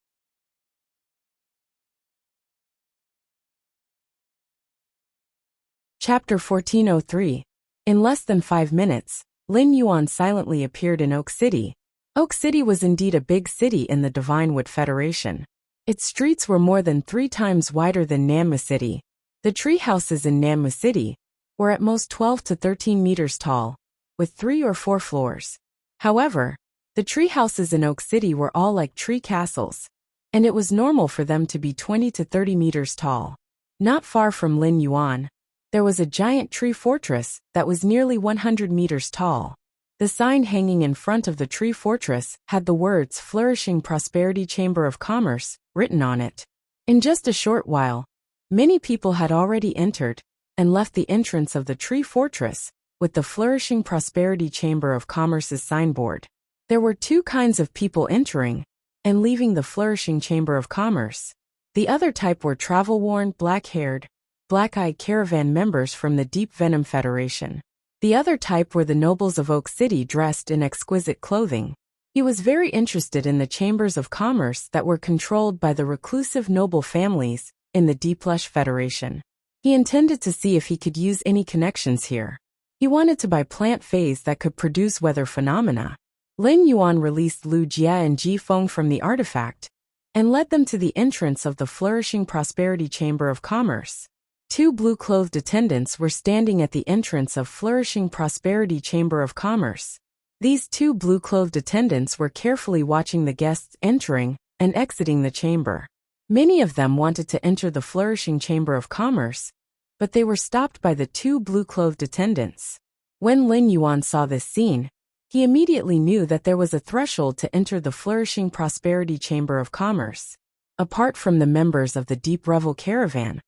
Chapter 1403. In less than 5 minutes, Lin Yuan silently appeared in Oak City. Oak City was indeed a big city in the Divine Wood Federation. Its streets were more than 3 times wider than Nammu City. The tree houses in Nammu City were at most 12 to 13 meters tall, with 3 or 4 floors. However, the tree houses in Oak City were all like tree castles, and it was normal for them to be 20 to 30 meters tall. Not far from Lin Yuan, there was a giant tree fortress that was nearly 100 meters tall. The sign hanging in front of the tree fortress had the words "Flourishing Prosperity Chamber of Commerce" written on it. In just a short while, many people had already entered and left the entrance of the tree fortress with the Flourishing Prosperity Chamber of Commerce's signboard. There were 2 kinds of people entering and leaving the Flourishing Chamber of Commerce. The other type were travel-worn, black-haired, black-eyed caravan members from the Deep Venom Federation. The other type were the nobles of Oak City dressed in exquisite clothing. He was very interested in the chambers of commerce that were controlled by the reclusive noble families in the Deep Lush Federation. He intended to see if he could use any connections here. He wanted to buy plant phase that could produce weather phenomena. Lin Yuan released Lu Jia and Ji Feng from the artifact and led them to the entrance of the Flourishing Prosperity Chamber of Commerce. 2 blue-clothed attendants were standing at the entrance of Flourishing Prosperity Chamber of Commerce. These 2 blue-clothed attendants were carefully watching the guests entering and exiting the chamber. Many of them wanted to enter the Flourishing Chamber of Commerce, but they were stopped by the 2 blue-clothed attendants. When Lin Yuan saw this scene, he immediately knew that there was a threshold to enter the Flourishing Prosperity Chamber of Commerce. Apart from the members of the Deep Revel Caravan,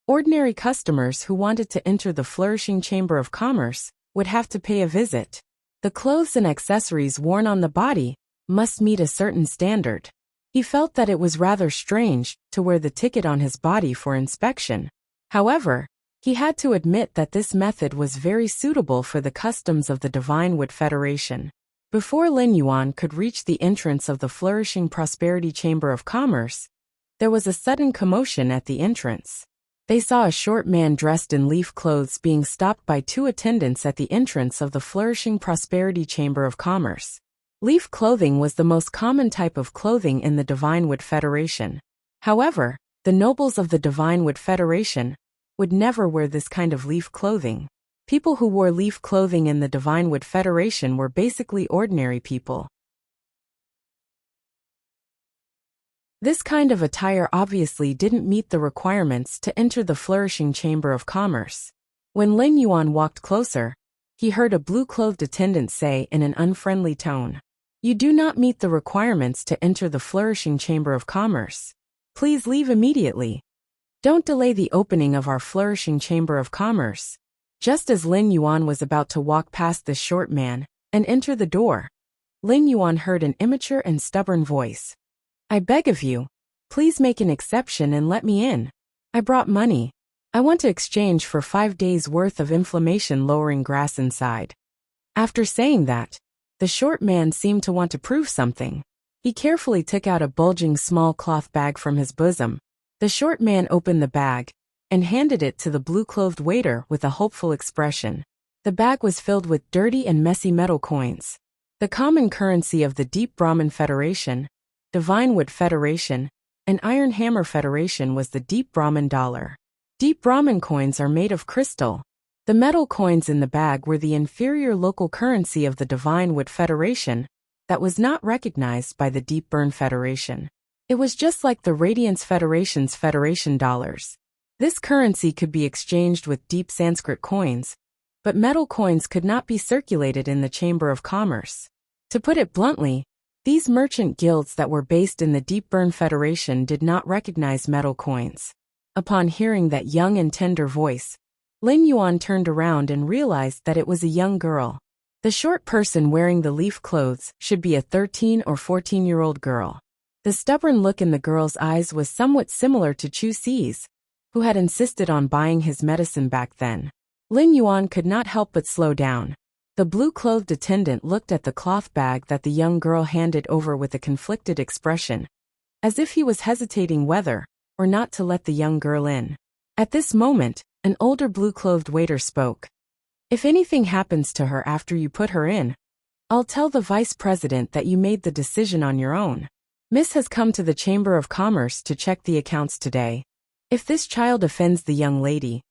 ordinary customers who wanted to enter the Flourishing Chamber of Commerce would have to pay a visit. The clothes and accessories worn on the body must meet a certain standard. He felt that it was rather strange to wear the ticket on his body for inspection. However, He had to admit that this method was very suitable for the customs of the Divine Wood Federation. Before Lin Yuan could reach the entrance of the flourishing Prosperity Chamber of Commerce, there was a sudden commotion at the entrance. They saw a short man dressed in leaf clothes being stopped by two attendants at the entrance of the flourishing Prosperity Chamber of Commerce. Leaf clothing was the most common type of clothing in the Divine Wood Federation. However, the nobles of the Divine Wood Federation would never wear this kind of leaf clothing. People who wore leaf clothing in the Divine Wood Federation were basically ordinary people. This kind of attire obviously didn't meet the requirements to enter the flourishing Chamber of Commerce. When Lin Yuan walked closer, he heard a blue-clothed attendant say in an unfriendly tone, "You do not meet the requirements to enter the flourishing Chamber of Commerce. Please leave immediately. Don't delay the opening of our flourishing Chamber of Commerce." Just as Lin Yuan was about to walk past this short man and enter the door, Lin Yuan heard an immature and stubborn voice. "I beg of you, please make an exception and let me in. I brought money. I want to exchange for 5 days' worth of inflammation-lowering grass inside." After saying that, the short man seemed to want to prove something. He carefully took out a bulging small cloth bag from his bosom. The short man opened the bag and handed it to the blue-clothed waiter with a hopeful expression. The bag was filled with dirty and messy metal coins. The common currency of the Deep Brahman Federation, Divine Wood Federation, and Iron Hammer Federation was the Deep Brahman dollar. Deep Brahman coins are made of crystal. The metal coins in the bag were the inferior local currency of the Divine Wood Federation that was not recognized by the Deep Burn Federation. It was just like the Radiance Federation's Federation dollars. This currency could be exchanged with deep Sanskrit coins, but metal coins could not be circulated in the Chamber of Commerce. To put it bluntly, these merchant guilds that were based in the Deep Burn Federation did not recognize metal coins. Upon hearing that young and tender voice, Lin Yuan turned around and realized that it was a young girl. The short person wearing the leaf clothes should be a 13 or 14-year-old girl. The stubborn look in the girl's eyes was somewhat similar to Chu Si's, who had insisted on buying his medicine back then. Lin Yuan could not help but slow down. The blue-clothed attendant looked at the cloth bag that the young girl handed over with a conflicted expression, as if he was hesitating whether or not to let the young girl in. At this moment, an older blue-clothed waiter spoke. "If anything happens to her after you put her in, I'll tell the vice president that you made the decision on your own. Miss has come to the Chamber of Commerce to check the accounts today. If this child offends the young lady,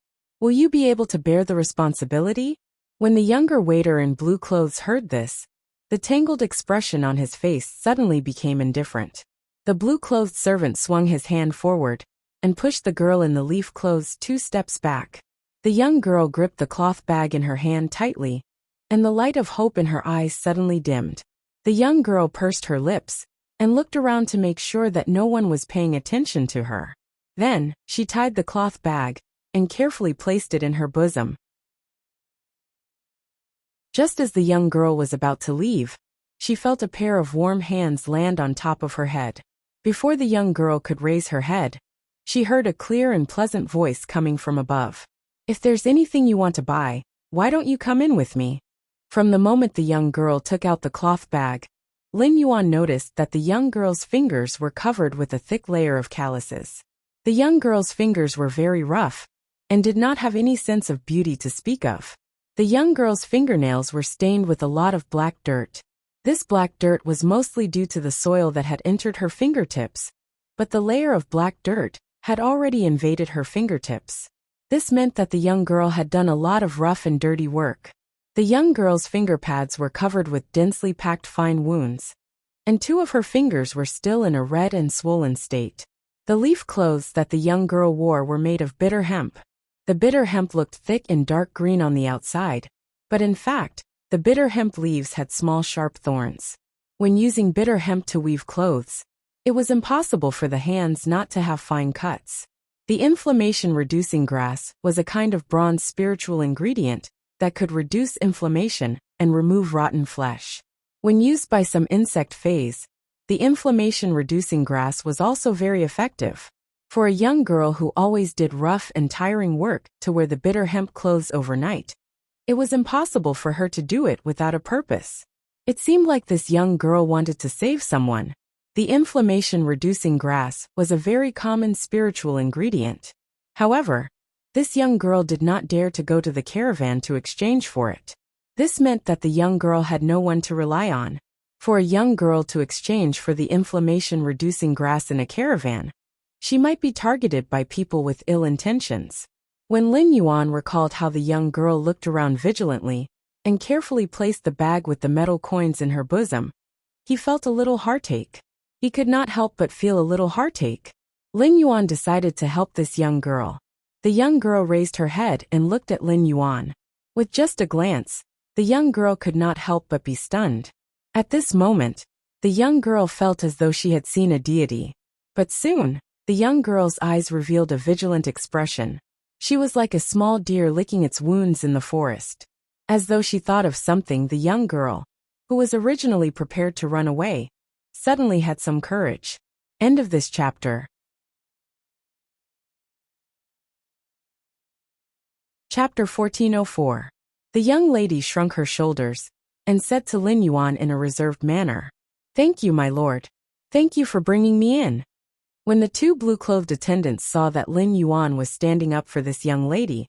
will you be able to bear the responsibility?" When the younger waiter in blue clothes heard this, the tangled expression on his face suddenly became indifferent. The blue-clothed servant swung his hand forward and pushed the girl in the leaf clothes 2 steps back. The young girl gripped the cloth bag in her hand tightly, and the light of hope in her eyes suddenly dimmed. The young girl pursed her lips and looked around to make sure that no one was paying attention to her. Then, she tied the cloth bag and carefully placed it in her bosom. Just as the young girl was about to leave, she felt a pair of warm hands land on top of her head. Before the young girl could raise her head, she heard a clear and pleasant voice coming from above. "If there's anything you want to buy, why don't you come in with me?" From the moment the young girl took out the cloth bag, Lin Yuan noticed that the young girl's fingers were covered with a thick layer of calluses. The young girl's fingers were very rough and did not have any sense of beauty to speak of. The young girl's fingernails were stained with a lot of black dirt. This black dirt was mostly due to the soil that had entered her fingertips, but the layer of black dirt had already invaded her fingertips. This meant that the young girl had done a lot of rough and dirty work. The young girl's finger pads were covered with densely packed fine wounds, and 2 of her fingers were still in a red and swollen state. The leaf clothes that the young girl wore were made of bitter hemp. The bitter hemp looked thick and dark green on the outside, but in fact, the bitter hemp leaves had small sharp thorns. When using bitter hemp to weave clothes, it was impossible for the hands not to have fine cuts. The inflammation-reducing grass was a kind of bronze spiritual ingredient that could reduce inflammation and remove rotten flesh. When used by some insect phase, the inflammation-reducing grass was also very effective. For a young girl who always did rough and tiring work to wear the bitter hemp clothes overnight, it was impossible for her to do it without a purpose. It seemed like this young girl wanted to save someone. The inflammation-reducing grass was a very common spiritual ingredient. However, this young girl did not dare to go to the caravan to exchange for it. This meant that the young girl had no one to rely on. For a young girl to exchange for the inflammation-reducing grass in a caravan, she might be targeted by people with ill intentions. When Lin Yuan recalled how the young girl looked around vigilantly and carefully placed the bag with the metal coins in her bosom, he felt a little heartache. He could not help but feel a little heartache. Lin Yuan decided to help this young girl. The young girl raised her head and looked at Lin Yuan. With just a glance, the young girl could not help but be stunned. At this moment, the young girl felt as though she had seen a deity. But soon, the young girl's eyes revealed a vigilant expression. She was like a small deer licking its wounds in the forest. As though she thought of something, the young girl, who was originally prepared to run away, suddenly had some courage. End of this chapter. Chapter 1404. The young lady shrunk her shoulders and said to Lin Yuan in a reserved manner, "Thank you, my lord. Thank you for bringing me in." When the two blue-clothed attendants saw that Lin Yuan was standing up for this young lady,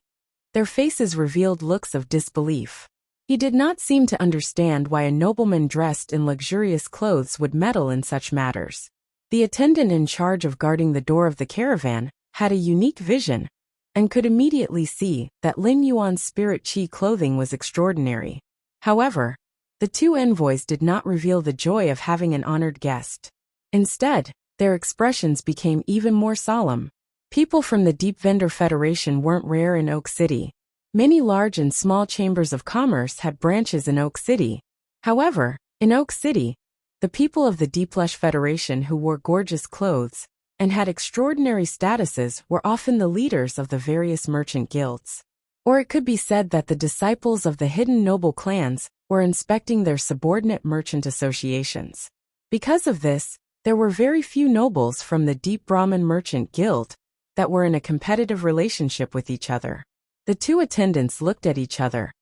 their faces revealed looks of disbelief. He did not seem to understand why a nobleman dressed in luxurious clothes would meddle in such matters. The attendant in charge of guarding the door of the caravan had a unique vision and could immediately see that Lin Yuan's spirit chi clothing was extraordinary. However, the two envoys did not reveal the joy of having an honored guest. Instead, their expressions became even more solemn. People from the Deep Vendor Federation weren't rare in Oak City. Many large and small chambers of commerce had branches in Oak City. However, in Oak City, the people of the Deep Lush Federation who wore gorgeous clothes and had extraordinary statuses were often the leaders of the various merchant guilds. Or it could be said that the disciples of the hidden noble clans were inspecting their subordinate merchant associations. Because of this, there were very few nobles from the Deep Brahmin Merchant Guild that were in a competitive relationship with each other. The two attendants looked at each other,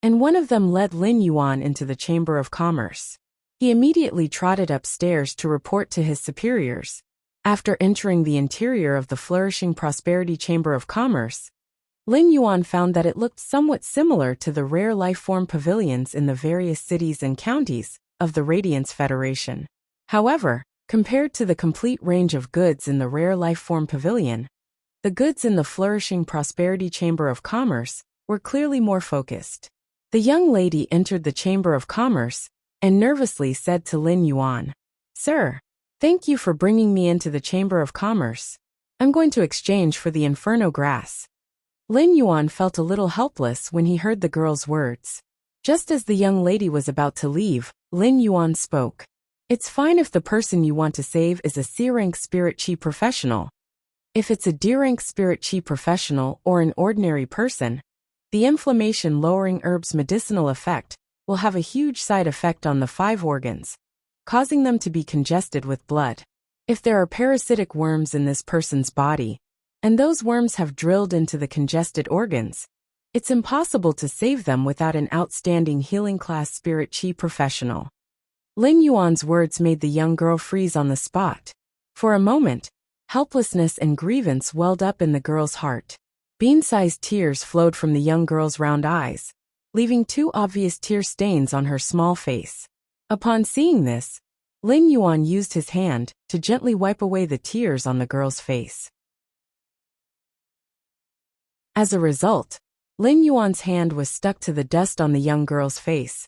and one of them led Lin Yuan into the Chamber of Commerce. He immediately trotted upstairs to report to his superiors. After entering the interior of the flourishing Prosperity Chamber of Commerce, Lin Yuan found that it looked somewhat similar to the rare life-form pavilions in the various cities and counties of the Radiance Federation. However, compared to the complete range of goods in the rare life-form pavilion, the goods in the flourishing Prosperity Chamber of Commerce were clearly more focused. The young lady entered the Chamber of Commerce and nervously said to Lin Yuan, "Sir, thank you for bringing me into the Chamber of Commerce. I'm going to exchange for the Inferno grass." Lin Yuan felt a little helpless when he heard the girl's words. Just as the young lady was about to leave, Lin Yuan spoke. "It's fine if the person you want to save is a C-rank spirit chi professional. If it's a D-rank spirit chi professional or an ordinary person, the inflammation-lowering herb's medicinal effect will have a huge side effect on the 5 organs, causing them to be congested with blood. If there are parasitic worms in this person's body, and those worms have drilled into the congested organs, it's impossible to save them without an outstanding healing class spirit chi professional." Lin Yuan's words made the young girl freeze on the spot. For a moment, helplessness and grievance welled up in the girl's heart. Bean-sized tears flowed from the young girl's round eyes, leaving 2 obvious tear stains on her small face. Upon seeing this, Lin Yuan used his hand to gently wipe away the tears on the girl's face. As a result, Lin Yuan's hand was stuck to the dust on the young girl's face,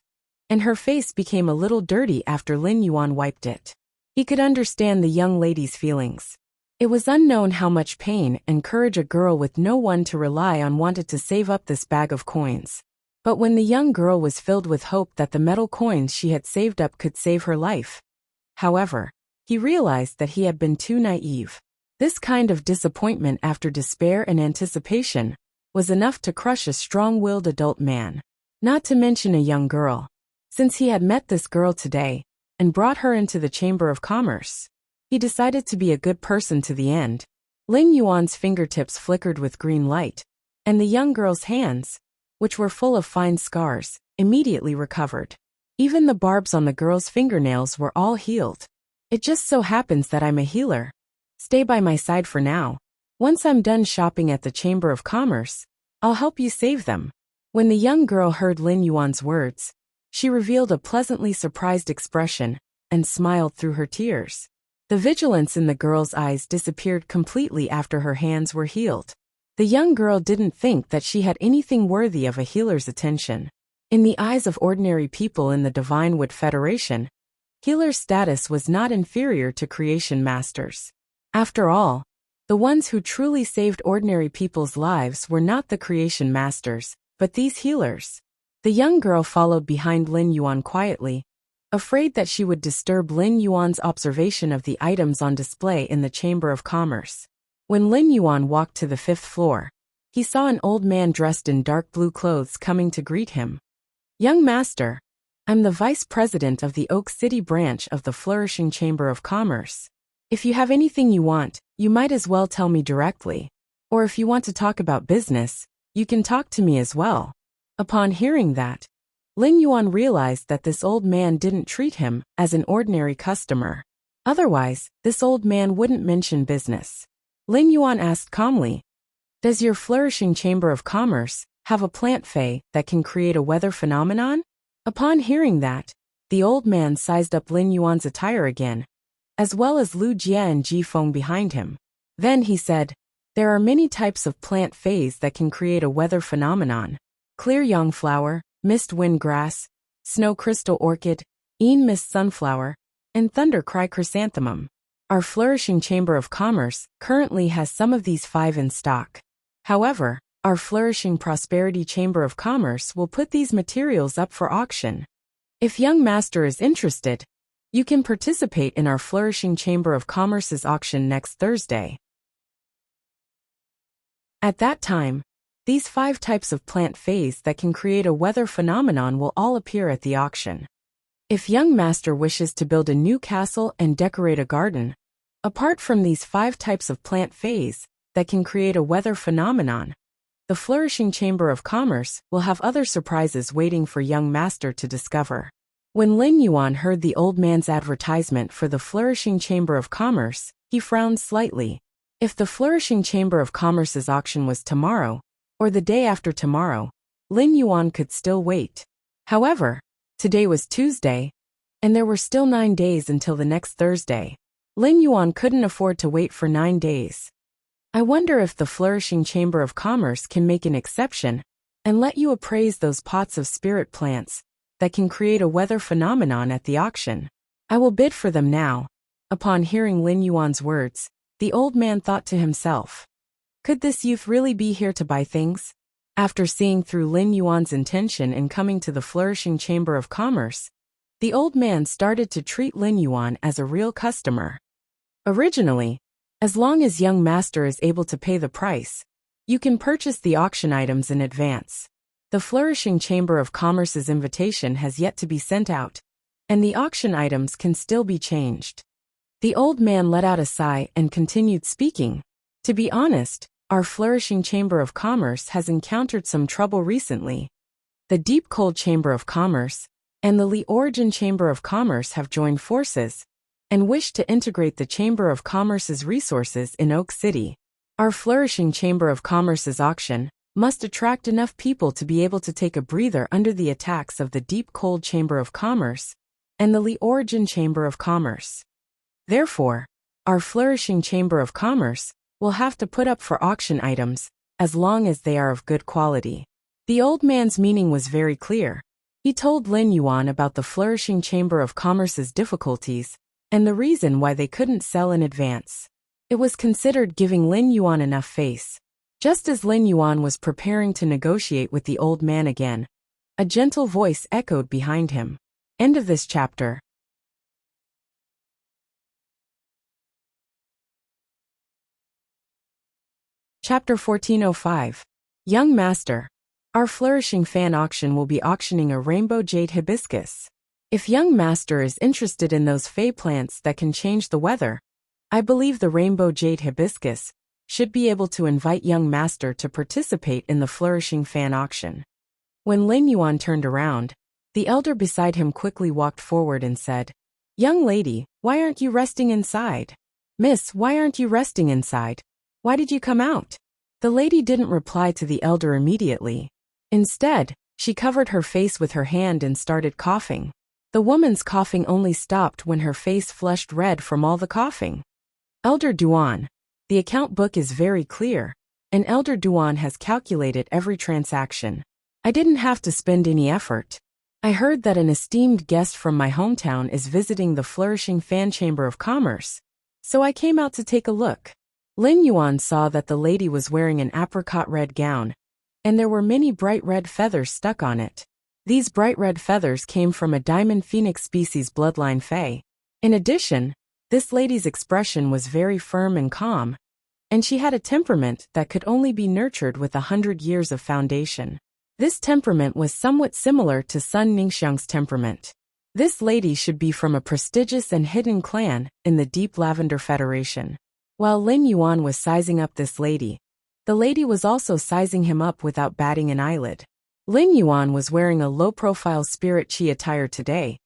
and her face became a little dirty after Lin Yuan wiped it. He could understand the young lady's feelings. It was unknown how much pain and courage a girl with no one to rely on wanted to save up this bag of coins. But when the young girl was filled with hope that the metal coins she had saved up could save her life, however, he realized that he had been too naive. This kind of disappointment after despair and anticipation was enough to crush a strong-willed adult man, not to mention a young girl. Since he had met this girl today and brought her into the Chamber of Commerce, he decided to be a good person to the end. Lin Yuan's fingertips flickered with green light, and the young girl's hands, which were full of fine scars, immediately recovered. Even the barbs on the girl's fingernails were all healed. It just so happens that I'm a healer. Stay by my side for now. Once I'm done shopping at the Chamber of Commerce, I'll help you save them. When the young girl heard Lin Yuan's words, she revealed a pleasantly surprised expression and smiled through her tears. The vigilance in the girl's eyes disappeared completely after her hands were healed. The young girl didn't think that she had anything worthy of a healer's attention. In the eyes of ordinary people in the Divine Wood Federation, healer's status was not inferior to creation masters. After all, the ones who truly saved ordinary people's lives were not the creation masters, but these healers. The young girl followed behind Lin Yuan quietly, afraid that she would disturb Lin Yuan's observation of the items on display in the Chamber of Commerce. When Lin Yuan walked to the 5th floor, he saw an old man dressed in dark blue clothes coming to greet him. "Young master, I'm the vice president of the Oak City branch of the Flourishing Chamber of Commerce. If you have anything you want, you might as well tell me directly. Or if you want to talk about business, you can talk to me as well." Upon hearing that, Lin Yuan realized that this old man didn't treat him as an ordinary customer. Otherwise, this old man wouldn't mention business. Lin Yuan asked calmly, "Does your Flourishing Chamber of Commerce have a plant fey that can create a weather phenomenon?" Upon hearing that, the old man sized up Lin Yuan's attire again, as well as Lu Jie and Ji Feng behind him. Then he said, "There are many types of plant feys that can create a weather phenomenon. Clear yang flower, mist wind grass, snow crystal orchid, een mist sunflower, and thunder cry chrysanthemum. Our Flourishing Chamber of Commerce currently has some of these 5 in stock. However, our Flourishing Prosperity Chamber of Commerce will put these materials up for auction. If young master is interested, you can participate in our Flourishing Chamber of Commerce's auction next Thursday." At that time, these 5 types of plant feys that can create a weather phenomenon will all appear at the auction. If young master wishes to build a new castle and decorate a garden, apart from these 5 types of plant feys that can create a weather phenomenon, the Flourishing Chamber of Commerce will have other surprises waiting for young master to discover. When Lin Yuan heard the old man's advertisement for the Flourishing Chamber of Commerce, he frowned slightly. If the Flourishing Chamber of Commerce's auction was tomorrow, or the day after tomorrow, Lin Yuan could still wait. However, today was Tuesday, and there were still 9 days until the next Thursday. Lin Yuan couldn't afford to wait for 9 days. "I wonder if the Flourishing Chamber of Commerce can make an exception and let you appraise those pots of spirit plants that can create a weather phenomenon at the auction. I will bid for them now." Upon hearing Lin Yuan's words, the old man thought to himself, "Could this youth really be here to buy things?" After seeing through Lin Yuan's intention in coming to the Flourishing Chamber of Commerce, the old man started to treat Lin Yuan as a real customer. Originally, as long as young master is able to pay the price, you can purchase the auction items in advance. The Flourishing Chamber of Commerce's invitation has yet to be sent out, and the auction items can still be changed. The old man let out a sigh and continued speaking. "To be honest, our Flourishing Chamber of Commerce has encountered some trouble recently. The Deep Cold Chamber of Commerce and the Li Origin Chamber of Commerce have joined forces and wish to integrate the Chamber of Commerce's resources in Oak City. Our Flourishing Chamber of Commerce's auction must attract enough people to be able to take a breather under the attacks of the Deep Cold Chamber of Commerce and the Li Origin Chamber of Commerce. Therefore, our Flourishing Chamber of Commerce will have to put up for auction items as long as they are of good quality." The old man's meaning was very clear. He told Lin Yuan about the Flourishing Chamber of Commerce's difficulties and the reason why they couldn't sell in advance. It was considered giving Lin Yuan enough face. Just as Lin Yuan was preparing to negotiate with the old man again, a gentle voice echoed behind him. End of this chapter. Chapter 1405. Young Master. Our Flourishing Fan Auction will be auctioning a rainbow jade hibiscus. If young master is interested in those fey plants that can change the weather, I believe the rainbow jade hibiscus should be able to invite young master to participate in the flourishing fan auction. When Lin Yuan turned around, the elder beside him quickly walked forward and said, "Young lady, why aren't you resting inside? Miss, why aren't you resting inside? Why did you come out?" The lady didn't reply to the elder immediately. Instead, she covered her face with her hand and started coughing. The woman's coughing only stopped when her face flushed red from all the coughing. Elder Duan, the account book is very clear, and Elder Duan has calculated every transaction. I didn't have to spend any effort. I heard that an esteemed guest from my hometown is visiting the flourishing fan chamber of commerce, so I came out to take a look. Lin Yuan saw that the lady was wearing an apricot red gown, and there were many bright red feathers stuck on it. These bright red feathers came from a diamond phoenix species bloodline fae. In addition, this lady's expression was very firm and calm, and she had a temperament that could only be nurtured with 100 years of foundation. This temperament was somewhat similar to Sun Ningxiang's temperament. This lady should be from a prestigious and hidden clan in the Deep Lavender Federation. While Lin Yuan was sizing up this lady, the lady was also sizing him up without batting an eyelid. Lin Yuan was wearing a low-profile spirit chi attire today,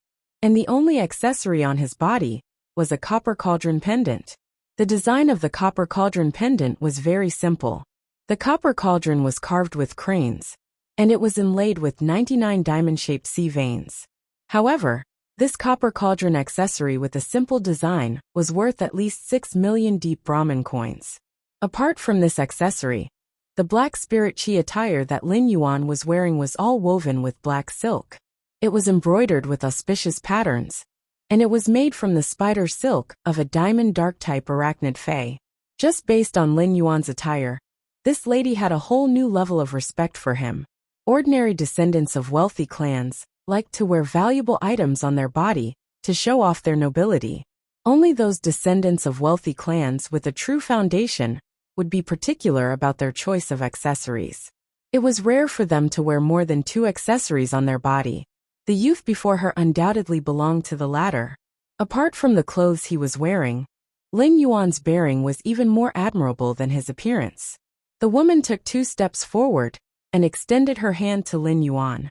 and the only accessory on his body was a copper cauldron pendant. The design of the copper cauldron pendant was very simple. The copper cauldron was carved with cranes, and it was inlaid with 99 diamond-shaped sea veins. However, this copper cauldron accessory with a simple design was worth at least 6 million deep Brahmin coins. Apart from this accessory, the black spirit chi attire that Lin Yuan was wearing was all woven with black silk. It was embroidered with auspicious patterns, and it was made from the spider silk of a diamond dark-type arachnid fae. Just based on Lin Yuan's attire, this lady had a whole new level of respect for him. Ordinary descendants of wealthy clans liked to wear valuable items on their body to show off their nobility. Only those descendants of wealthy clans with a true foundation would be particular about their choice of accessories. It was rare for them to wear more than 2 accessories on their body. The youth before her undoubtedly belonged to the latter. Apart from the clothes he was wearing, Lin Yuan's bearing was even more admirable than his appearance. The woman took 2 steps forward and extended her hand to Lin Yuan.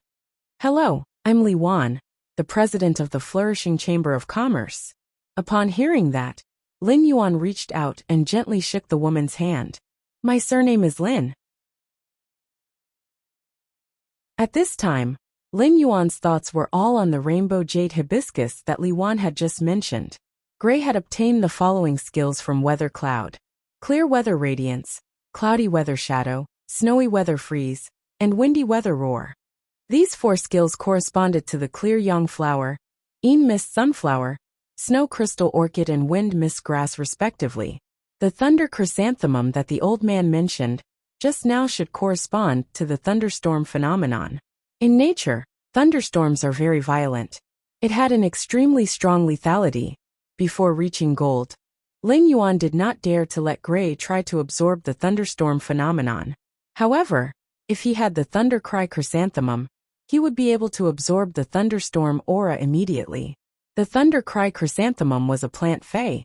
"Hello, I'm Li Wan, the president of the Flourishing Chamber of Commerce." Upon hearing that, Lin Yuan reached out and gently shook the woman's hand. "My surname is Lin." At this time, Lin Yuan's thoughts were all on the rainbow jade hibiscus that Li Wan had just mentioned. Gray had obtained the following skills from Weather Cloud: Clear Weather Radiance, Cloudy Weather Shadow, Snowy Weather Freeze, and Windy Weather Roar. These 4 skills corresponded to the Clear Yang Flower, Een Mist Sunflower, Snow Crystal Orchid and Wind Mist Grass respectively. The Thunder Chrysanthemum that the old man mentioned just now should correspond to the thunderstorm phenomenon. In nature, thunderstorms are very violent. It had an extremely strong lethality. Before reaching gold, Lin Yuan did not dare to let Gray try to absorb the thunderstorm phenomenon. However, if he had the Thunder Cry Chrysanthemum, he would be able to absorb the thunderstorm aura immediately. The Thunder Cry Chrysanthemum was a plant fae,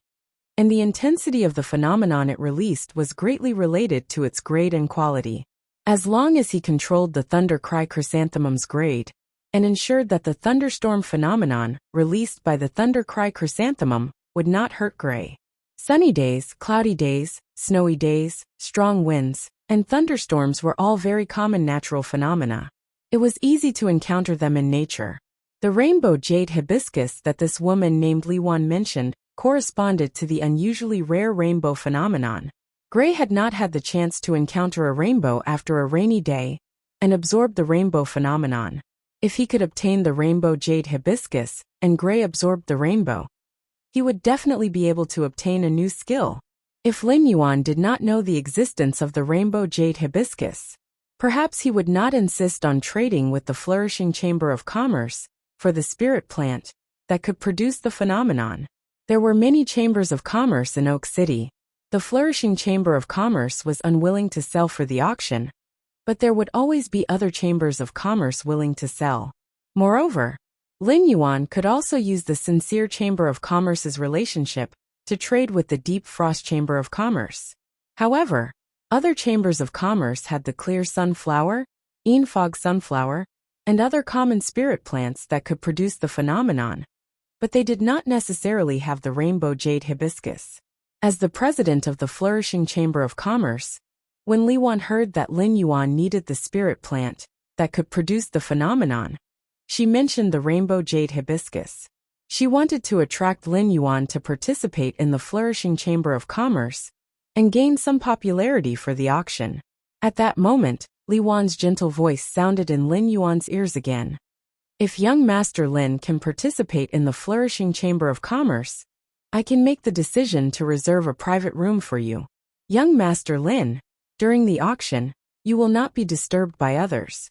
and the intensity of the phenomenon it released was greatly related to its grade and quality. As long as he controlled the Thunder Cry Chrysanthemum's grade, and ensured that the thunderstorm phenomenon released by the Thunder Cry Chrysanthemum would not hurt Gray. Sunny days, cloudy days, snowy days, strong winds, and thunderstorms were all very common natural phenomena. It was easy to encounter them in nature. The rainbow jade hibiscus that this woman named Li Wan mentioned corresponded to the unusually rare rainbow phenomenon. Gray had not had the chance to encounter a rainbow after a rainy day and absorb the rainbow phenomenon. If he could obtain the rainbow jade hibiscus and Gray absorbed the rainbow, he would definitely be able to obtain a new skill. If Lin Yuan did not know the existence of the rainbow jade hibiscus, perhaps he would not insist on trading with the Flourishing Chamber of Commerce for the spirit plant that could produce the phenomenon. There were many chambers of commerce in Oak City. The Flourishing Chamber of Commerce was unwilling to sell for the auction, but there would always be other chambers of commerce willing to sell. Moreover, Lin Yuan could also use the Sincere Chamber of Commerce's relationship to trade with the Deep Frost Chamber of Commerce. However, other chambers of commerce had the clear sunflower, fog sunflower, and other common spirit plants that could produce the phenomenon, but they did not necessarily have the rainbow jade hibiscus. As the president of the Flourishing Chamber of Commerce, when Li Wan heard that Lin Yuan needed the spirit plant that could produce the phenomenon, she mentioned the rainbow jade hibiscus. She wanted to attract Lin Yuan to participate in the Flourishing Chamber of Commerce and gain some popularity for the auction. At that moment, Li Wan's gentle voice sounded in Lin Yuan's ears again. If young Master Lin can participate in the Flourishing Chamber of Commerce, I can make the decision to reserve a private room for you. Young Master Lin, during the auction, you will not be disturbed by others.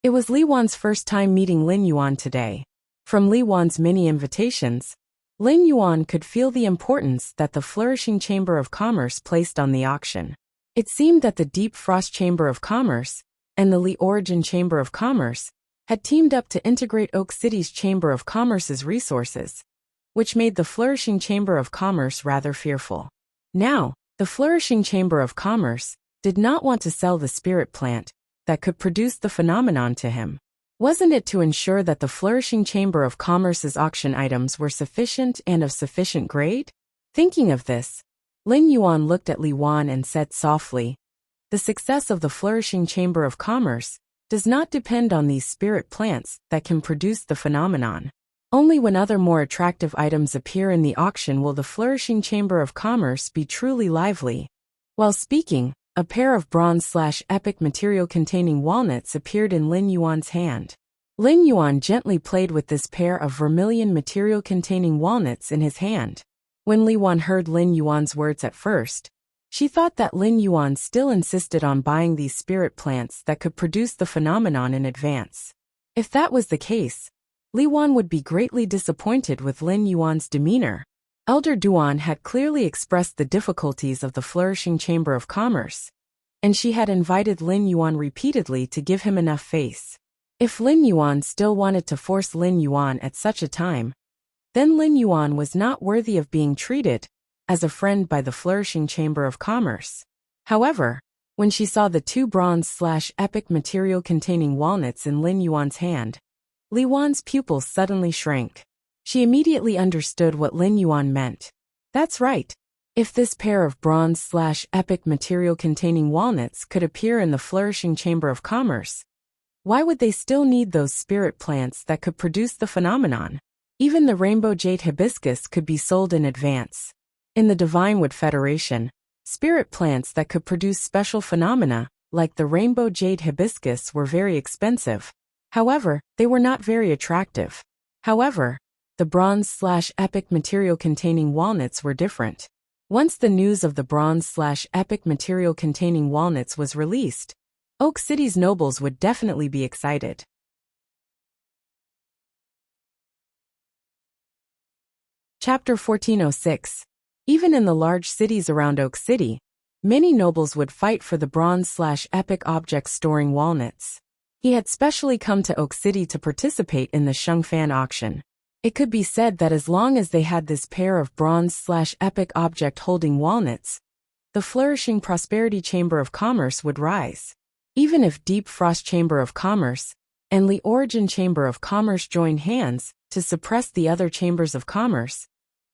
It was Li Wan's first time meeting Lin Yuan today. From Li Wan's many invitations, Lin Yuan could feel the importance that the Flourishing Chamber of Commerce placed on the auction. It seemed that the Deep Frost Chamber of Commerce and the Li Origin Chamber of Commerce had teamed up to integrate Oak City's Chamber of Commerce's resources, which made the Flourishing Chamber of Commerce rather fearful. Now, the Flourishing Chamber of Commerce did not want to sell the spirit plant that could produce the phenomenon to him. Wasn't it to ensure that the Flourishing Chamber of Commerce's auction items were sufficient and of sufficient grade? Thinking of this, Lin Yuan looked at Li Wan and said softly, "The success of the Flourishing Chamber of Commerce does not depend on these spirit plants that can produce the phenomenon. Only when other more attractive items appear in the auction will the Flourishing Chamber of Commerce be truly lively." While speaking, a pair of bronze/epic material containing walnuts appeared in Lin Yuan's hand. Lin Yuan gently played with this pair of vermilion material containing walnuts in his hand. When Li Wan heard Lin Yuan's words at first, she thought that Lin Yuan still insisted on buying these spirit plants that could produce the phenomenon in advance. If that was the case, Li Wan would be greatly disappointed with Lin Yuan's demeanor. Elder Duan had clearly expressed the difficulties of the Flourishing Chamber of Commerce, and she had invited Lin Yuan repeatedly to give him enough face. If Lin Yuan still wanted to force Lin Yuan at such a time, then Lin Yuan was not worthy of being treated as a friend by the Flourishing Chamber of Commerce. However, when she saw the two bronze/epic material containing walnuts in Lin Yuan's hand, Li Wan's pupils suddenly shrank. She immediately understood what Lin Yuan meant. That's right. If this pair of bronze/epic material containing walnuts could appear in the Flourishing Chamber of Commerce, why would they still need those spirit plants that could produce the phenomenon? Even the rainbow jade hibiscus could be sold in advance. In the Divine Wood Federation, spirit plants that could produce special phenomena, like the rainbow jade hibiscus, were very expensive. However, they were not very attractive. However, the bronze/epic material containing walnuts were different. Once the news of the bronze/epic material containing walnuts was released, Oak City's nobles would definitely be excited. Chapter 1406. Even in the large cities around Oak City, many nobles would fight for the bronze/epic objects storing walnuts. He had specially come to Oak City to participate in the Shengfan auction. It could be said that as long as they had this pair of bronze/epic object holding walnuts, the Flourishing Prosperity Chamber of Commerce would rise. Even if Deep Frost Chamber of Commerce and Li Origin Chamber of Commerce joined hands to suppress the other chambers of commerce,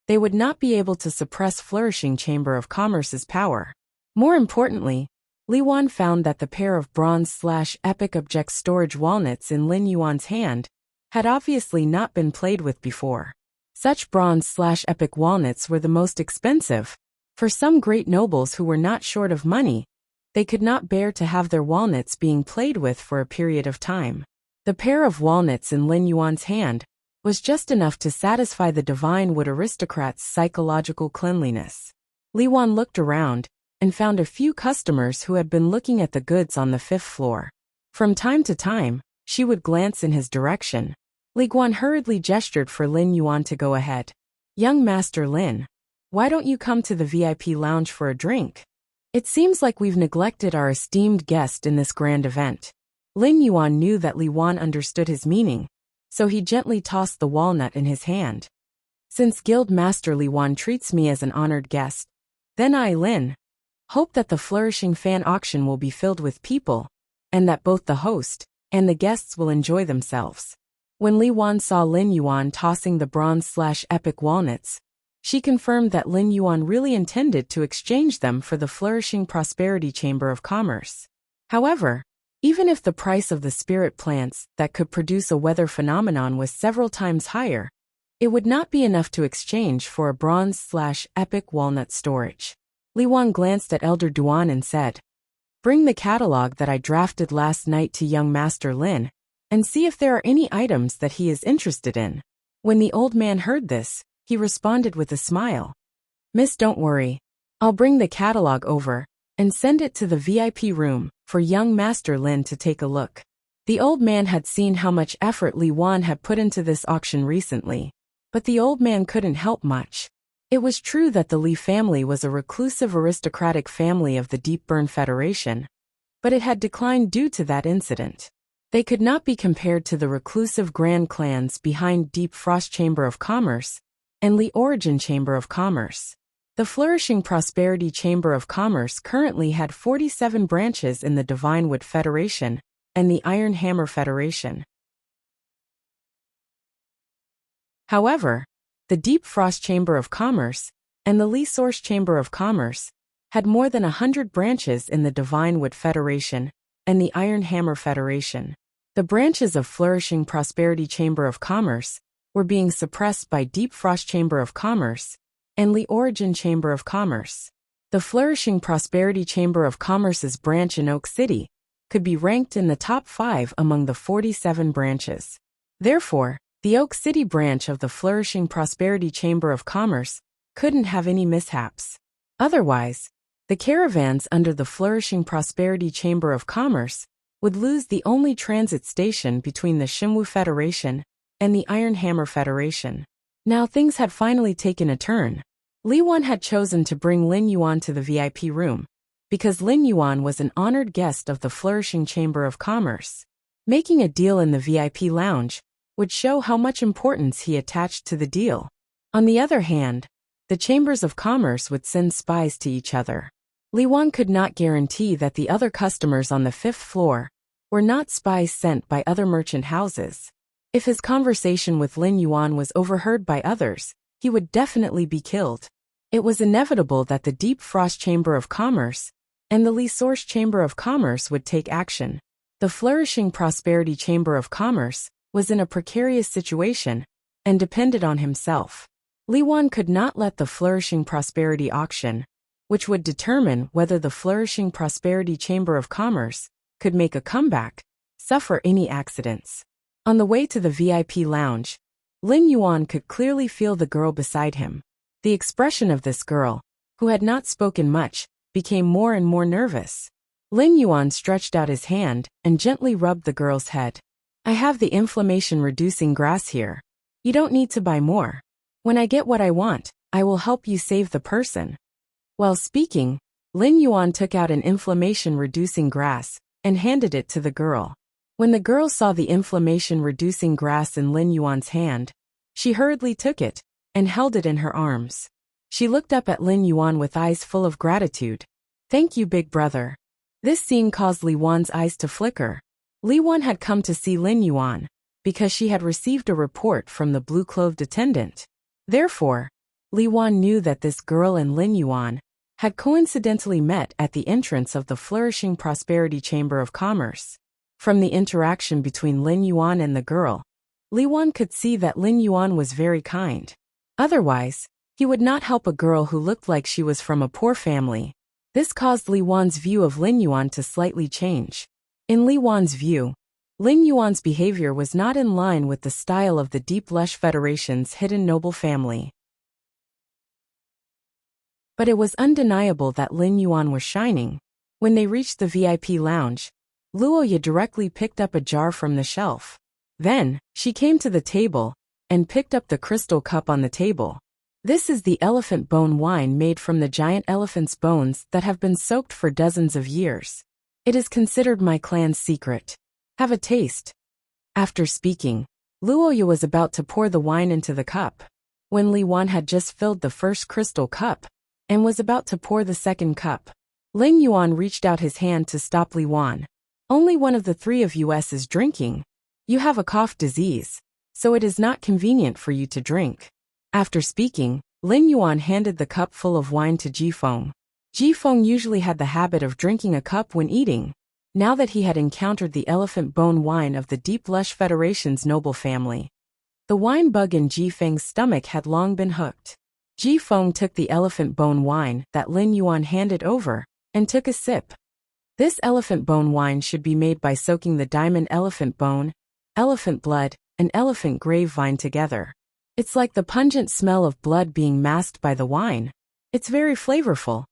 they would not be able to suppress Flourishing Chamber of Commerce's power. More importantly, Li Wan found that the pair of bronze/epic object storage walnuts in Lin Yuan's hand had obviously not been played with before. Such bronze/epic walnuts were the most expensive. For some great nobles who were not short of money, they could not bear to have their walnuts being played with for a period of time. The pair of walnuts in Lin Yuan's hand was just enough to satisfy the Divine Wood aristocrat's psychological cleanliness. Li Wan looked around and found a few customers who had been looking at the goods on the 5th floor. From time to time, she would glance in his direction. Li Guan hurriedly gestured for Lin Yuan to go ahead. "Young Master Lin, why don't you come to the VIP lounge for a drink? It seems like we've neglected our esteemed guest in this grand event." Lin Yuan knew that Li Wan understood his meaning, so he gently tossed the walnut in his hand. "Since Guild Master Li Wan treats me as an honored guest, Then I, Lin, hope that the flourishing fan auction will be filled with people, and that both the host and the guests will enjoy themselves. When Li Yuan saw Lin Yuan tossing the bronze/epic walnuts, she confirmed that Lin Yuan really intended to exchange them for the flourishing prosperity chamber of commerce. However, even if the price of the spirit plants that could produce a weather phenomenon was several times higher, it would not be enough to exchange for a bronze/epic walnut storage. Li Yuan glanced at Elder Duan and said, "Bring the catalog that I drafted last night to young Master Lin, and see if there are any items that he is interested in." When the old man heard this, he responded with a smile. "Miss, don't worry. I'll bring the catalog over and send it to the VIP room for young Master Lin to take a look." The old man had seen how much effort Li Yuan had put into this auction recently, but the old man couldn't help much. It was true that the Li family was a reclusive aristocratic family of the Deep Burn Federation, but it had declined due to that incident. They could not be compared to the reclusive grand clans behind Deep Frost Chamber of Commerce and Li Origin Chamber of Commerce. The flourishing Prosperity Chamber of Commerce currently had 47 branches in the Divine Wood Federation and the Iron Hammer Federation. However, the Deep Frost Chamber of Commerce and the Li Source Chamber of Commerce had more than 100 branches in the Divine Wood Federation and the Iron Hammer Federation. The branches of Flourishing Prosperity Chamber of Commerce were being suppressed by Deep Frost Chamber of Commerce and Li Origin Chamber of Commerce. The Flourishing Prosperity Chamber of Commerce's branch in Oak City could be ranked in the top 5 among the 47 branches. Therefore, the Oak City branch of the Flourishing Prosperity Chamber of Commerce couldn't have any mishaps. Otherwise, the caravans under the Flourishing Prosperity Chamber of Commerce would lose the only transit station between the Xinwu Federation and the Iron Hammer Federation. Now things had finally taken a turn. Li Yuan had chosen to bring Lin Yuan to the VIP room, because Lin Yuan was an honored guest of the Flourishing Chamber of Commerce. Making a deal in the VIP lounge would show how much importance he attached to the deal. On the other hand, the chambers of commerce would send spies to each other. Li Yuan could not guarantee that the other customers on the 5th floor were not spies sent by other merchant houses. If his conversation with Lin Yuan was overheard by others, he would definitely be killed. It was inevitable that the Deep Frost Chamber of Commerce and the Li Source Chamber of Commerce would take action. The Flourishing Prosperity Chamber of Commerce was in a precarious situation and depended on himself. Li Yuan could not let the Flourishing Prosperity auction, which would determine whether the Flourishing Prosperity Chamber of Commerce could make a comeback, suffer any accidents. On the way to the VIP lounge, Lin Yuan could clearly feel the girl beside him. The expression of this girl, who had not spoken much, became more and more nervous. Lin Yuan stretched out his hand and gently rubbed the girl's head. "I have the inflammation-reducing grass here. You don't need to buy more. When I get what I want, I will help you save the person." While speaking, Lin Yuan took out an inflammation-reducing grass and handed it to the girl. When the girl saw the inflammation-reducing grass in Lin Yuan's hand, she hurriedly took it and held it in her arms. She looked up at Lin Yuan with eyes full of gratitude. "Thank you, big brother." This scene caused Li Yuan's eyes to flicker. Li Yuan had come to see Lin Yuan because she had received a report from the blue-clothed attendant. Therefore, Li Yuan knew that this girl and Lin Yuan had coincidentally met at the entrance of the Flourishing Prosperity Chamber of Commerce. From the interaction between Lin Yuan and the girl, Li Yuan could see that Lin Yuan was very kind. Otherwise, he would not help a girl who looked like she was from a poor family. This caused Li Yuan's view of Lin Yuan to slightly change. In Li Yuan's view, Lin Yuan's behavior was not in line with the style of the Deep Lush Federation's hidden noble family. But it was undeniable that Lin Yuan was shining. When they reached the VIP lounge, Luoya directly picked up a jar from the shelf. Then, she came to the table and picked up the crystal cup on the table. This is the elephant bone wine made from the giant elephant's bones that have been soaked for dozens of years. It is considered my clan's secret. Have a taste. After speaking, Luoya was about to pour the wine into the cup. When Li Yuan had just filled the first crystal cup, and was about to pour the second cup. Ling Yuan reached out his hand to stop Li Wan. Only one of the three of us is drinking. You have a cough disease, so it is not convenient for you to drink. After speaking, Ling Yuan handed the cup full of wine to Ji Feng. Ji Feng usually had the habit of drinking a cup when eating. Now that he had encountered the elephant bone wine of the Deep Lush Federation's noble family, the wine bug in Ji Feng's stomach had long been hooked. Ji Feng took the elephant bone wine that Ling Yuan handed over and took a sip. This elephant bone wine should be made by soaking the diamond elephant bone, elephant blood, and elephant grapevine together. It's like the pungent smell of blood being masked by the wine. It's very flavorful.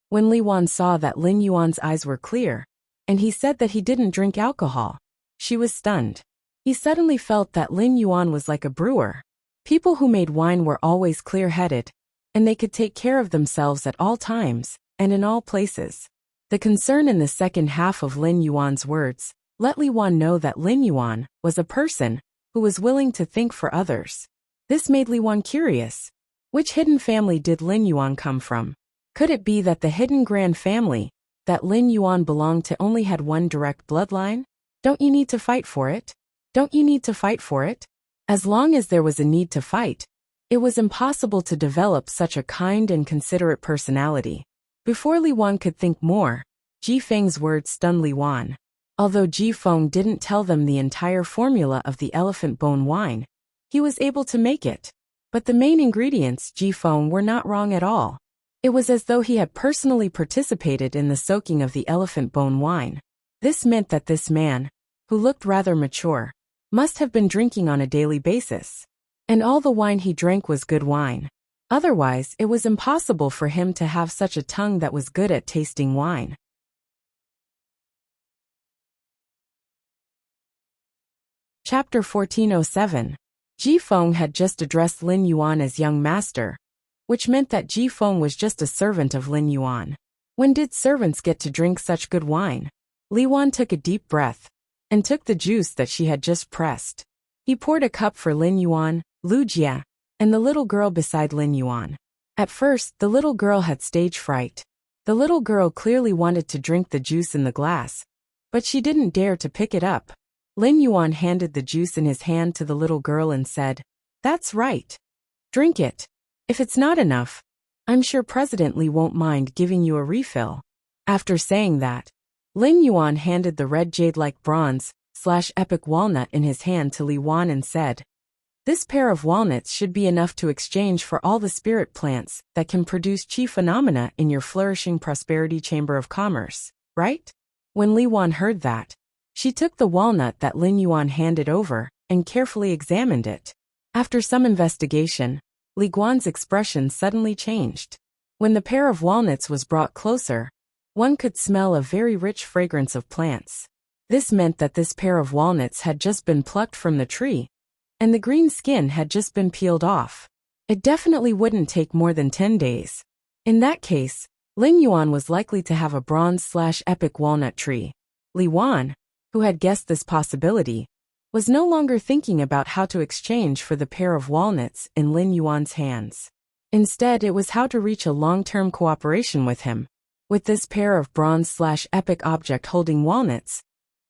When Li Wan saw that Ling Yuan's eyes were clear, and he said that he didn't drink alcohol, she was stunned. He suddenly felt that Ling Yuan was like a brewer. People who made wine were always clear-headed, and they could take care of themselves at all times and in all places. The concern in the second half of Ling Yuan's words let Li Wan know that Ling Yuan was a person who was willing to think for others. This made Li Wan curious. Which hidden family did Ling Yuan come from? Could it be that the hidden grand family that Ling Yuan belonged to only had one direct bloodline? Don't you need to fight for it? Don't you need to fight for it? As long as there was a need to fight, it was impossible to develop such a kind and considerate personality. Before Li Wan could think more, Ji Feng's words stunned Li Wan. Although Ji Feng didn't tell them the entire formula of the elephant bone wine, he was able to make it. But the main ingredients, Ji Feng, were not wrong at all. It was as though he had personally participated in the soaking of the elephant bone wine. This meant that this man, who looked rather mature, must have been drinking on a daily basis. And all the wine he drank was good wine. Otherwise, it was impossible for him to have such a tongue that was good at tasting wine. Chapter 1407. Ji Feng had just addressed Lin Yuan as young master, which meant that Ji Feng was just a servant of Lin Yuan. When did servants get to drink such good wine? Li Wan took a deep breath and took the juice that she had just pressed. He poured a cup for Lin Yuan, Lu Jia, and the little girl beside Lin Yuan. At first, the little girl had stage fright. The little girl clearly wanted to drink the juice in the glass, but she didn't dare to pick it up. Lin Yuan handed the juice in his hand to the little girl and said, "That's right. Drink it. If it's not enough, I'm sure President Li won't mind giving you a refill." After saying that, Lin Yuan handed the red jade-like bronze/epic walnut in his hand to Li Wan and said, "This pair of walnuts should be enough to exchange for all the spirit plants that can produce chi phenomena in your flourishing prosperity chamber of commerce, right?" When Li Wan heard that, she took the walnut that Lin Yuan handed over and carefully examined it. After some investigation, Li Guan's expression suddenly changed. When the pair of walnuts was brought closer, one could smell a very rich fragrance of plants. This meant that this pair of walnuts had just been plucked from the tree, and the green skin had just been peeled off. It definitely wouldn't take more than 10 days. In that case, Lin Yuan was likely to have a bronze/epic walnut tree. Li Wan, who had guessed this possibility, was no longer thinking about how to exchange for the pair of walnuts in Lin Yuan's hands. Instead, it was how to reach a long-term cooperation with him. With this pair of bronze/epic object holding walnuts,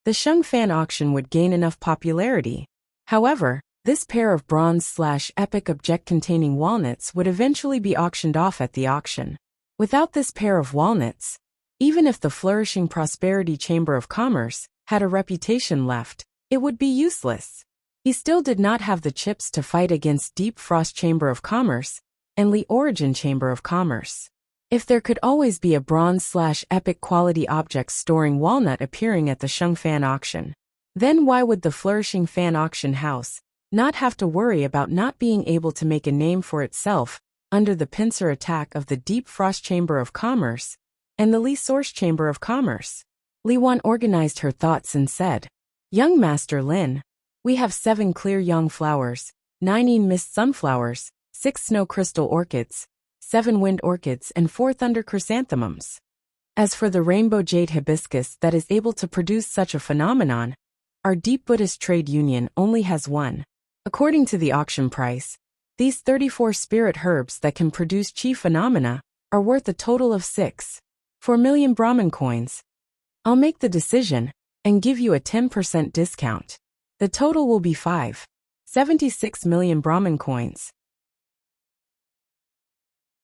the Sheng Fan auction would gain enough popularity. However, this pair of bronze/epic object containing walnuts would eventually be auctioned off at the auction. Without this pair of walnuts, even if the flourishing prosperity chamber of commerce had a reputation left, it would be useless. He still did not have the chips to fight against Deep Frost Chamber of Commerce and Li Origin Chamber of Commerce. If there could always be a bronze/epic quality object storing walnut appearing at the Sheng Fan auction, then why would the flourishing fan auction house not have to worry about not being able to make a name for itself under the pincer attack of the Deep Frost Chamber of Commerce and the Li Source Chamber of Commerce? Li Wan organized her thoughts and said, "Young Master Lin, we have 7 clear young flowers, 9 mist sunflowers, 6 snow crystal orchids, 7 wind orchids and 4 thunder chrysanthemums. As for the rainbow jade hibiscus that is able to produce such a phenomenon, our Deep Buddhist Trade Union only has 1. According to the auction price, these 34 spirit herbs that can produce chi phenomena are worth a total of 4 million Brahmin coins. I'll make the decision and give you a 10% discount. The total will be 76 million Brahmin coins.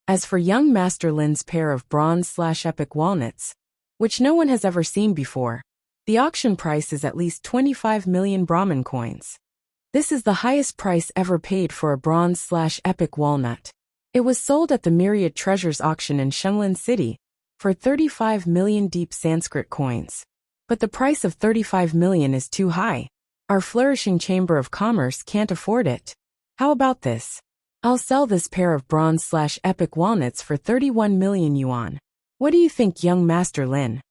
As for young Master Lin's pair of bronze/epic walnuts, which no one has ever seen before, the auction price is at least 25 million Brahmin coins. This is the highest price ever paid for a bronze/epic walnut. It was sold at the Myriad Treasures auction in Shenglin City for 35 million deep Sanskrit coins. But the price of 35 million is too high. Our flourishing Chamber of Commerce can't afford it. How about this? I'll sell this pair of bronze/epic walnuts for 31 million yuan. What do you think, young Master Lin?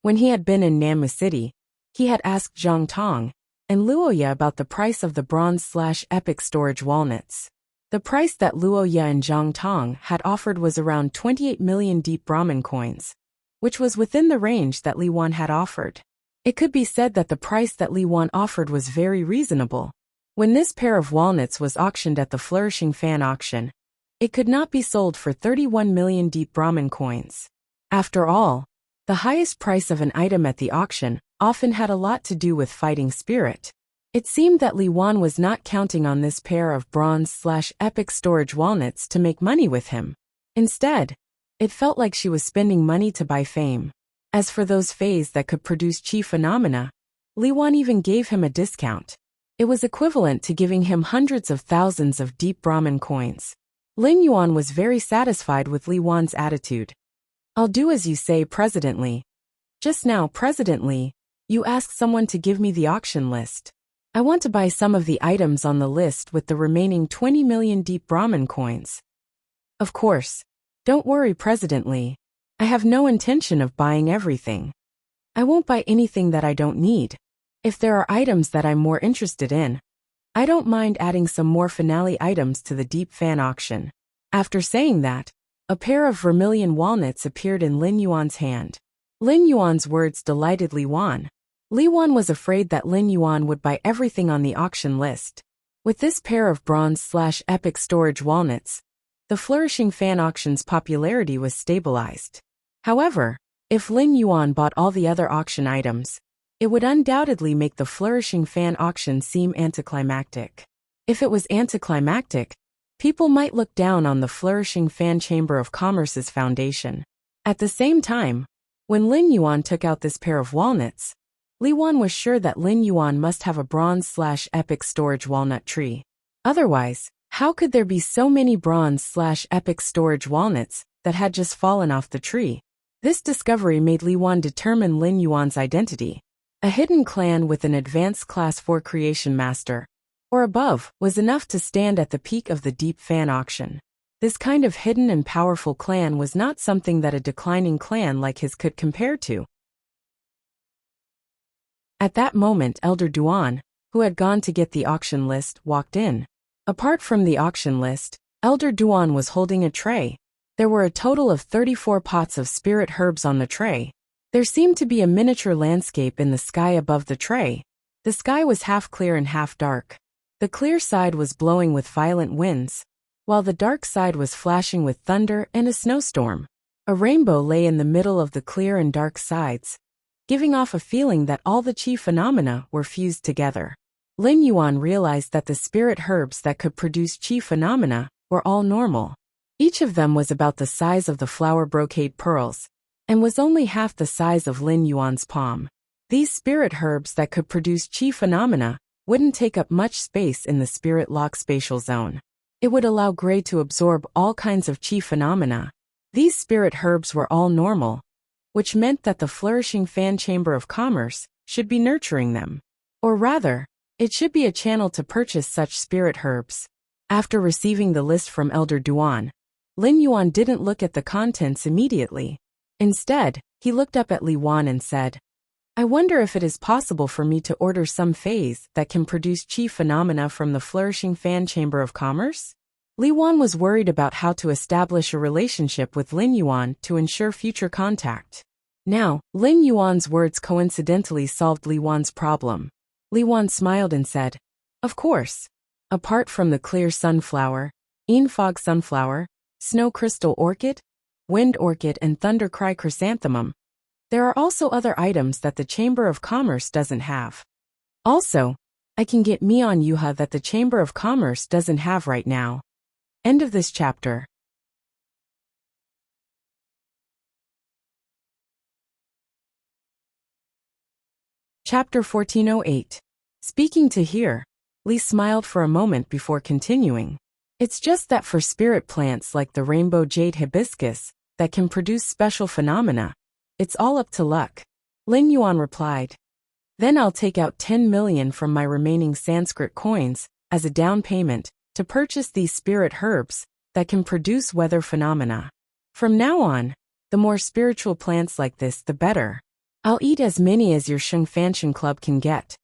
When he had been in Nammu City, he had asked Zhang Tong and Luoya about the price of the bronze/epic storage walnuts. The price that Luoya and Zhang Tong had offered was around 28 million deep Brahmin coins, which was within the range that Li Wan had offered. It could be said that the price that Li Wan offered was very reasonable. When this pair of walnuts was auctioned at the Flourishing Fan auction, it could not be sold for 31 million deep Brahmin coins. After all, the highest price of an item at the auction often had a lot to do with fighting spirit. It seemed that Li Wan was not counting on this pair of bronze/epic storage walnuts to make money with him. Instead, it felt like she was spending money to buy fame. As for those fays that could produce chi phenomena, Li Wan even gave him a discount. It was equivalent to giving him hundreds of thousands of deep Brahmin coins. Lin Yuan was very satisfied with Li Wan's attitude. I'll do as you say, President Li. Just now, President Li, you asked someone to give me the auction list. I want to buy some of the items on the list with the remaining 20 million deep Brahmin coins. Of course. Don't worry, President Li. I have no intention of buying everything. I won't buy anything that I don't need. If there are items that I'm more interested in, I don't mind adding some more finale items to the Deep Fan auction. After saying that, a pair of vermilion walnuts appeared in Lin Yuan's hand. Lin Yuan's words delighted Li Wan. Li Wan was afraid that Lin Yuan would buy everything on the auction list. With this pair of bronze/epic storage walnuts, the Flourishing Fan auction's popularity was stabilized. However, if Lin Yuan bought all the other auction items, it would undoubtedly make the Flourishing Fan auction seem anticlimactic. If it was anticlimactic, people might look down on the Flourishing Fan Chamber of Commerce's foundation. At the same time, when Lin Yuan took out this pair of walnuts, Li Wan was sure that Lin Yuan must have a bronze/epic storage walnut tree. Otherwise, how could there be so many bronze/epic storage walnuts that had just fallen off the tree? This discovery made Li Wan determine Lin Yuan's identity. A hidden clan with an advanced class 4 creation master, or above, was enough to stand at the peak of the Deep Fan auction. This kind of hidden and powerful clan was not something that a declining clan like his could compare to. At that moment, Elder Duan, who had gone to get the auction list, walked in. Apart from the auction list, Elder Duan was holding a tray. There were a total of 34 pots of spirit herbs on the tray. There seemed to be a miniature landscape in the sky above the tray. The sky was half clear and half dark. The clear side was blowing with violent winds, while the dark side was flashing with thunder and a snowstorm. A rainbow lay in the middle of the clear and dark sides, giving off a feeling that all the chi phenomena were fused together. Lin Yuan realized that the spirit herbs that could produce chi phenomena were all normal. Each of them was about the size of the flower brocade pearls, and was only half the size of Lin Yuan's palm. These spirit herbs that could produce chi phenomena wouldn't take up much space in the spirit lock spatial zone. It would allow Gray to absorb all kinds of chi phenomena. These spirit herbs were all normal, which meant that the Flourishing Fan Chamber of Commerce should be nurturing them. Or rather, it should be a channel to purchase such spirit herbs. After receiving the list from Elder Duan, Lin Yuan didn't look at the contents immediately. Instead, he looked up at Li Wan and said, I wonder if it is possible for me to order some fays that can produce chi phenomena from the Flourishing Fan Chamber of Commerce? Li Wan was worried about how to establish a relationship with Lin Yuan to ensure future contact. Now, Lin Yuan's words coincidentally solved Li Wan's problem. Li Wan smiled and said, Of course. Apart from the clear sunflower, fog sunflower, snow crystal orchid, wind orchid and thundercry chrysanthemum. There are also other items that the Chamber of Commerce doesn't have. Also, I can get Mion Yuha that the Chamber of Commerce doesn't have right now. End of this chapter. Chapter 1408. Speaking to Here, Lee smiled for a moment before continuing. It's just that for spirit plants like the rainbow jade hibiscus that can produce special phenomena, it's all up to luck. Lin Yuan replied. Then I'll take out 10 million from my remaining Sanskrit coins as a down payment to purchase these spirit herbs that can produce weather phenomena. From now on, the more spiritual plants like this, the better. I'll eat as many as your Sheng Fanshan Club can get.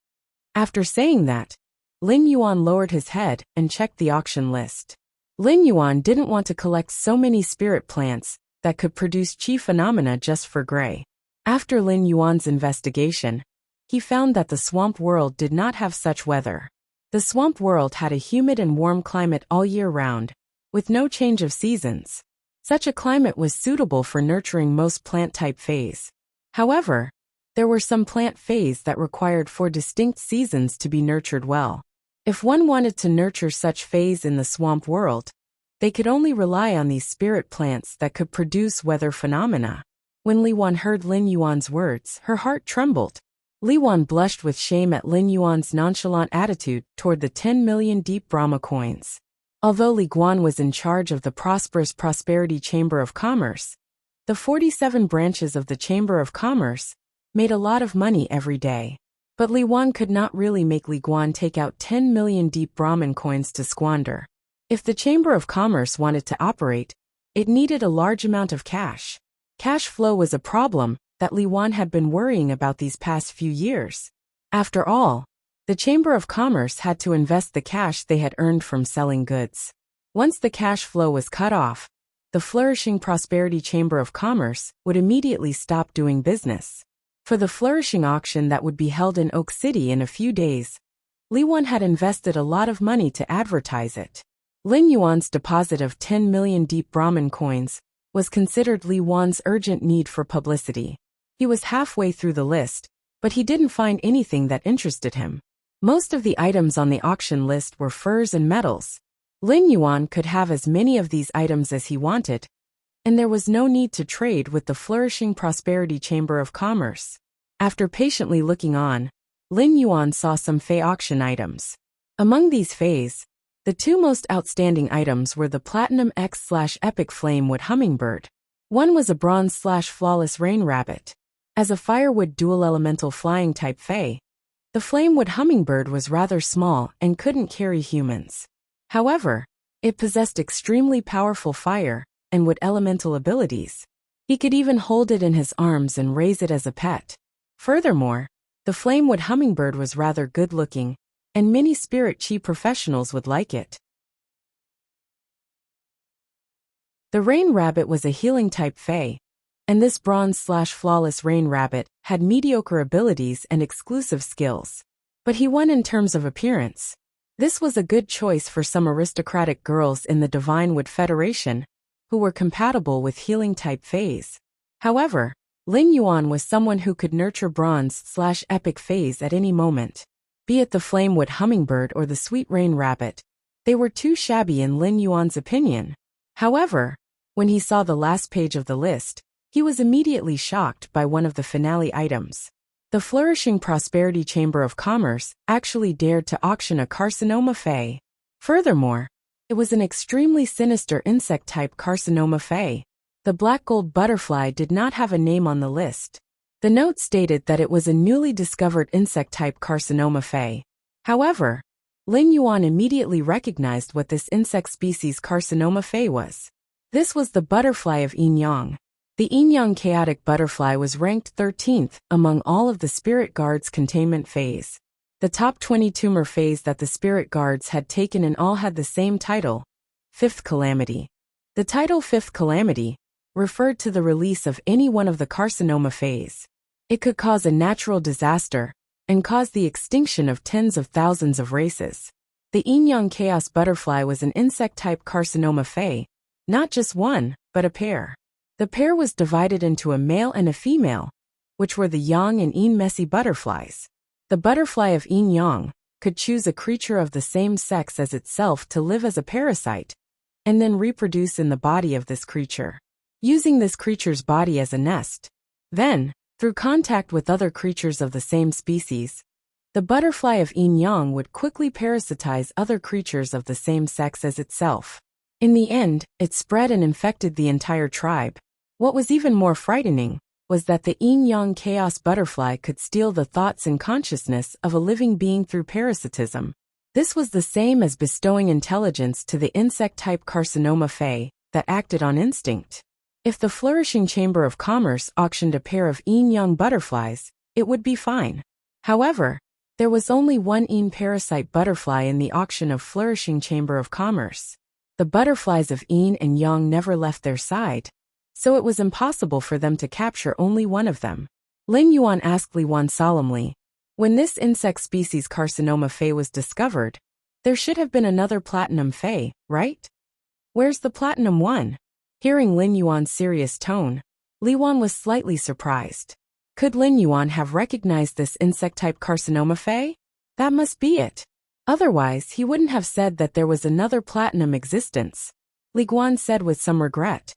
After saying that, Lin Yuan lowered his head and checked the auction list. Lin Yuan didn't want to collect so many spirit plants that could produce chi phenomena just for Gray. After Lin Yuan's investigation, he found that the swamp world did not have such weather. The swamp world had a humid and warm climate all year round, with no change of seasons. Such a climate was suitable for nurturing most plant-type phase. However, there were some plant phase that required 4 distinct seasons to be nurtured well. If one wanted to nurture such phase in the swamp world, they could only rely on these spirit plants that could produce weather phenomena. When Li Wan heard Lin Yuan's words, her heart trembled. Li Wan blushed with shame at Lin Yuan's nonchalant attitude toward the 10 million deep Brahma coins. Although Li Guan was in charge of the prosperous Prosperity Chamber of Commerce, the 47 branches of the Chamber of Commerce made a lot of money every day. But Li Wan could not really make Li Guan take out 10 million deep Brahman coins to squander. If the Chamber of Commerce wanted to operate, it needed a large amount of cash. Cash flow was a problem that Li Wan had been worrying about these past few years. After all, the Chamber of Commerce had to invest the cash they had earned from selling goods. Once the cash flow was cut off, the flourishing Prosperity Chamber of Commerce would immediately stop doing business. For the flourishing auction that would be held in Oak City in a few days, Li Wan had invested a lot of money to advertise it. Lin Yuan's deposit of 10 million deep Brahman coins was considered Li Wan's urgent need for publicity. He was halfway through the list, but he didn't find anything that interested him. Most of the items on the auction list were furs and metals. Lin Yuan could have as many of these items as he wanted, and there was no need to trade with the flourishing Prosperity Chamber of Commerce. After patiently looking on, Lin Yuan saw some Fey auction items. Among these Feys, the 2 most outstanding items were the Platinum X/Epic Flamewood Hummingbird. One was a Bronze/Flawless Rain Rabbit. As a firewood dual-elemental flying type Fey, the Flamewood Hummingbird was rather small and couldn't carry humans. However, it possessed extremely powerful fire and wood elemental abilities. He could even hold it in his arms and raise it as a pet. Furthermore, the Flamewood Hummingbird was rather good-looking, and many spirit chi professionals would like it. The Rain Rabbit was a healing type Fey, and this Bronze/Flawless Rain Rabbit had mediocre abilities and exclusive skills. But he won in terms of appearance. This was a good choice for some aristocratic girls in the Divine Wood Federation, who were compatible with healing-type Feys. However, Lin Yuan was someone who could nurture Bronze/Epic Feys at any moment. Be it the Flamewood Hummingbird or the Sweet Rain Rabbit, they were too shabby in Lin Yuan's opinion. However, when he saw the last page of the list, he was immediately shocked by one of the finale items. The flourishing Prosperity Chamber of Commerce actually dared to auction a Carcinoma Fey. Furthermore, it was an extremely sinister insect-type Carcinoma Fey. The black gold butterfly did not have a name on the list. The note stated that it was a newly discovered insect-type Carcinoma Fey. However, Lin Yuan immediately recognized what this insect species Carcinoma Fey was. This was the butterfly of Yin Yang. The Yin Yang chaotic butterfly was ranked 13th among all of the Spirit Guards containment Feys. The top 20 tumor Feys that the Spirit Guards had taken in all had the same title, Fifth Calamity. The title Fifth Calamity referred to the release of any one of the Carcinoma Feys. It could cause a natural disaster and cause the extinction of tens of thousands of races. The Yin Yang Chaos Butterfly was an insect-type Carcinoma Fey, not just one, but a pair. The pair was divided into a male and a female, which were the yang and yin messy butterflies. The butterfly of yin yang could choose a creature of the same sex as itself to live as a parasite, and then reproduce in the body of this creature, using this creature's body as a nest. Then, through contact with other creatures of the same species, the butterfly of yin yang would quickly parasitize other creatures of the same sex as itself. In the end, it spread and infected the entire tribe. What was even more frightening was that the yin-yang chaos butterfly could steal the thoughts and consciousness of a living being through parasitism. This was the same as bestowing intelligence to the insect-type carcinoma Fae that acted on instinct. If the Flourishing Chamber of Commerce auctioned a pair of yin-yang butterflies, it would be fine. However, there was only one yin parasite butterfly in the auction of Flourishing Chamber of Commerce. The butterflies of yin and yang never left their side, so it was impossible for them to capture only one of them. Lin Yuan asked Li Wan solemnly, "When this insect species carcinoma Fae was discovered, there should have been another platinum Fae, right? Where's the platinum one?" Hearing Lin Yuan's serious tone, Li Wan was slightly surprised. Could Lin Yuan have recognized this insect-type carcinoma Fae? That must be it. Otherwise, he wouldn't have said that there was another platinum existence. Li Guan said with some regret.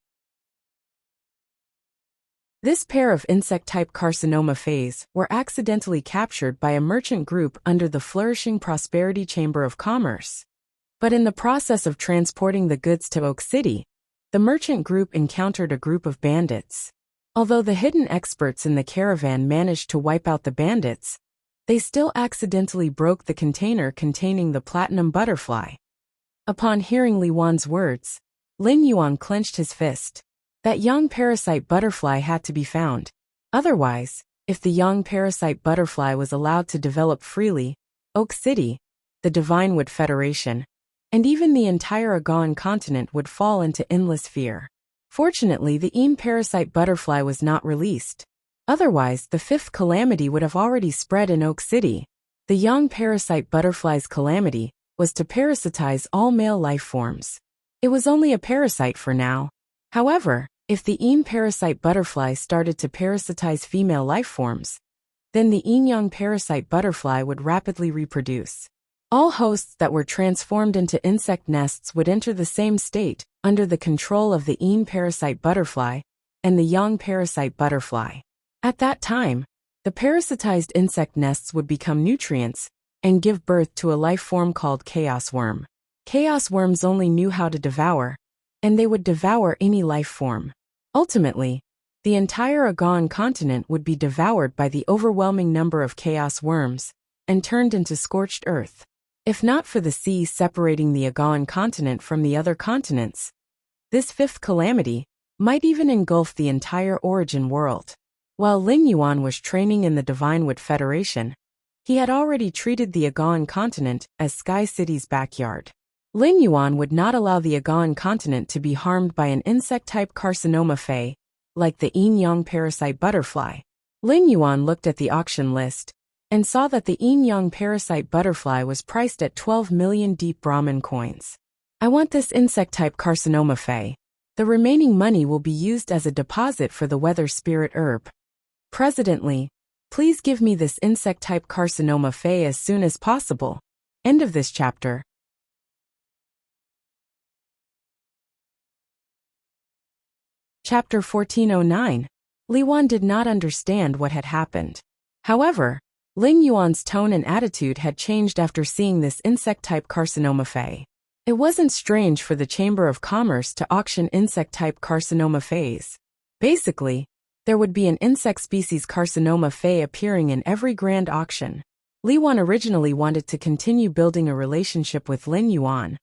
This pair of insect-type carcinoma Faes were accidentally captured by a merchant group under the Flourishing Prosperity Chamber of Commerce. But in the process of transporting the goods to Oak City, the merchant group encountered a group of bandits. Although the hidden experts in the caravan managed to wipe out the bandits, they still accidentally broke the container containing the platinum butterfly. Upon hearing Li Wan's words, Lin Yuan clenched his fist. That young parasite butterfly had to be found. Otherwise, if the young parasite butterfly was allowed to develop freely, Oak City, the Divinewood Federation, and even the entire Agawan continent would fall into endless fear. Fortunately, the yin parasite butterfly was not released. Otherwise, the fifth calamity would have already spread in Oak City. The young parasite butterfly's calamity was to parasitize all male life forms. It was only a parasite for now. However, if the yin parasite butterfly started to parasitize female life forms, then the yin-yang parasite butterfly would rapidly reproduce. All hosts that were transformed into insect nests would enter the same state under the control of the yin parasite butterfly and the yang parasite butterfly. At that time, the parasitized insect nests would become nutrients and give birth to a life form called chaos worm. Chaos worms only knew how to devour, and they would devour any life form. Ultimately, the entire Agawan continent would be devoured by the overwhelming number of chaos worms and turned into scorched earth. If not for the sea separating the Agawan continent from the other continents, this fifth calamity might even engulf the entire origin world. While Lin Yuan was training in the Divinewood Federation, he had already treated the Agawan continent as Sky City's backyard. Lin Yuan would not allow the Agawan continent to be harmed by an insect-type carcinoma Fae, like the yin-yang parasite butterfly. Lin Yuan looked at the auction list and saw that the yin-yang parasite butterfly was priced at 12 million deep Brahmin coins. "I want this insect-type carcinoma Fae. The remaining money will be used as a deposit for the weather spirit herb. President, please give me this insect-type carcinoma Fae as soon as possible." End of this chapter. Chapter 1409. Li Wan did not understand what had happened. However, Lin Yuan's tone and attitude had changed after seeing this insect-type carcinoma Fae. It wasn't strange for the Chamber of Commerce to auction insect-type carcinoma Faes. Basically, there would be an insect species carcinoma Fae appearing in every grand auction. Li Wan originally wanted to continue building a relationship with Lin Yuan,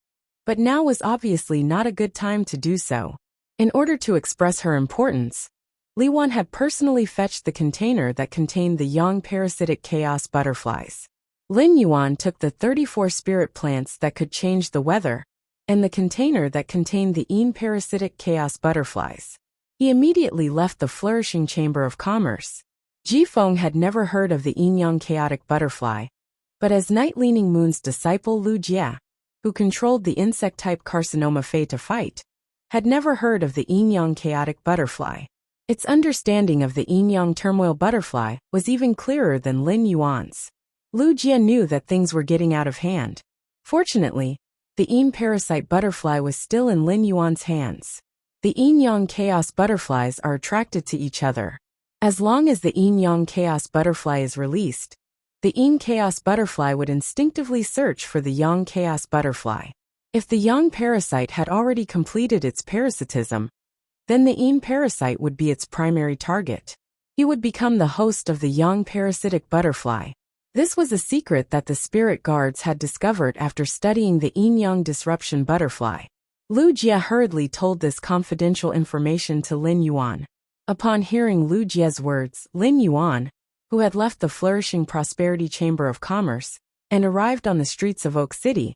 but now was obviously not a good time to do so. In order to express her importance, Li Wan had personally fetched the container that contained the yang parasitic chaos butterflies. Lin Yuan took the 34 spirit plants that could change the weather and the container that contained the yin parasitic chaos butterflies. He immediately left the Flourishing Chamber of Commerce. Ji Feng had never heard of the yin-yang chaotic butterfly, but as Night Leaning Moon's disciple Lu Jia, who controlled the insect-type carcinoma Fae to fight, had never heard of the yin-yang chaotic butterfly. Its understanding of the yin-yang turmoil butterfly was even clearer than Lin Yuan's. Lu Jie knew that things were getting out of hand. Fortunately, the yin parasite butterfly was still in Lin Yuan's hands. The yin-yang chaos butterflies are attracted to each other. As long as the yin-yang chaos butterfly is released, the yin chaos butterfly would instinctively search for the yang chaos butterfly. If the yang parasite had already completed its parasitism, then the yin parasite would be its primary target. He would become the host of the yang parasitic butterfly. This was a secret that the spirit guards had discovered after studying the yin-yang disruption butterfly. Lu Jie hurriedly told this confidential information to Lin Yuan. Upon hearing Lu Jie's words, Lin Yuan, who had left the flourishing Prosperity Chamber of Commerce and arrived on the streets of Oak City,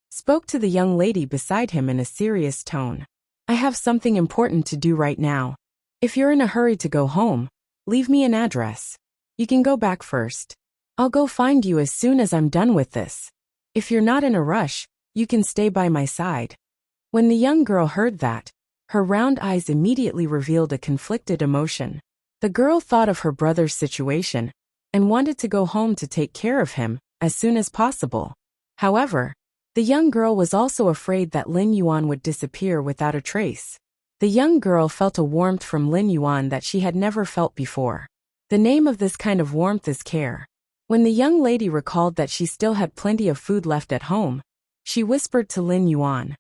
spoke to the young lady beside him in a serious tone. I have something important to do right now. If you're in a hurry to go home, leave me an address. You can go back first. I'll go find you as soon as I'm done with this. If you're not in a rush, you can stay by my side. When the young girl heard that, her round eyes immediately revealed a conflicted emotion. The girl thought of her brother's situation and wanted to go home to take care of him as soon as possible. However, the young girl was also afraid that Lin Yuan would disappear without a trace. The young girl felt a warmth from Lin Yuan that she had never felt before. The name of this kind of warmth is care. When the young lady recalled that she still had plenty of food left at home, she whispered to Lin Yuan,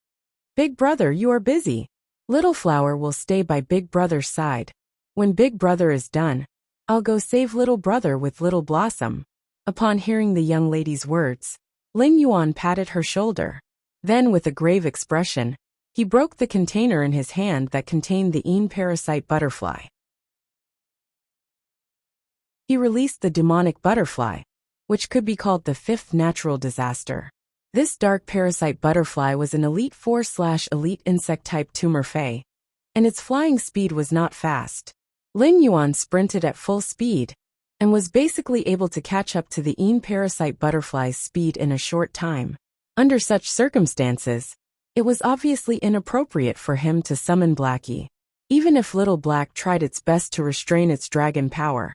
"Big brother, you are busy. Little Flower will stay by Big Brother's side. When Big Brother is done, I'll go save Little Brother with Little Blossom." Upon hearing the young lady's words, Lin Yuan patted her shoulder. Then, with a grave expression, he broke the container in his hand that contained the yin parasite butterfly. He released the demonic butterfly, which could be called the fifth natural disaster. This dark parasite butterfly was an Elite 4/Elite insect type tumor fey, and its flying speed was not fast. Lin Yuan sprinted at full speed, and was basically able to catch up to the yin parasite butterfly's speed in a short time. Under such circumstances, it was obviously inappropriate for him to summon Blackie. Even if Little Black tried its best to restrain its dragon power,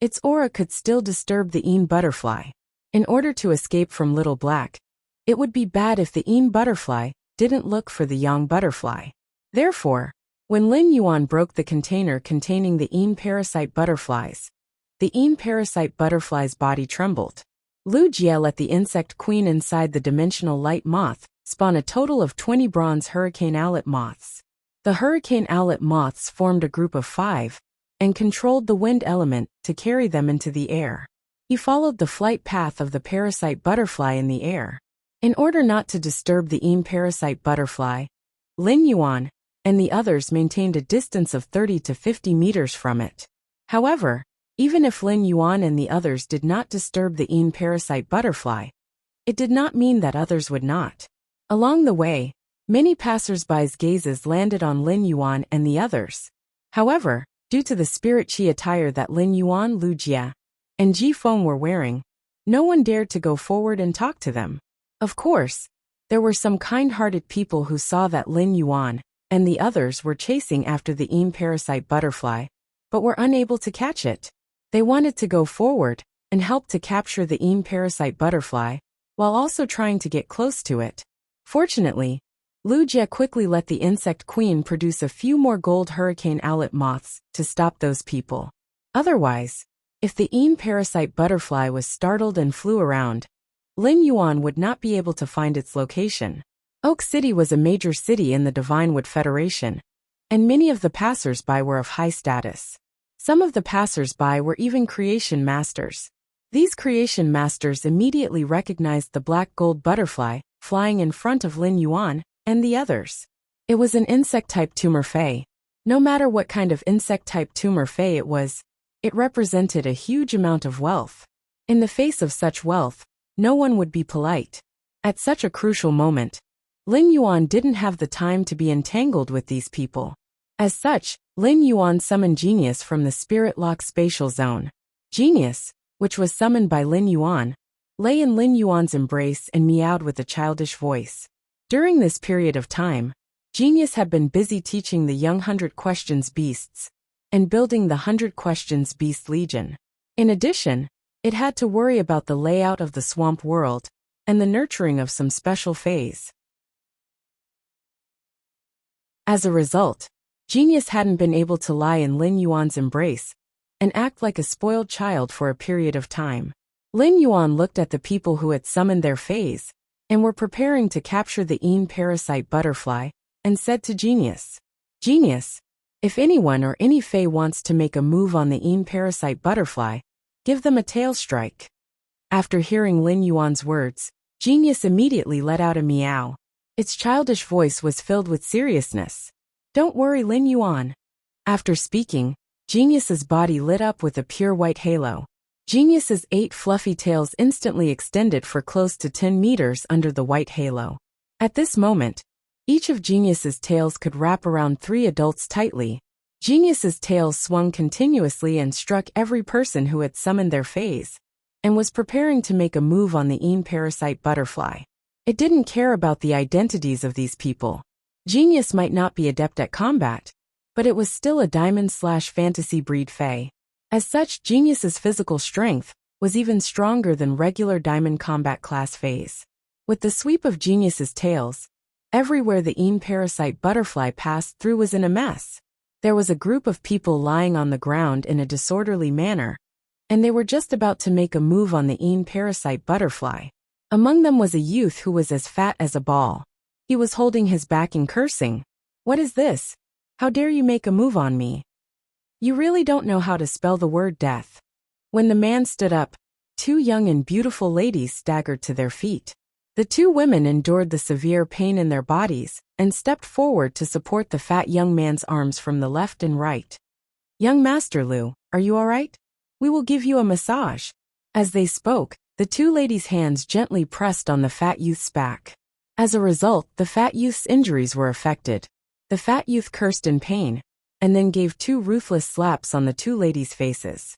its aura could still disturb the yin butterfly. In order to escape from Little Black, it would be bad if the yin butterfly didn't look for the yang butterfly. Therefore, when Lin Yuan broke the container containing the yin parasite butterflies, the yin parasite butterfly's body trembled. Lu Jie let the insect queen inside the dimensional light moth spawn a total of 20 bronze hurricane owlet moths. The hurricane owlet moths formed a group of 5, and controlled the wind element to carry them into the air. He followed the flight path of the parasite butterfly in the air. In order not to disturb the yin parasite butterfly, Lin Yuan and the others maintained a distance of 30 to 50 meters from it. However, even if Lin Yuan and the others did not disturb the yin parasite butterfly, it did not mean that others would not. Along the way, many passers-by's gazes landed on Lin Yuan and the others. However, due to the spirit chi attire that Lin Yuan, Lu Jie, and Ji Feng were wearing, no one dared to go forward and talk to them. Of course, there were some kind-hearted people who saw that Lin Yuan and the others were chasing after the yin parasite butterfly, but were unable to catch it. They wanted to go forward and help to capture the yin parasite butterfly, while also trying to get close to it. Fortunately, Lu Jie quickly let the insect queen produce a few more gold hurricane owlet moths to stop those people. Otherwise, if the yin parasite butterfly was startled and flew around, Lin Yuan would not be able to find its location. Oak City was a major city in the Divinewood Federation, and many of the passers-by were of high status. Some of the passers-by were even creation masters. These creation masters immediately recognized the black gold butterfly flying in front of Lin Yuan and the others. It was an insect-type tumor fey. No matter what kind of insect-type tumor fey it was, it represented a huge amount of wealth. In the face of such wealth, no one would be polite. At such a crucial moment, Lin Yuan didn't have the time to be entangled with these people. As such, Lin Yuan summoned Genius from the Spirit Lock Spatial Zone. Genius, which was summoned by Lin Yuan, lay in Lin Yuan's embrace and meowed with a childish voice. During this period of time, Genius had been busy teaching the young 100 Questions Beasts and building the 100 Questions Beast Legion. In addition, it had to worry about the layout of the swamp world and the nurturing of some special fays. As a result, Genius hadn't been able to lie in Lin Yuan's embrace and act like a spoiled child for a period of time. Lin Yuan looked at the people who had summoned their fays and were preparing to capture the parasite butterfly and said to Genius, "Genius, if anyone or any fay wants to make a move on the parasite butterfly, give them a tail strike." After hearing Lin Yuan's words, Genius immediately let out a meow. Its childish voice was filled with seriousness. "Don't worry, Lin Yuan." After speaking, Genius's body lit up with a pure white halo. Genius's 8 fluffy tails instantly extended for close to 10 meters under the white halo. At this moment, each of Genius's tails could wrap around 3 adults tightly. Genius's tails swung continuously and struck every person who had summoned their fays and was preparing to make a move on the parasite butterfly. It didn't care about the identities of these people. Genius might not be adept at combat, but it was still a diamond/fantasy breed fae. As such, Genius's physical strength was even stronger than regular diamond combat class fays. With the sweep of Genius's tails, everywhere the parasite butterfly passed through was in a mess. There was a group of people lying on the ground in a disorderly manner, and they were just about to make a move on the parasite butterfly. Among them was a youth who was as fat as a ball. He was holding his back and cursing. "What is this? How dare you make a move on me? You really don't know how to spell the word death." When the man stood up, 2 young and beautiful ladies staggered to their feet. The 2 women endured the severe pain in their bodies and stepped forward to support the fat young man's arms from the left and right. "Young Master Lu, are you all right? We will give you a massage." As they spoke, the 2 ladies' hands gently pressed on the fat youth's back. As a result, the fat youth's injuries were affected. The fat youth cursed in pain, and then gave 2 ruthless slaps on the 2 ladies' faces.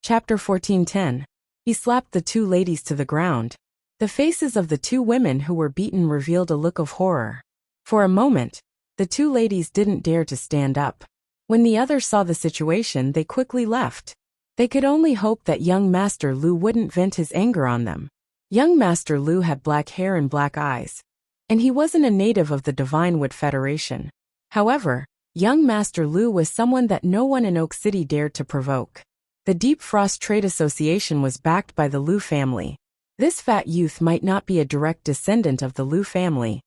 Chapter 14:10. He slapped the 2 ladies to the ground. The faces of the 2 women who were beaten revealed a look of horror. For a moment, the 2 ladies didn't dare to stand up. When the others saw the situation, they quickly left. They could only hope that young Master Lu wouldn't vent his anger on them. Young Master Lu had black hair and black eyes, and he wasn't a native of the Divine Wood Federation. However, young Master Lu was someone that no one in Oak City dared to provoke. The Deep Frost Trade Association was backed by the Lu family. This fat youth might not be a direct descendant of the Lu family,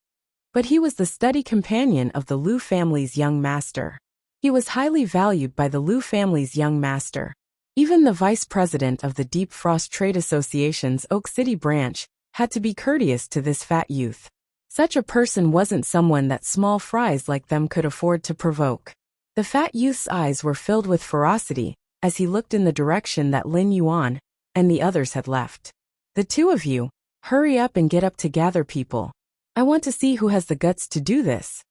but he was the study companion of the Lu family's young master. He was highly valued by the Lu family's young master. Even the vice president of the Deep Frost Trade Association's Oak City branch had to be courteous to this fat youth. Such a person wasn't someone that small fries like them could afford to provoke. The fat youth's eyes were filled with ferocity as he looked in the direction that Lin Yuan and the others had left. "The 2 of you, hurry up and get up to gather people. I want to see who has the guts to do this.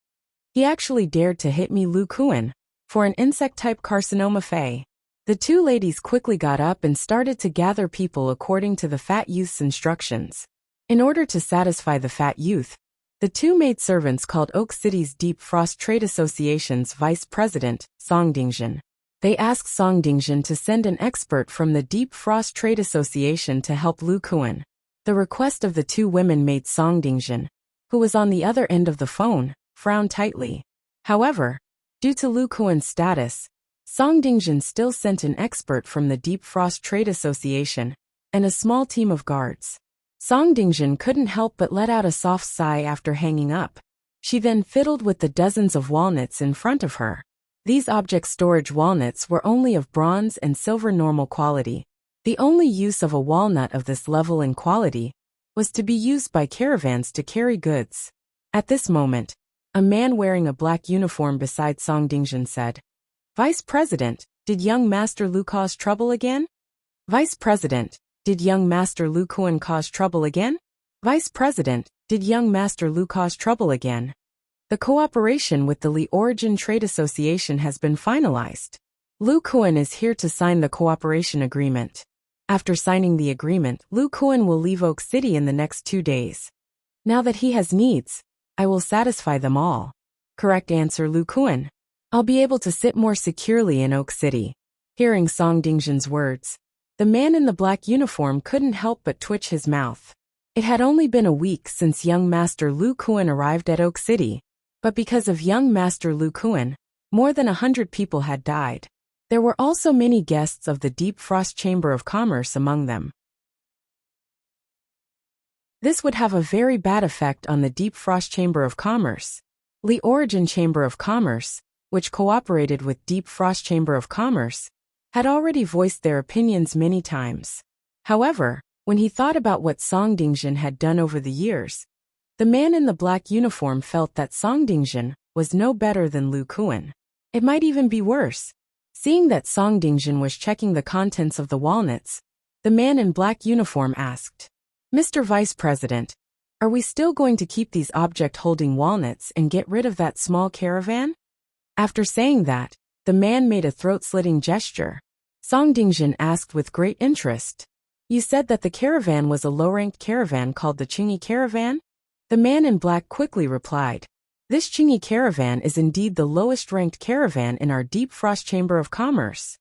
He actually dared to hit me, Lu Kuan, for an insect-type carcinoma fae." The 2 ladies quickly got up and started to gather people according to the fat youth's instructions. In order to satisfy the fat youth, the 2 maidservants called Oak City's Deep Frost Trade Association's vice president, Song Dingjin. They asked Song Dingjin to send an expert from the Deep Frost Trade Association to help Lu Kuan. The request of the 2 women made Song Dingjin, who was on the other end of the phone, frown tightly. However, due to Lu Kuan's status, Song Dingjin still sent an expert from the Deep Frost Trade Association and a small team of guards. Song Dingjin couldn't help but let out a soft sigh after hanging up. She then fiddled with the dozens of walnuts in front of her. These object storage walnuts were only of bronze and silver normal quality. The only use of a walnut of this level and quality was to be used by caravans to carry goods. At this moment, a man wearing a black uniform beside Song Dingjin said, "Vice President, did young Master Lu cause trouble again? Vice President, did young Master Lu Kuan cause trouble again? Vice President, did young Master Lu cause trouble again?" The cooperation with the Li Origin Trade Association has been finalized. Lu Kuan is here to sign the cooperation agreement. After signing the agreement, Lu Kuan will leave Oak City in the next 2 days. Now that he has needs, I will satisfy them all. Correct answer, Lu Kuan. I'll be able to sit more securely in Oak City. Hearing Song Dingjin's words, the man in the black uniform couldn't help but twitch his mouth. It had only been a week since young Master Lu Kuan arrived at Oak City, but because of young Master Lu Kuan, more than 100 people had died. There were also many guests of the Deep Frost Chamber of Commerce among them. This would have a very bad effect on the Deep Frost Chamber of Commerce. Li Origin Chamber of Commerce, which cooperated with Deep Frost Chamber of Commerce, had already voiced their opinions many times. However, when he thought about what Song Dingjin had done over the years, the man in the black uniform felt that Song Dingjin was no better than Lu Kuan. It might even be worse. Seeing that Song Dingjin was checking the contents of the walnuts, the man in black uniform asked, "Mr. Vice President, are we still going to keep these object-holding walnuts and get rid of that small caravan?" After saying that, the man made a throat-slitting gesture. Song Dingjin asked with great interest, "You said that the caravan was a low-ranked caravan called the Chingy Caravan?" The man in black quickly replied, "This Chingy Caravan is indeed the lowest-ranked caravan in our Deep Frost Chamber of Commerce.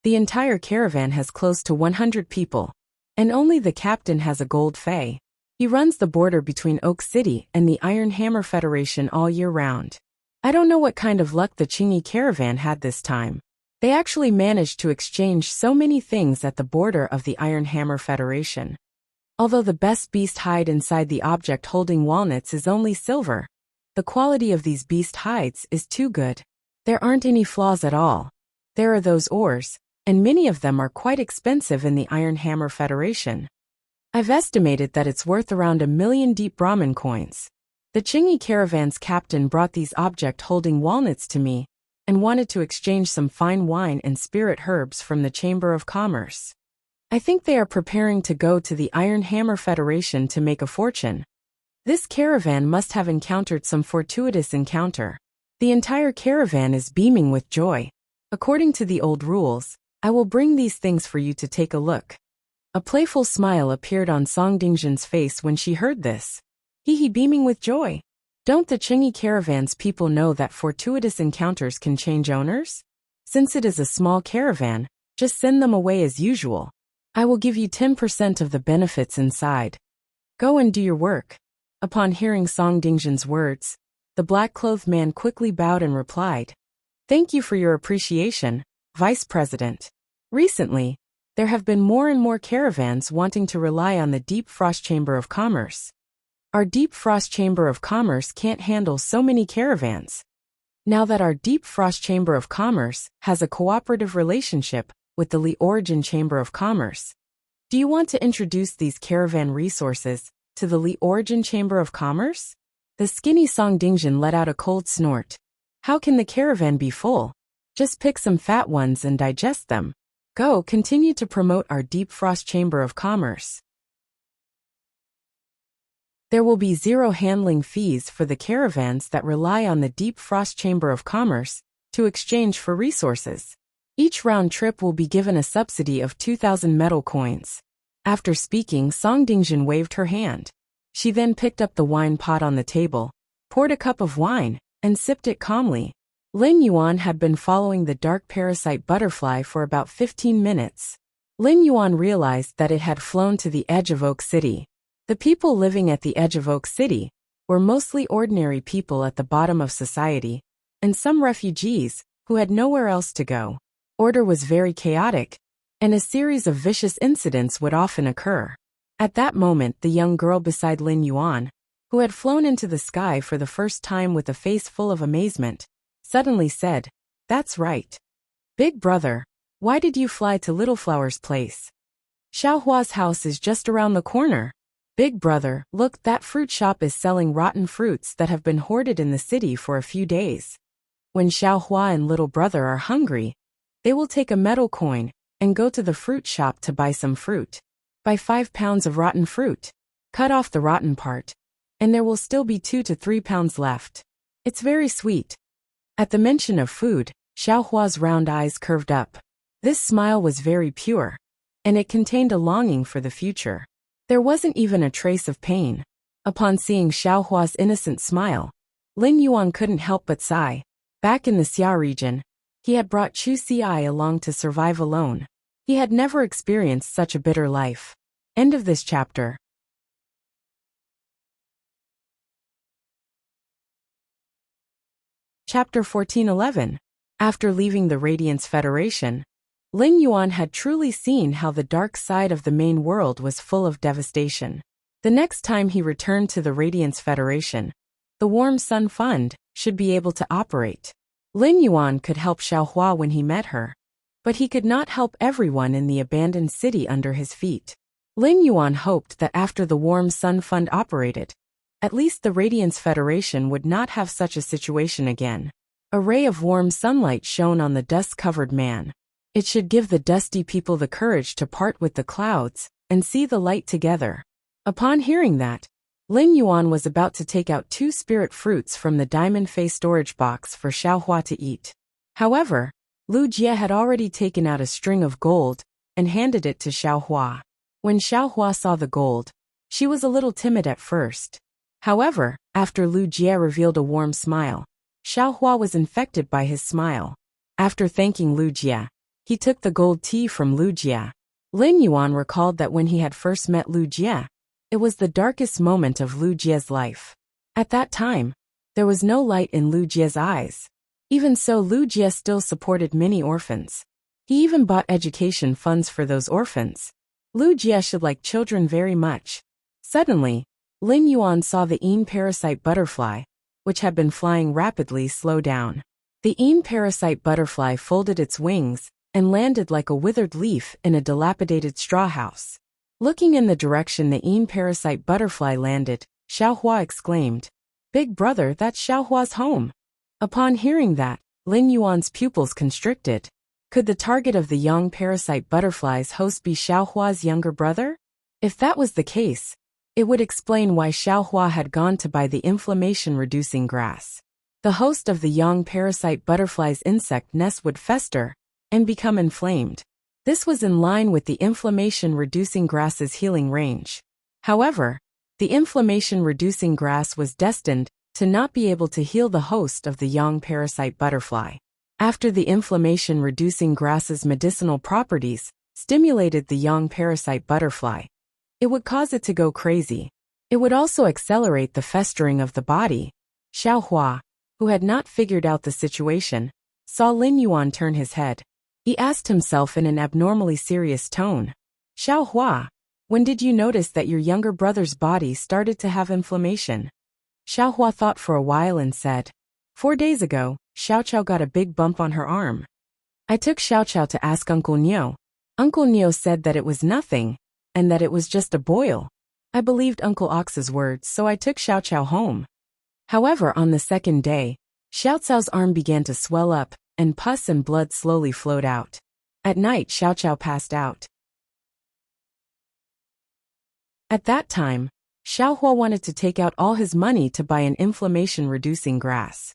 The entire caravan has close to 100 people, and only the captain has a gold fei. He runs the border between Oak City and the Iron Hammer Federation all year round. I don't know what kind of luck the Chingy Caravan had this time. They actually managed to exchange so many things at the border of the Iron Hammer Federation. Although the best beast hide inside the object-holding walnuts is only silver, the quality of these beast hides is too good. There aren't any flaws at all. There are those ores, and many of them are quite expensive in the Iron Hammer Federation. I've estimated that it's worth around 1,000,000 deep Brahmin coins. The Chingy Caravan's captain brought these object-holding walnuts to me and wanted to exchange some fine wine and spirit herbs from the Chamber of Commerce. I think they are preparing to go to the Iron Hammer Federation to make a fortune. This caravan must have encountered some fortuitous encounter. The entire caravan is beaming with joy. According to the old rules, I will bring these things for you to take a look." A playful smile appeared on Song Dingjin's face when she heard this. He beaming with joy. Don't the Chingy Caravan's people know that fortuitous encounters can change owners? Since it is a small caravan, just send them away as usual. I will give you 10% of the benefits inside. Go and do your work. Upon hearing Song Dingjin's words, the black-clothed man quickly bowed and replied, "Thank you for your appreciation, Vice President. Recently, there have been more and more caravans wanting to rely on the Deep Frost Chamber of Commerce. Our Deep Frost Chamber of Commerce can't handle so many caravans. Now that our Deep Frost Chamber of Commerce has a cooperative relationship with the Li Origin Chamber of Commerce, do you want to introduce these caravan resources to the Li Origin Chamber of Commerce?" The skinny Song Dingjin let out a cold snort. How can the caravan be full? Just pick some fat ones and digest them. Go, continue to promote our Deep Frost Chamber of Commerce. There will be zero handling fees for the caravans that rely on the Deep Frost Chamber of Commerce to exchange for resources. Each round trip will be given a subsidy of 2,000 metal coins. After speaking, Song Dingjin waved her hand. She then picked up the wine pot on the table, poured a cup of wine, and sipped it calmly. Lin Yuan had been following the dark parasite butterfly for about 15 minutes. Lin Yuan realized that it had flown to the edge of Oak City. The people living at the edge of Oak City were mostly ordinary people at the bottom of society, and some refugees who had nowhere else to go. Order was very chaotic, and a series of vicious incidents would often occur. At that moment, the young girl beside Lin Yuan, who had flown into the sky for the first time with a face full of amazement, suddenly said, "That's right. Big brother, why did you fly to Little Flower's place? Xiaohua's house is just around the corner. Big brother, look, that fruit shop is selling rotten fruits that have been hoarded in the city for a few days. When Xiaohua and little brother are hungry, they will take a metal coin and go to the fruit shop to buy some fruit. Buy 5 pounds of rotten fruit. Cut off the rotten part, and there will still be 2 to 3 pounds left. It's very sweet." At the mention of food, Xiaohua's round eyes curved up. This smile was very pure. and it contained a longing for the future. There wasn't even a trace of pain. Upon seeing Xiaohua's innocent smile, Lin Yuan couldn't help but sigh. Back in the Xia region, he had brought Chu Ci along to survive alone. He had never experienced such a bitter life. End of this chapter. Chapter 1411. After leaving the Radiance Federation, Lin Yuan had truly seen how the dark side of the main world was full of devastation. The next time he returned to the Radiance Federation, the Warm Sun Fund should be able to operate. Lin Yuan could help Xiaohua when he met her, but he could not help everyone in the abandoned city under his feet. Lin Yuan hoped that after the Warm Sun Fund operated, at least the Radiance Federation would not have such a situation again. A ray of warm sunlight shone on the dust-covered man. It should give the dusty people the courage to part with the clouds and see the light together. Upon hearing that, Lin Yuan was about to take out 2 spirit fruits from the diamond face storage box for Xiaohua to eat. However, Lu Jie had already taken out a string of gold and handed it to Xiaohua. When Xiaohua saw the gold, she was a little timid at first. However, after Lu Jie revealed a warm smile, Xiaohua was infected by his smile. After thanking Lu Jie, he took the gold tea from Lu Jie. Lin Yuan recalled that when he had first met Lu Jie, it was the darkest moment of Lu Jie's life. At that time, there was no light in Lu Jie's eyes. Even so, Lu Jie still supported many orphans. He even bought education funds for those orphans. Lu Jie should like children very much. Suddenly, Lin Yuan saw the Een parasite butterfly, which had been flying rapidly, slow down. The Een parasite butterfly folded its wings and landed like a withered leaf in a dilapidated straw house. Looking in the direction the Een parasite butterfly landed, Xiaohua exclaimed, "Big brother, that's Xiaohua's home." Upon hearing that, Lin Yuan's pupils constricted. Could the target of the young parasite butterfly's host be Xiaohua's younger brother? If that was the case, it would explain why Xiaohua had gone to buy the inflammation-reducing grass. The host of the young parasite butterfly's insect nest would fester and become inflamed. This was in line with the inflammation-reducing grass's healing range. However, the inflammation-reducing grass was destined to not be able to heal the host of the young parasite butterfly. After the inflammation-reducing grass's medicinal properties stimulated the young parasite butterfly, it would cause it to go crazy. It would also accelerate the festering of the body. Xiaohua, who had not figured out the situation, saw Lin Yuan turn his head. He asked himself in an abnormally serious tone, "Xiaohua, when did you notice that your younger brother's body started to have inflammation?" Xiaohua thought for a while and said, 4 days ago, Xiaoqiao got a big bump on her arm. I took Xiaoqiao to ask Uncle Niu. Uncle Niu said that it was nothing, and that it was just a boil. I believed Uncle Ox's words, so I took Xiaoqiao home. However, on the second day, Xiaoqiao's arm began to swell up, and pus and blood slowly flowed out. At night, Xiaoqiao passed out. At that time, Xiaohua wanted to take out all his money to buy an inflammation-reducing grass.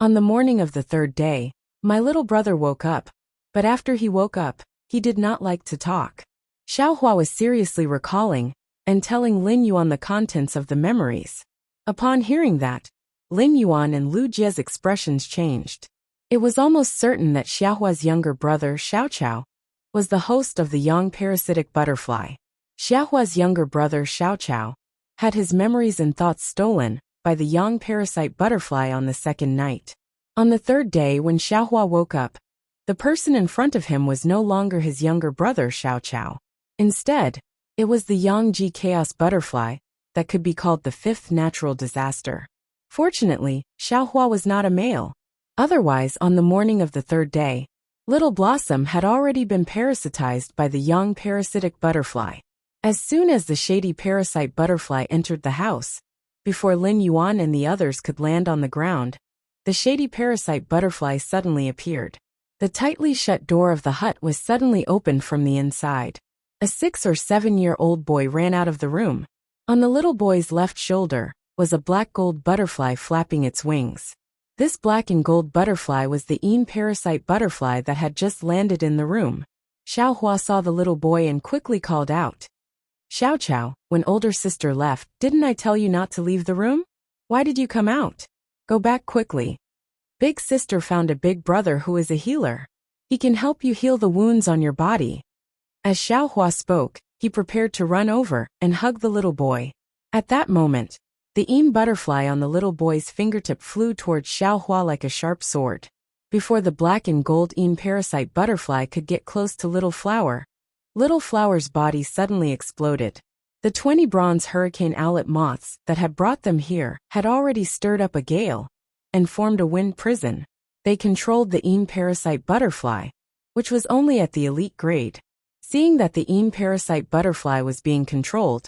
On the morning of the 3rd day, my little brother woke up, but after he woke up, he did not like to talk. Xiaohua was seriously recalling and telling Lin Yuan the contents of the memories. Upon hearing that, Lin Yuan and Lu Jie's expressions changed. It was almost certain that Xiaohua's younger brother, Xiaoqiao, was the host of the young parasitic butterfly. Xiaohua's younger brother, Xiaoqiao, had his memories and thoughts stolen by the young parasite butterfly on the 2nd night. On the 3rd day, when Xiaohua woke up, the person in front of him was no longer his younger brother, Xiaoqiao. Instead, it was the Yangji chaos butterfly that could be called the 5th natural disaster. Fortunately, Xiaohua was not a male. Otherwise, on the morning of the 3rd day, Little Blossom had already been parasitized by the young parasitic butterfly. As soon as the shady parasite butterfly entered the house, before Lin Yuan and the others could land on the ground, the shady parasite butterfly suddenly appeared. The tightly shut door of the hut was suddenly opened from the inside. A 6 or 7-year-old boy ran out of the room. On the little boy's left shoulder was a black gold butterfly flapping its wings. This black and gold butterfly was the Een parasite butterfly that had just landed in the room. Xiao Hua saw the little boy and quickly called out. Xiao Chao, when older sister left, didn't I tell you not to leave the room? Why did you come out? Go back quickly. Big sister found a big brother who is a healer. He can help you heal the wounds on your body. As Xiao Hua spoke, he prepared to run over and hug the little boy. At that moment, the butterfly on the little boy's fingertip flew towards Xiao Hua like a sharp sword. Before the black and gold parasite butterfly could get close to Little Flower's body suddenly exploded. The 20 bronze hurricane owlet moths that had brought them here had already stirred up a gale and formed a wind prison. They controlled the parasite butterfly, which was only at the elite grade. Seeing that the parasite butterfly was being controlled,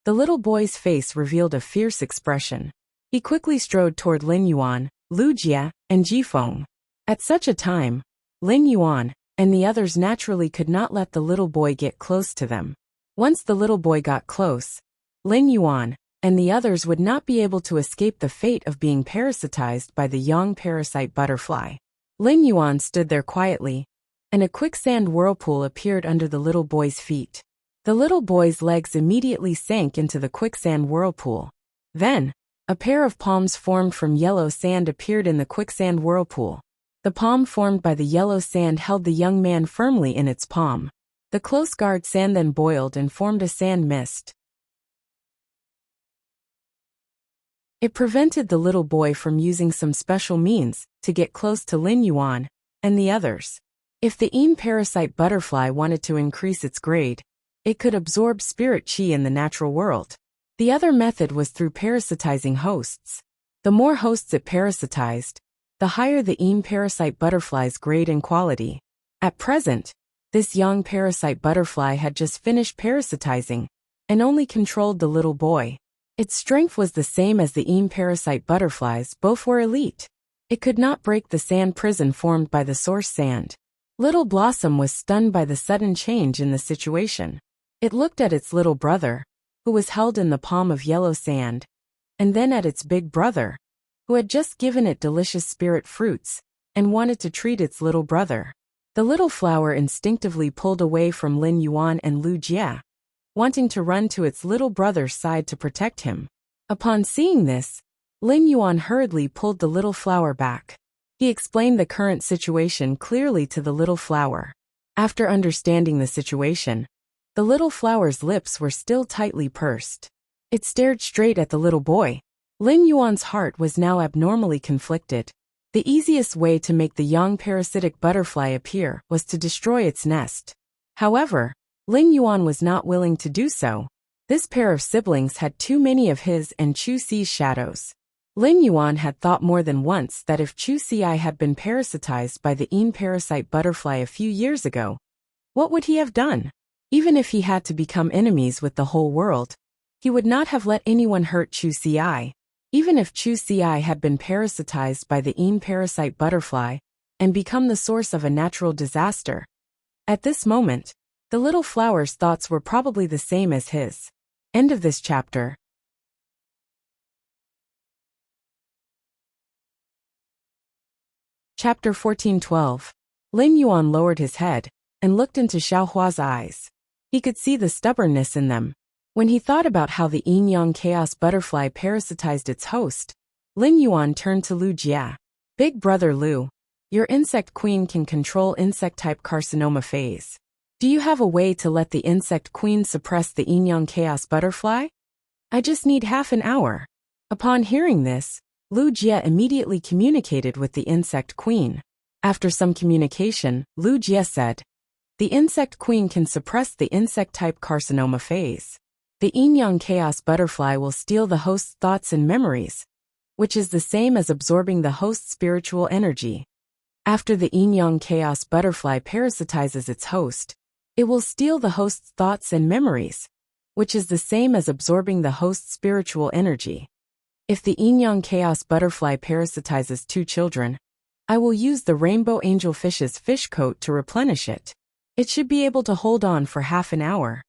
the little boy's face revealed a fierce expression. He quickly strode toward Lin Yuan, Lu Jie, and Jifeng. At such a time, Lin Yuan and the others naturally could not let the little boy get close to them. Once the little boy got close, Lin Yuan and the others would not be able to escape the fate of being parasitized by the young parasite butterfly. Lin Yuan stood there quietly, and a quicksand whirlpool appeared under the little boy's feet. The little boy's legs immediately sank into the quicksand whirlpool. Then, a pair of palms formed from yellow sand appeared in the quicksand whirlpool. The palm formed by the yellow sand held the young man firmly in its palm. The close guard sand then boiled and formed a sand mist. It prevented the little boy from using some special means to get close to Lin Yuan and the others. If the parasite butterfly wanted to increase its grade, it could absorb spirit qi in the natural world. The other method was through parasitizing hosts. The more hosts it parasitized, the higher the parasite butterfly's grade and quality. At present, this young parasite butterfly had just finished parasitizing and only controlled the little boy. Its strength was the same as the parasite butterflies, both were elite. It could not break the sand prison formed by the source sand. Little Blossom was stunned by the sudden change in the situation. It looked at its little brother, who was held in the palm of yellow sand, and then at its big brother, who had just given it delicious spirit fruits, and wanted to treat its little brother. The little flower instinctively pulled away from Lin Yuan and Lu Jie, wanting to run to its little brother's side to protect him. Upon seeing this, Lin Yuan hurriedly pulled the little flower back. He explained the current situation clearly to the little flower. After understanding the situation, the little flower's lips were still tightly pursed. It stared straight at the little boy. Lin Yuan's heart was now abnormally conflicted. The easiest way to make the young parasitic butterfly appear was to destroy its nest. However, Lin Yuan was not willing to do so. This pair of siblings had too many of his and Chu Si's shadows. Lin Yuan had thought more than once that if Chu Si had been parasitized by the parasite butterfly a few years ago, what would he have done? Even if he had to become enemies with the whole world, he would not have let anyone hurt Chu Si. Even if Chu Si had been parasitized by the parasite butterfly and become the source of a natural disaster. At this moment, the little flower's thoughts were probably the same as his. End of this chapter. Chapter 14:12. Lin Yuan lowered his head and looked into Xiao Hua's eyes. He could see the stubbornness in them. When he thought about how the yin-yang chaos butterfly parasitized its host, Lin Yuan turned to Lu Jie. Big brother Lu, your insect queen can control insect-type carcinoma phase. Do you have a way to let the insect queen suppress the yin-yang chaos butterfly? I just need half an hour. Upon hearing this, Lu Jie immediately communicated with the insect queen. After some communication, Lu Jie said, the insect queen can suppress the insect-type carcinoma phase. The yin-yang chaos butterfly will steal the host's thoughts and memories, which is the same as absorbing the host's spiritual energy. After the yin-yang chaos butterfly parasitizes its host, it will steal the host's thoughts and memories, which is the same as absorbing the host's spiritual energy. If the yin-yang chaos butterfly parasitizes 2 children, I will use the rainbow angelfish's fish coat to replenish it. It should be able to hold on for half an hour.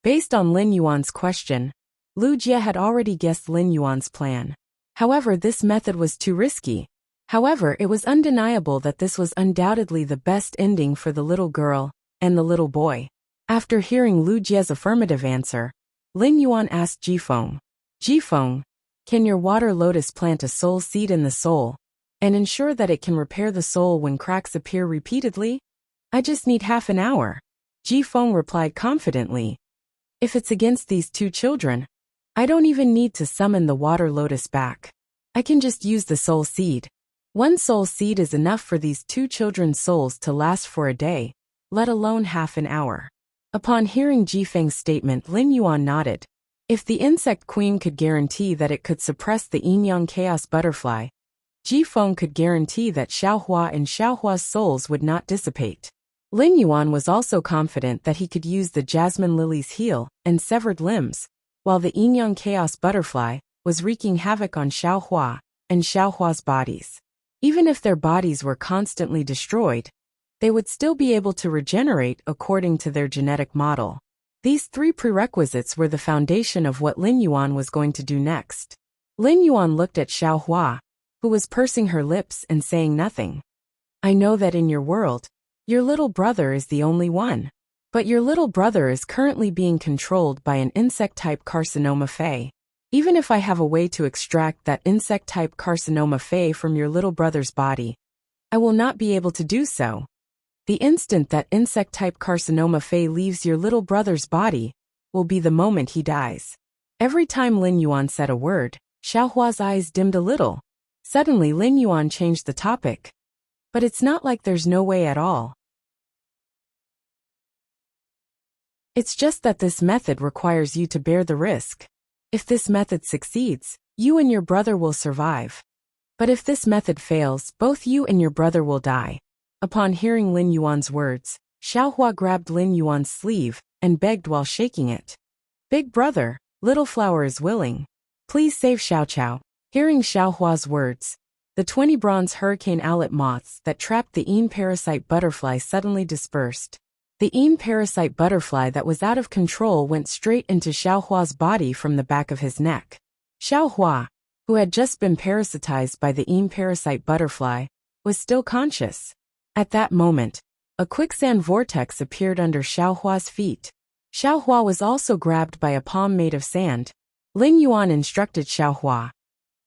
Based on Lin Yuan's question, Lu Jie had already guessed Lin Yuan's plan. However, this method was too risky. However, it was undeniable that this was undoubtedly the best ending for the little girl and the little boy. After hearing Lu Jie's affirmative answer, Lin Yuan asked Jifeng, Jifeng, can your water lotus plant a soul seed in the soul and ensure that it can repair the soul when cracks appear repeatedly? I just need half an hour. Jifeng replied confidently. If it's against these two children, I don't even need to summon the water lotus back. I can just use the soul seed. One soul seed is enough for these two children's souls to last for a day, let alone half an hour. Upon hearing Jifeng's statement, Lin Yuan nodded. If the insect queen could guarantee that it could suppress the yin-yang chaos butterfly, Jifeng could guarantee that Xiaohua and Xiaohua's souls would not dissipate. Lin Yuan was also confident that he could use the jasmine lily's heel and severed limbs, while the yin-yang chaos butterfly was wreaking havoc on Xiaohua and Xiaohua's bodies. Even if their bodies were constantly destroyed, they would still be able to regenerate according to their genetic model. These three prerequisites were the foundation of what Lin Yuan was going to do next. Lin Yuan looked at Xiaohua, who was pursing her lips and saying nothing. I know that in your world, your little brother is the only one. But your little brother is currently being controlled by an insect-type carcinoma Fey. Even if I have a way to extract that insect-type carcinoma Fey from your little brother's body, I will not be able to do so. The instant that insect-type carcinoma Fey leaves your little brother's body will be the moment he dies. Every time Lin Yuan said a word, Xiaohua's eyes dimmed a little. Suddenly Lin Yuan changed the topic. But it's not like there's no way at all. It's just that this method requires you to bear the risk. If this method succeeds, you and your brother will survive. But if this method fails, both you and your brother will die. Upon hearing Lin Yuan's words, Xiaohua grabbed Lin Yuan's sleeve and begged while shaking it. Big brother, little flower is willing. Please save Xiaochao. Hearing Xiaohua's words, the 20 bronze hurricane owlet moths that trapped the Yin parasite butterfly suddenly dispersed. The Yin parasite butterfly that was out of control went straight into Xiaohua's body from the back of his neck. Xiaohua, who had just been parasitized by the Yin parasite butterfly, was still conscious. At that moment, a quicksand vortex appeared under Xiaohua's feet. Xiaohua was also grabbed by a palm made of sand. Lin Yuan instructed Xiaohua,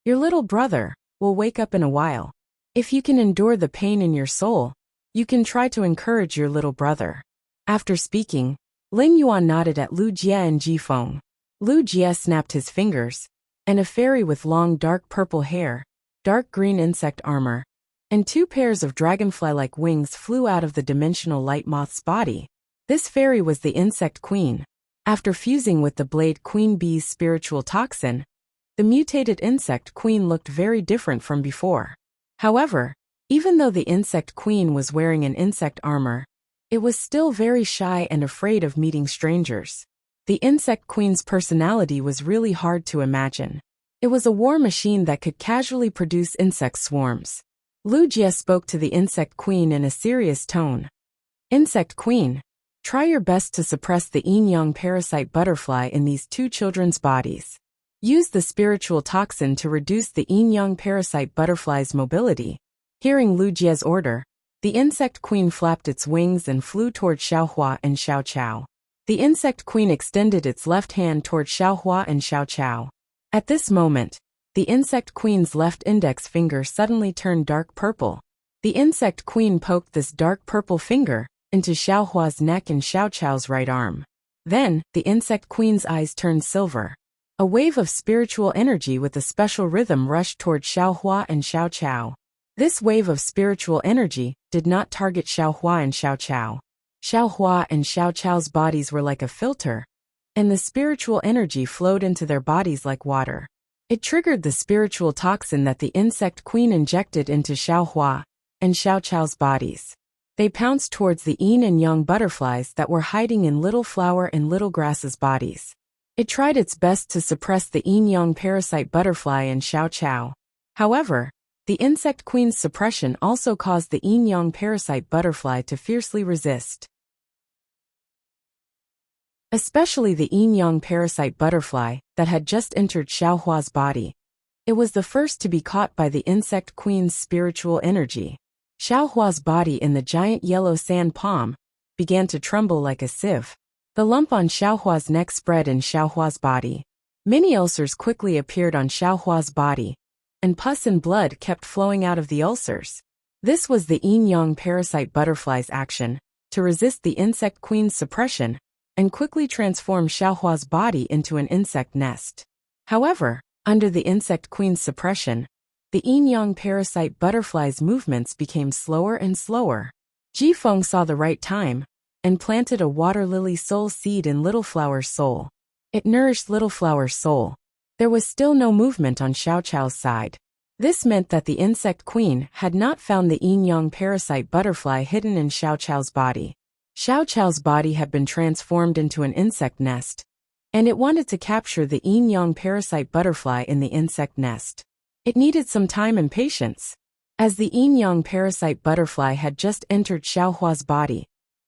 your little brother will wake up in a while. If you can endure the pain in your soul, you can try to encourage your little brother. After speaking, Lin Yuan nodded at Lu Jie and Jifeng. Lu Jie snapped his fingers, and a fairy with long dark purple hair, dark green insect armor, and 2 pairs of dragonfly-like wings flew out of the dimensional light moth's body. This fairy was the insect queen. After fusing with the blade queen bee's spiritual toxin, the mutated insect queen looked very different from before. However, even though the insect queen was wearing an insect armor, it was still very shy and afraid of meeting strangers. The insect queen's personality was really hard to imagine. It was a war machine that could casually produce insect swarms. Lu Jie spoke to the insect queen in a serious tone. Insect queen, try your best to suppress the yin-yang parasite butterfly in these 2 children's bodies. Use the spiritual toxin to reduce the yin-yang parasite butterfly's mobility. Hearing Lu Jie's order, the insect queen flapped its wings and flew toward Xiaohua and Xiaochao. The insect queen extended its left hand toward Xiaohua and Xiaochao. At this moment, the insect queen's left index finger suddenly turned dark purple. The insect queen poked this dark purple finger into Xiaohua's neck and Xiaochao's right arm. Then, the insect queen's eyes turned silver. A wave of spiritual energy with a special rhythm rushed toward Xiaohua and Xiaochao. This wave of spiritual energy did not target Xiaohua and Xiaochao. Xiaohua and Xiaochao's bodies were like a filter, and the spiritual energy flowed into their bodies like water. It triggered the spiritual toxin that the insect queen injected into Xiaohua and Xiaochao's bodies. They pounced towards the yin and yang butterflies that were hiding in little flower and little grass's bodies. It tried its best to suppress the yin-yang parasite butterfly and Xiaochao. However, the insect queen's suppression also caused the yin-yang parasite butterfly to fiercely resist. Especially the yin-yang parasite butterfly that had just entered Xiaohua's body. It was the first to be caught by the insect queen's spiritual energy. Xiaohua's body in the giant yellow sand palm began to tremble like a sieve. The lump on Xiaohua's neck spread in Xiaohua's body. Many ulcers quickly appeared on Xiaohua's body, and pus and blood kept flowing out of the ulcers. This was the yin-yang parasite butterfly's action to resist the insect queen's suppression and quickly transform Xiaohua's body into an insect nest. However, under the insect queen's suppression, the yin-yang parasite butterfly's movements became slower and slower. Jifeng saw the right time and planted a water lily soul seed in Little Flower's soul. It nourished Little Flower's soul. There was still no movement on Xiao Chao's side. This meant that the insect queen had not found the yin-yang parasite butterfly hidden in Xiao Chao's body. Xiao Chao's body had been transformed into an insect nest, and it wanted to capture the yin-yang parasite butterfly in the insect nest. It needed some time and patience. As the yin-yang parasite butterfly had just entered Xiaohua's body,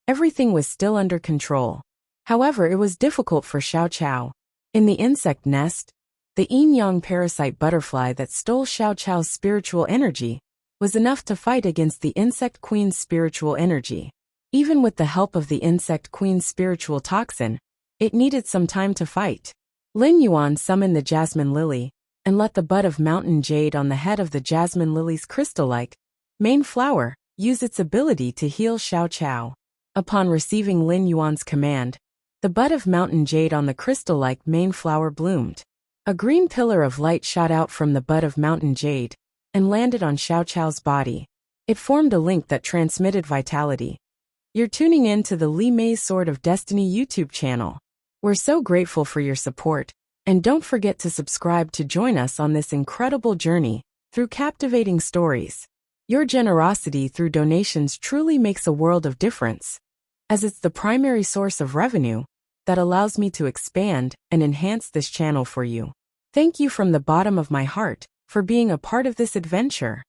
everything was still under control. However, it was difficult for Xiao Chao. In the insect nest, the yin-yang parasite butterfly that stole Xiao Chao's spiritual energy was enough to fight against the insect queen's spiritual energy. Even with the help of the insect queen's spiritual toxin, it needed some time to fight. Lin Yuan summoned the jasmine lily and let the bud of mountain jade on the head of the jasmine lily's crystal-like main flower use its ability to heal Xiao Chao. Upon receiving Lin Yuan's command, the bud of mountain jade on the crystal-like main flower bloomed. A green pillar of light shot out from the bud of mountain jade and landed on Xiao Chao's body. It formed a link that transmitted vitality. You're tuning in to the Li Mei's Sword of Destiny YouTube channel. We're so grateful for your support, and don't forget to subscribe to join us on this incredible journey through captivating stories. Your generosity through donations truly makes a world of difference, as it's the primary source of revenue that allows me to expand and enhance this channel for you. Thank you from the bottom of my heart for being a part of this adventure.